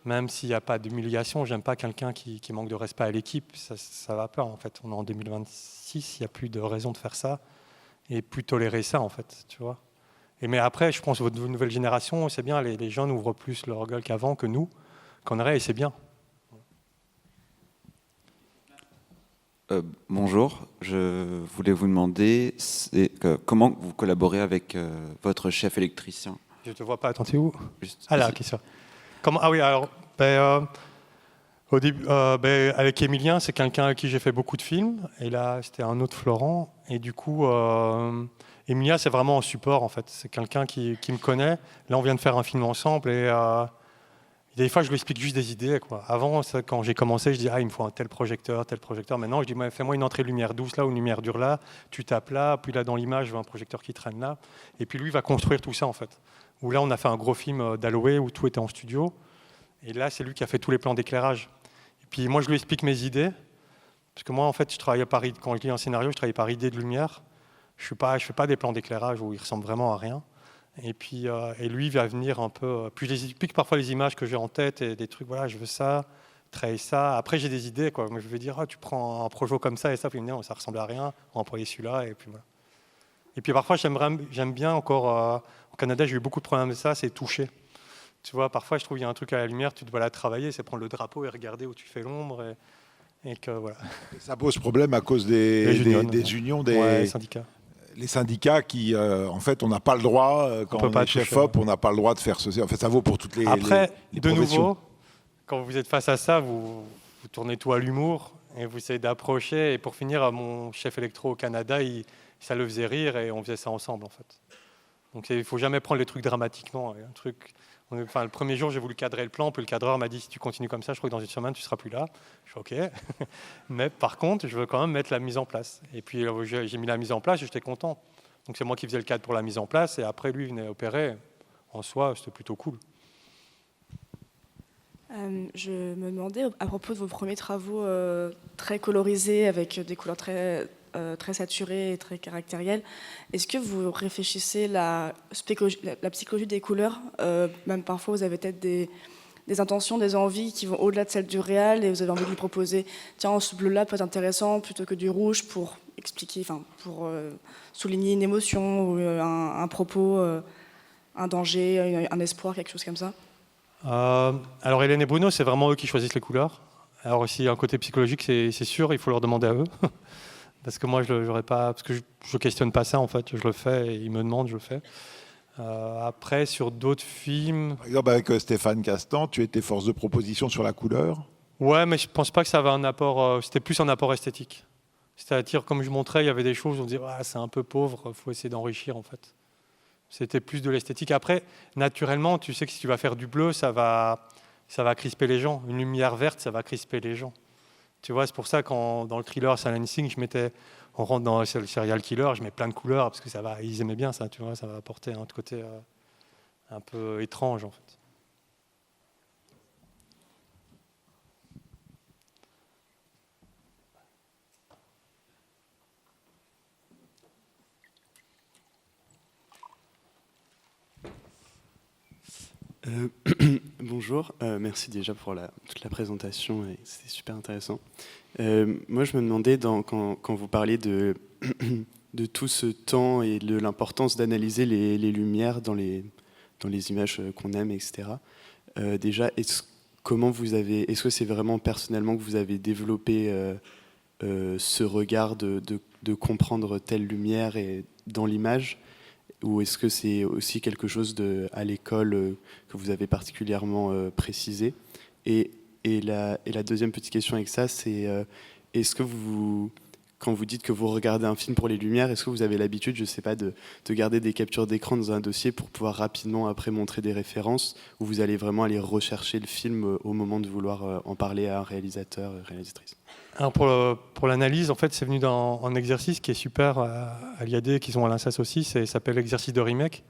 Même s'il n'y a pas d'humiliation, j'aime pas quelqu'un qui manque de respect à l'équipe. Ça va pas, en fait. On est en 2026, il n'y a plus de raison de faire ça et plus tolérer ça, en fait, tu vois. Mais après, je pense que votre nouvelle génération, c'est bien, les jeunes ouvrent plus leur gueule qu'avant, que nous, qu'on aurait, et c'est bien. Bonjour, je voulais vous demander comment vous collaborez avec votre chef électricien. Je ne te vois pas, attends, t'es où? Ah là, ok, ça. Ah oui, alors, au début, avec Émilien, c'est quelqu'un avec qui j'ai fait beaucoup de films, et là, c'était un autre Florent, et du coup, Émilien, c'est vraiment un support, en fait. C'est quelqu'un qui me connaît. Là, on vient de faire un film ensemble, et des fois, je lui explique juste des idées, quoi. Avant, quand j'ai commencé, je dis, il me faut un tel projecteur. Maintenant, je dis, fais-moi une entrée de lumière douce là, ou une lumière dure là, tu tapes là, puis là, dans l'image, je veux un projecteur qui traîne là. Et puis lui, il va construire tout ça, en fait. Où là, on a fait un gros film d'Aloé, où tout était en studio. Et là, c'est lui qui a fait tous les plans d'éclairage. Et puis moi, je lui explique mes idées. Parce que moi, en fait, je travaille par idée. Quand je lis un scénario, je travaille par idée de lumière. Je fais pas des plans d'éclairage où il ressemble vraiment à rien. Et puis, lui, il va venir un peu. Puis je les explique parfois les images que j'ai en tête et des trucs. Voilà, je veux ça, travailler ça. Après, j'ai des idées, quoi. Moi, je vais dire, tu prends un projet comme ça et ça. Puis il me dit, ça ressemble à rien. On va employer celui-là. Et puis voilà. Et puis parfois, j'aime bien encore. Au Canada, j'ai eu beaucoup de problèmes avec ça. C'est toucher. Tu vois, parfois, je trouve qu'il y a un truc à la lumière. Tu dois la travailler. C'est prendre le drapeau et regarder où tu fais l'ombre. Et que voilà. Ça pose problème à cause des unions, des syndicats. Les syndicats qui, en fait, on n'a pas le droit, quand on est chef op, on n'a pas le droit de faire ceci. En fait, ça vaut pour toutes les Après, les de professions. nouveau, quand vous êtes face à ça, vous tournez tout à l'humour et vous essayez d'approcher. Et pour finir, mon chef électro au Canada, ça le faisait rire et on faisait ça ensemble, en fait. Donc, il ne faut jamais prendre les trucs dramatiquement. Enfin, le premier jour, j'ai voulu cadrer le plan, puis le cadreur m'a dit si tu continues comme ça, je crois que dans une semaine, tu ne seras plus là. Je suis OK. Mais par contre, je veux quand même mettre la mise en place. Et puis, j'ai mis la mise en place et j'étais content. Donc, c'est moi qui faisais le cadre pour la mise en place. Et après, lui, il venait opérer. En soi, c'était plutôt cool. Je me demandais, à propos de vos premiers travaux très colorisés, avec des couleurs très saturées et très caractérielles, est-ce que vous réfléchissez la psychologie des couleurs même parfois, vous avez peut-être des intentions, des envies qui vont au-delà de celles du réel, et vous avez envie de lui proposer, tiens, ce bleu-là peut être intéressant plutôt que du rouge pour expliquer, pour souligner une émotion ou un propos, un danger, un espoir, quelque chose comme ça. Alors Hélène et Bruno, c'est vraiment eux qui choisissent les couleurs. Alors aussi un côté psychologique, c'est sûr, il faut leur demander à eux. Parce que moi, j'aurais pas, parce que je questionne pas ça en fait, je le fais et ils me demandent, je le fais. Après, sur d'autres films... Par exemple, avec Stéphane Castan, tu étais force de proposition sur la couleur. Ouais, mais je pense pas que ça avait un apport, c'était plus un apport esthétique. C'est-à-dire, comme je montrais, il y avait des choses où on disait, ah, c'est un peu pauvre, il faut essayer d'enrichir en fait. C'était plus de l'esthétique. Après, naturellement, tu sais que si tu vas faire du bleu, ça va crisper les gens. Une lumière verte, ça va crisper les gens. Tu vois, c'est pour ça quand dans le thriller Silent Sing, on rentre dans le serial killer, je mets plein de couleurs parce que ils aimaient bien ça. Tu vois, ça va apporter un côté un peu étrange en fait. Bonjour, merci déjà pour toute la présentation, et c'était super intéressant. Moi, je me demandais, quand vous parliez de tout ce temps et de l'importance d'analyser les lumières dans les images qu'on aime, etc. Déjà, est-ce que c'est vraiment personnellement que vous avez développé ce regard de comprendre telle lumière dans l'image ? Ou est-ce que c'est aussi quelque chose à l'école que vous avez particulièrement précisé ? Et la deuxième petite question avec ça, c'est est-ce que quand vous dites que vous regardez un film pour les lumières, est-ce que vous avez l'habitude, je ne sais pas, de garder des captures d'écran dans un dossier pour pouvoir rapidement après montrer des références, ou vous allez vraiment aller rechercher le film au moment de vouloir en parler à un réalisateur, réalisatrice ? Alors pour l'analyse, en fait, c'est venu d'un exercice qui est super à l'IAD, qu'ils ont à l'INSAS aussi, ça s'appelle l'exercice de remake.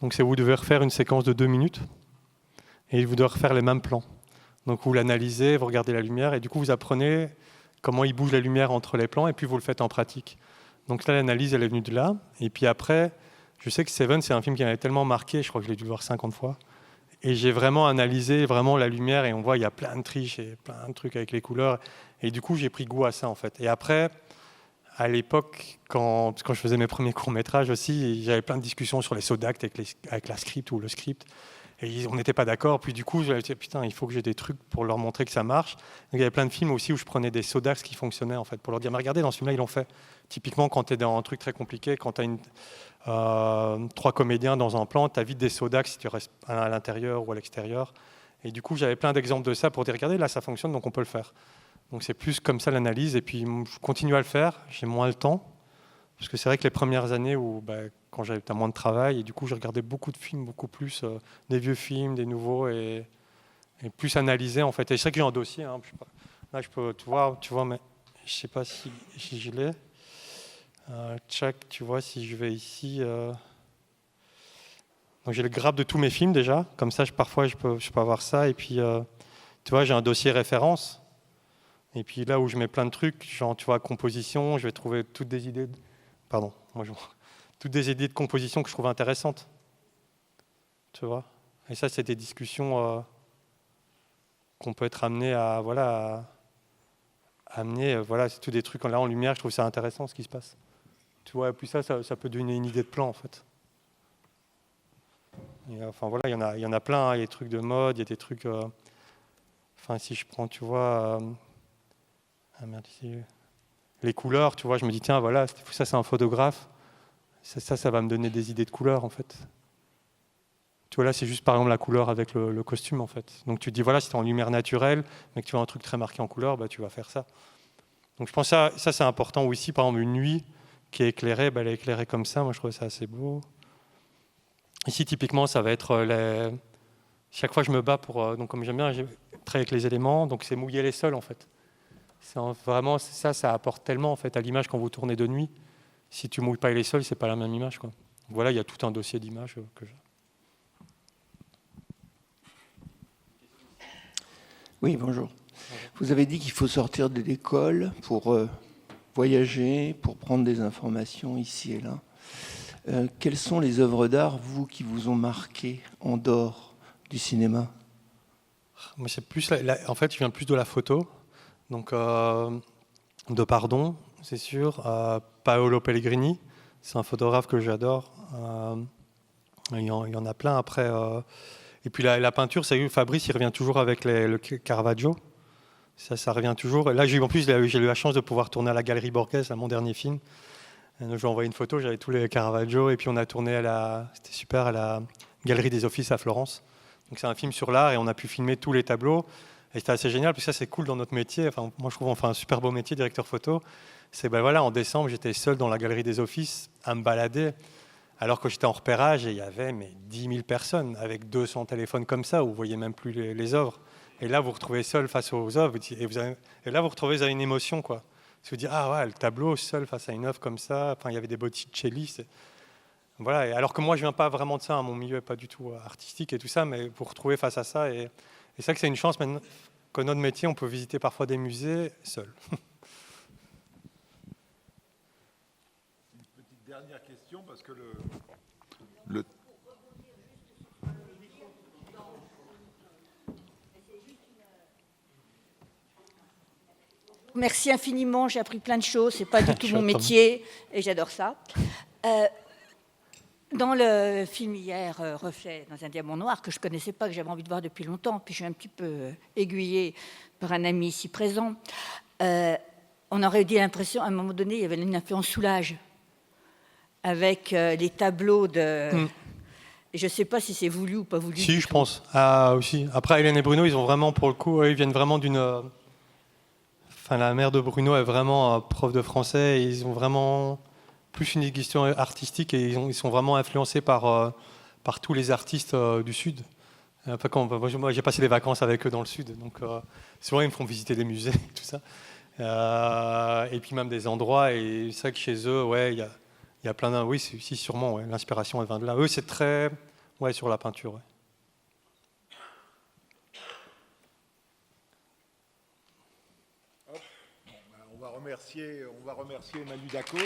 Donc c'est vous devez refaire une séquence de 2 minutes et vous devez refaire les mêmes plans. Donc vous l'analysez, vous regardez la lumière et du coup vous apprenez comment il bouge la lumière entre les plans et puis vous le faites en pratique. Donc là, l'analyse, elle est venue de là. Et puis après, je sais que Seven, c'est un film qui m'avait tellement marqué, je crois que je l'ai dû voir 50 fois. Et j'ai vraiment analysé la lumière et on voit il y a plein de triches et plein de trucs avec les couleurs. Et du coup, j'ai pris goût à ça en fait. Et après, à l'époque, quand je faisais mes premiers courts-métrages aussi, j'avais plein de discussions sur les sauts d'actes avec la script ou le script. Et on n'était pas d'accord. Puis du coup, j'avais dit, putain, il faut que j'ai des trucs pour leur montrer que ça marche. Donc, il y avait plein de films aussi où je prenais des sauts d'actes qui fonctionnaient en fait, pour leur dire, mais regardez, dans ce film-là, ils l'ont fait. Typiquement, quand tu es dans un truc très compliqué, quand tu as 3 comédiens dans un plan, tu as vite des sauts d'actes si tu restes à l'intérieur ou à l'extérieur. Et du coup, j'avais plein d'exemples de ça pour dire, regardez, là, ça fonctionne, donc on peut le faire. Donc c'est plus comme ça l'analyse. Et puis, je continue à le faire. J'ai moins le temps. Parce que c'est vrai que les premières années où, quand j'avais moins de travail, et du coup, je regardais beaucoup de films, beaucoup plus des vieux films, des nouveaux, et plus analysés en fait. Et c'est vrai que j'ai un dossier. Hein, là, je peux tu vois, mais je sais pas si je l'ai. Tu vois, si je vais ici. Donc j'ai le graphe de tous mes films déjà. Comme ça, parfois, je peux avoir ça. Et puis, tu vois, j'ai un dossier référence. Et puis là où je mets plein de trucs, genre, tu vois, composition, je vais trouver toutes des idées. Toutes des idées de composition que je trouve intéressantes. Tu vois ? Et ça, c'est des discussions qu'on peut être amené à amener. C'est tous des trucs là en lumière, je trouve ça intéressant ce qui se passe. Tu vois, et puis ça peut donner une idée de plan en fait. Et, enfin voilà, il y en a plein, hein. Il y a des trucs de mode, il y a des trucs. Si je prends, tu vois. Les couleurs, tu vois, je me dis, tiens, voilà, ça c'est un photographe, ça va me donner des idées de couleurs, en fait. Tu vois, là, c'est juste, par exemple, la couleur avec le costume, en fait. Donc, tu te dis, voilà, si tu es en lumière naturelle, mais que tu as un truc très marqué en couleur, tu vas faire ça. Donc, je pense que ça c'est important. Ou ici, par exemple, une nuit qui est éclairée, elle est éclairée comme ça. Moi, je trouve ça assez beau. Ici, typiquement, ça va être chaque fois je me bats pour, donc comme j'aime bien travailler avec les éléments, donc c'est mouiller les sols en fait. Vraiment, ça apporte tellement en fait à l'image quand vous tournez de nuit. Si tu mouilles pas les sols, c'est pas la même image, quoi. Donc voilà, il y a tout un dossier d'images que j'ai. Oui, bonjour. Vous avez dit qu'il faut sortir de l'école pour voyager, pour prendre des informations ici et là. Quelles sont les œuvres d'art, vous, qui vous ont marqué en dehors du cinéma? Moi, c'est plus en fait, je viens plus de la photo. Donc, de Pardon, c'est sûr. Paolo Pellegrini, c'est un photographe que j'adore. Il y en a plein après. Et puis la peinture, c'est Fabrice, il revient toujours avec le Caravaggio. Ça revient toujours. Et là, j'ai eu la chance de pouvoir tourner à la Galerie Borghese, à mon dernier film. Je lui ai envoyé une photo, j'avais tous les Caravaggio. Et puis on a tourné c'était super, à la Galerie des Offices à Florence. Donc c'est un film sur l'art et on a pu filmer tous les tableaux. Et c'était assez génial, parce que ça c'est cool dans notre métier. Enfin, moi je trouve un super beau métier, directeur photo. C'est voilà, en décembre, j'étais seul dans la Galerie des Offices à me balader. Alors que j'étais en repérage et il y avait 10 000 personnes avec 200 téléphones comme ça, où vous ne voyez même plus les œuvres. Et là, vous vous retrouvez seul face aux œuvres. Et là, vous retrouvez une émotion, quoi. Parce que vous dites, ah ouais, le tableau seul face à une œuvre comme ça. Enfin, il y avait des Botticelli. Voilà. Et alors que moi, je ne viens pas vraiment de ça. Mon milieu n'est pas du tout artistique et tout ça. Mais vous vous retrouvez face à ça. Et c'est ça que c'est une chance maintenant que notre métier, on peut visiter parfois des musées seul. Une petite dernière question, parce que le... Merci infiniment, j'ai appris plein de choses, c'est pas du tout mon métier et j'adore ça. Dans le film hier, Reflet dans un diamant noir, que je connaissais pas, que j'avais envie de voir depuis longtemps, puis je suis un petit peu aiguillée par un ami ici présent, on aurait eu l'impression, à un moment donné, il y avait une influence Soulage, avec les tableaux de... Et je ne sais pas si c'est voulu ou pas voulu. Si, je pense. Aussi. Après, Hélène et Bruno, ils ont vraiment, pour le coup, ils viennent vraiment d'une... Enfin, la mère de Bruno est vraiment prof de français, et ils ont vraiment plus une question artistique, et ils sont vraiment influencés par tous les artistes du Sud. Enfin, moi, j'ai passé des vacances avec eux dans le Sud, donc souvent, ils me font visiter des musées, tout ça. Et puis même des endroits, et c'est vrai que chez eux, ouais, il y a plein d'un... Oui, si, sûrement, ouais, l'inspiration, elle vient de là. Eux, c'est très... Ouais, sur la peinture, ouais. On va remercier Manu Dacos.